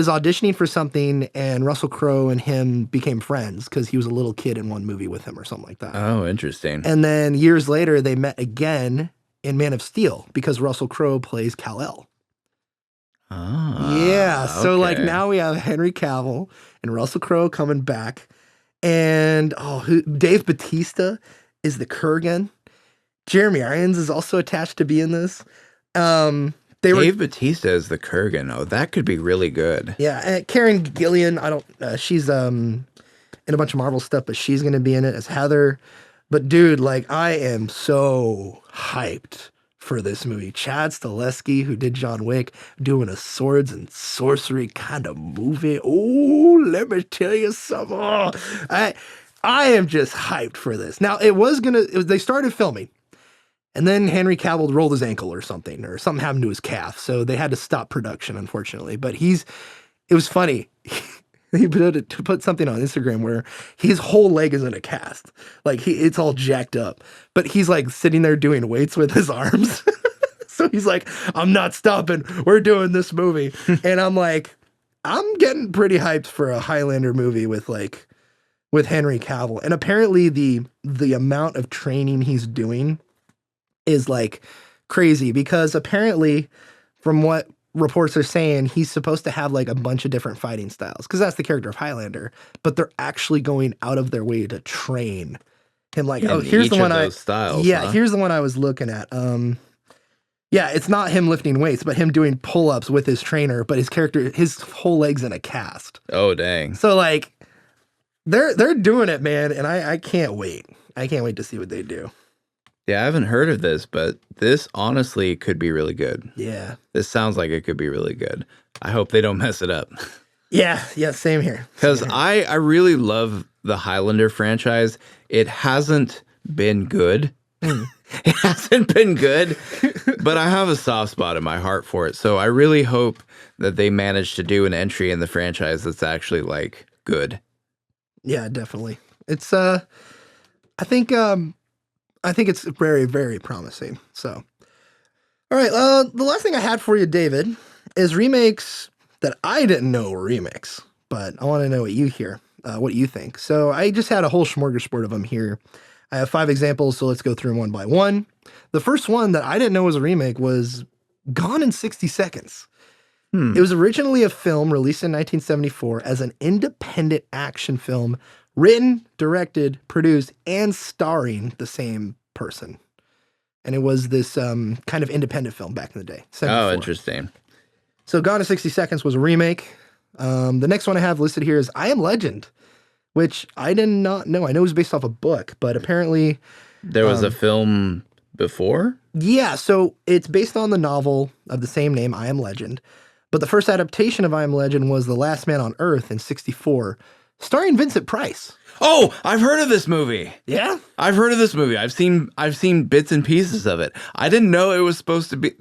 auditioning for something, and Russell Crowe and him became friends because he was a little kid in one movie with him or something like that. Oh, interesting. And then years later, they met again in Man of Steel because Russell Crowe plays Kal-El. Yeah, so like now we have Henry Cavill and Russell Crowe coming back, and Dave Bautista is the Kurgan. Jeremy Irons is also attached to be in this. Dave Bautista is the Kurgan. Oh, that could be really good. Yeah, and Karen Gillian, she's in a bunch of Marvel stuff, but she's going to be in it as Heather. But dude, like, I am so hyped for this movie. Chad Stileski, who did John Wick, doing a swords and sorcery kind of movie. Oh, let me tell you something. I am just hyped for this. Now, they started filming, and then Henry Cavill rolled his ankle or something happened to his calf, so they had to stop production, unfortunately. But it was funny. He put something on Instagram where his whole leg is in a cast. Like, it's all jacked up. But he's, like, sitting there doing weights with his arms. So he's like, I'm not stopping. We're doing this movie. And I'm like, I'm getting pretty hyped for a Highlander movie with Henry Cavill. And apparently the amount of training he's doing is, like, crazy. Because apparently, from what reports are saying, he's supposed to have like a bunch of different fighting styles because that's the character of Highlander, but they're actually going out of their way to train him. Like, here's the one here's the one I was looking at. It's not him lifting weights, but him doing pull-ups with his trainer, but his whole leg's in a cast. Oh, dang. So like they're doing it, man, and I can't wait. I can't wait to see what they do. Yeah, I haven't heard of this, but this honestly could be really good. Yeah. This sounds like it could be really good. I hope they don't mess it up. Yeah, same here. Because I really love the Highlander franchise. It hasn't been good. It hasn't been good, but I have a soft spot in my heart for it. So I really hope that they manage to do an entry in the franchise that's actually like good. Yeah, definitely. It's I think it's very, very promising. So, all right. The last thing I had for you, David, is remakes that I didn't know were remakes, but I want to know what you think. So I just had a whole smorgasbord of them here. I have 5 examples, so let's go through them one by one. The first one that I didn't know was a remake was Gone in 60 Seconds. It was originally a film released in 1974 as an independent action film, written, directed, produced, and starring the same person. And it was this kind of independent film back in the day. 74. Oh, interesting. So Gone in 60 Seconds was a remake. The next one I have listed here is I Am Legend, which I did not know. I know it was based off a book, but apparently there was a film before? Yeah, so it's based on the novel of the same name, I Am Legend. But the first adaptation of I Am Legend was The Last Man on Earth in 1964, starring Vincent Price. Oh, I've heard of this movie. Yeah? I've heard of this movie. I've seen bits and pieces of it. I didn't know it was supposed to be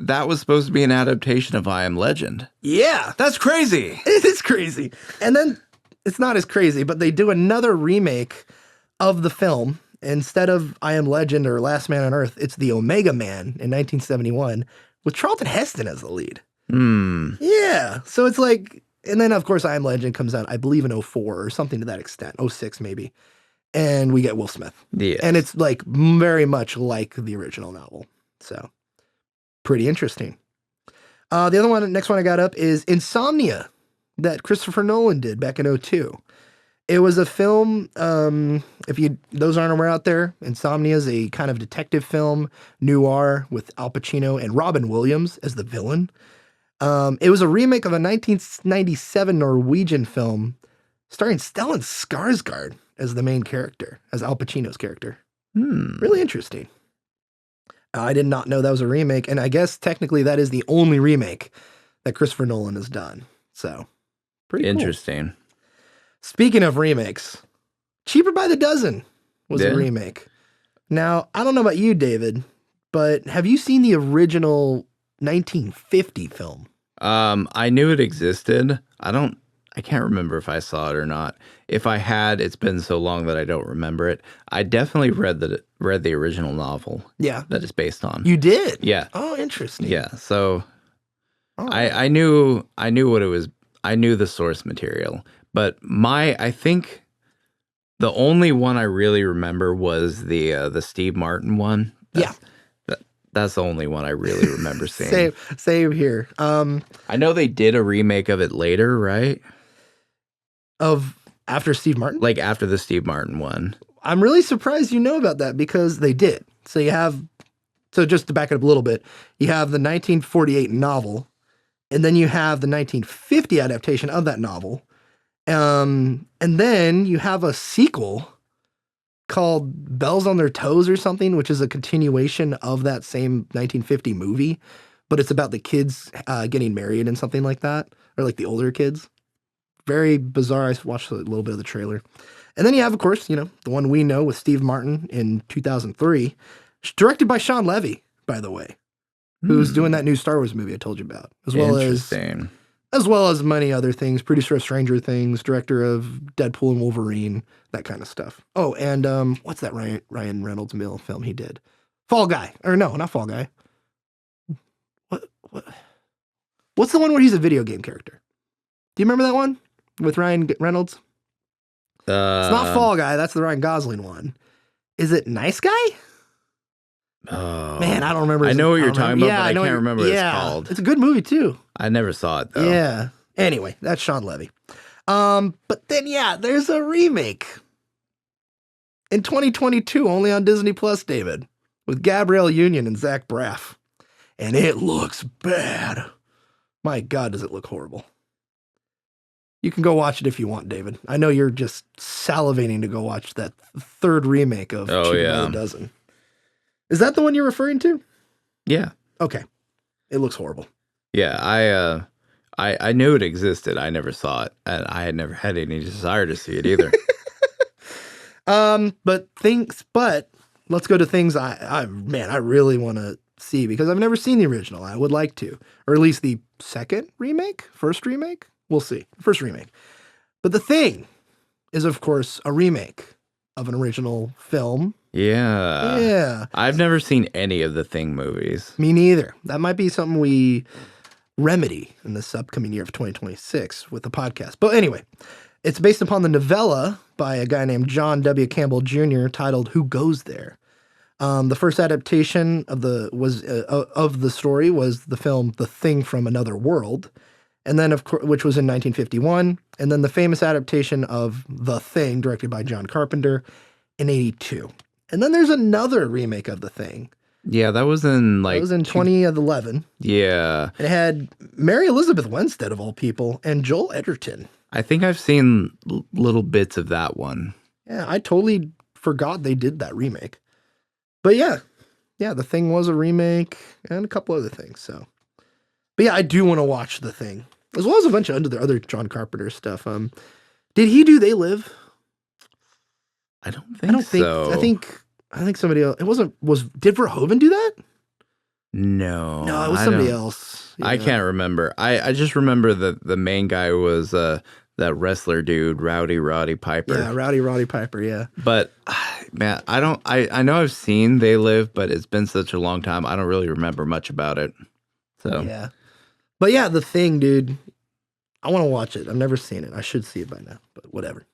an adaptation of I Am Legend. Yeah. That's crazy. It is crazy. And then it's not as crazy, but they do another remake of the film. Instead of I Am Legend or Last Man on Earth, it's The Omega Man in 1971 with Charlton Heston as the lead. Yeah. So it's like, and then of course I Am Legend comes out, I believe in 2004 or something to that extent, 2006 maybe. And we get Will Smith. Yeah. And it's like very much like the original novel. So pretty interesting. Next one I got up is Insomnia that Christopher Nolan did back in 2002. It was a film. Those aren't aware out there, Insomnia is a kind of detective film noir with Al Pacino and Robin Williams as the villain. It was a remake of a 1997 Norwegian film starring Stellan Skarsgård as the main character, as Al Pacino's character. Really interesting. I did not know that was a remake, and I guess technically that is the only remake that Christopher Nolan has done. So, pretty interesting. Cool. Speaking of remakes, Cheaper by the Dozen was a remake. Now, I don't know about you, David, but have you seen the original 1950 film? I knew it existed. I can't remember if I saw it or not. If I had, it's been so long that I don't remember it. I definitely read the original novel. Yeah. That it's based on. You did? Yeah. Oh, interesting. Yeah. So I knew what it was. I knew the source material, but I think the only one I really remember was the Steve Martin one. That's the only one I really remember seeing. Same here. I know they did a remake of it later, right? Of after Steve Martin? Like after the Steve Martin one. I'm really surprised you know about that because they did. So just to back it up a little bit, you have the 1948 novel, and then you have the 1950 adaptation of that novel. And then you have a sequel called Bells on Their Toes or something, which is a continuation of that same 1950 movie, but it's about the kids getting married and something like that, or like the older kids. Very bizarre. I watched a little bit of the trailer. And then you have, of course, the one we know with Steve Martin in 2003, directed by Sean Levy, by the way, who's doing that new Star Wars movie I told you about, as well as many other things, producer of Stranger Things, director of Deadpool and Wolverine, that kind of stuff. Oh, and what's that Ryan Reynolds film he did? Fall Guy. Or no, not Fall Guy. What's the one where he's a video game character? Do you remember that one with Ryan Reynolds? It's not Fall Guy. That's the Ryan Gosling one. Is it Nice Guy? Oh, man, I don't remember. I know what you're talking about, but I can't remember what it's called. It's a good movie too. I never saw it though. Yeah. Anyway, that's Sean Levy. But then there's a remake in 2022, only on Disney Plus, David, with Gabrielle Union and Zach Braff, and it looks bad. My God, does it look horrible? You can go watch it if you want, David. I know you're just salivating to go watch that third remake of Cheaper by the Dozen. Is that the one you're referring to? Yeah. Okay. It looks horrible. Yeah, I knew it existed. I never saw it, and I had never had any desire to see it either. But let's go to things I really want to see because I've never seen the original. I would like to, or at least the first remake. We'll see. First remake. But The Thing is, of course, a remake of an original film. Yeah. Yeah. I've never seen any of the Thing movies. Me neither. That might be something we remedy in this upcoming year of 2026 with the podcast. But anyway, it's based upon the novella by a guy named John W. Campbell Jr. titled Who Goes There? The first adaptation of the story was the film The Thing from Another World, and then which was in 1951, and then the famous adaptation of The Thing, directed by John Carpenter, in 1982. And then there's another remake of The Thing. Yeah, that was in 2011. Yeah. It had Mary Elizabeth Winstead, of all people, and Joel Edgerton. I think I've seen little bits of that one. Yeah, I totally forgot they did that remake. But yeah, The Thing was a remake and a couple other things. So, but yeah, I do want to watch The Thing, as well as a bunch of other John Carpenter stuff. Did he do They Live? I don't think so. I think somebody else. It wasn't. Did Verhoeven do that? No, it was somebody else. Yeah. I can't remember. I just remember that the main guy was that wrestler dude, Roddy Piper. Yeah, Roddy Piper. Yeah. But man, I know I've seen They Live, but it's been such a long time. I don't really remember much about it. So yeah, but yeah, The Thing, dude. I want to watch it. I've never seen it. I should see it by now, but whatever.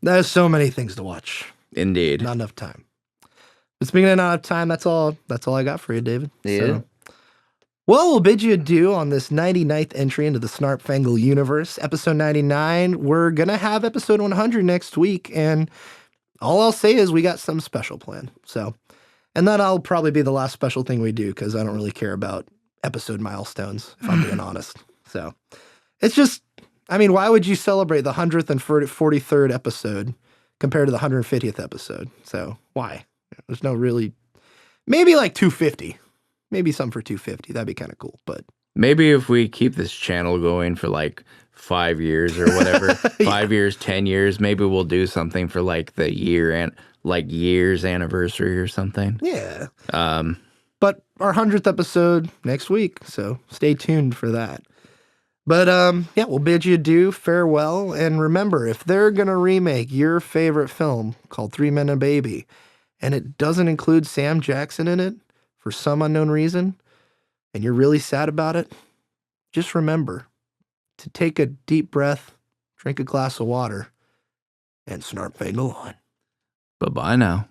There's so many things to watch. Indeed, not enough time. But speaking of not enough time, that's all I got for you, David. Yeah. So, Well, we'll bid you adieu on this 99th entry into the Snarp Fangle universe, episode 99. We're going to have episode 100 next week, and all I'll say is we got some special planned. So, and that'll probably be the last special thing we do, because I don't really care about episode milestones, if I'm being honest. So, it's just, I mean, why would you celebrate the 100th and 43rd episode compared to the 150th episode? So, why? There's no really, maybe like 250. Maybe something for 250. That'd be kind of cool. But maybe if we keep this channel going for like 5 years or whatever, 5 years, 10 years, maybe we'll do something for like the year and like year's anniversary or something. Yeah. But our 100th episode next week, so stay tuned for that. But yeah, we'll bid you adieu, farewell, and remember, if they're gonna remake your favorite film called Three Men and a Baby, and it doesn't include Sam Jackson in it for some unknown reason, and you're really sad about it, just remember to take a deep breath, drink a glass of water, and snarp fangle on. Bye-bye now.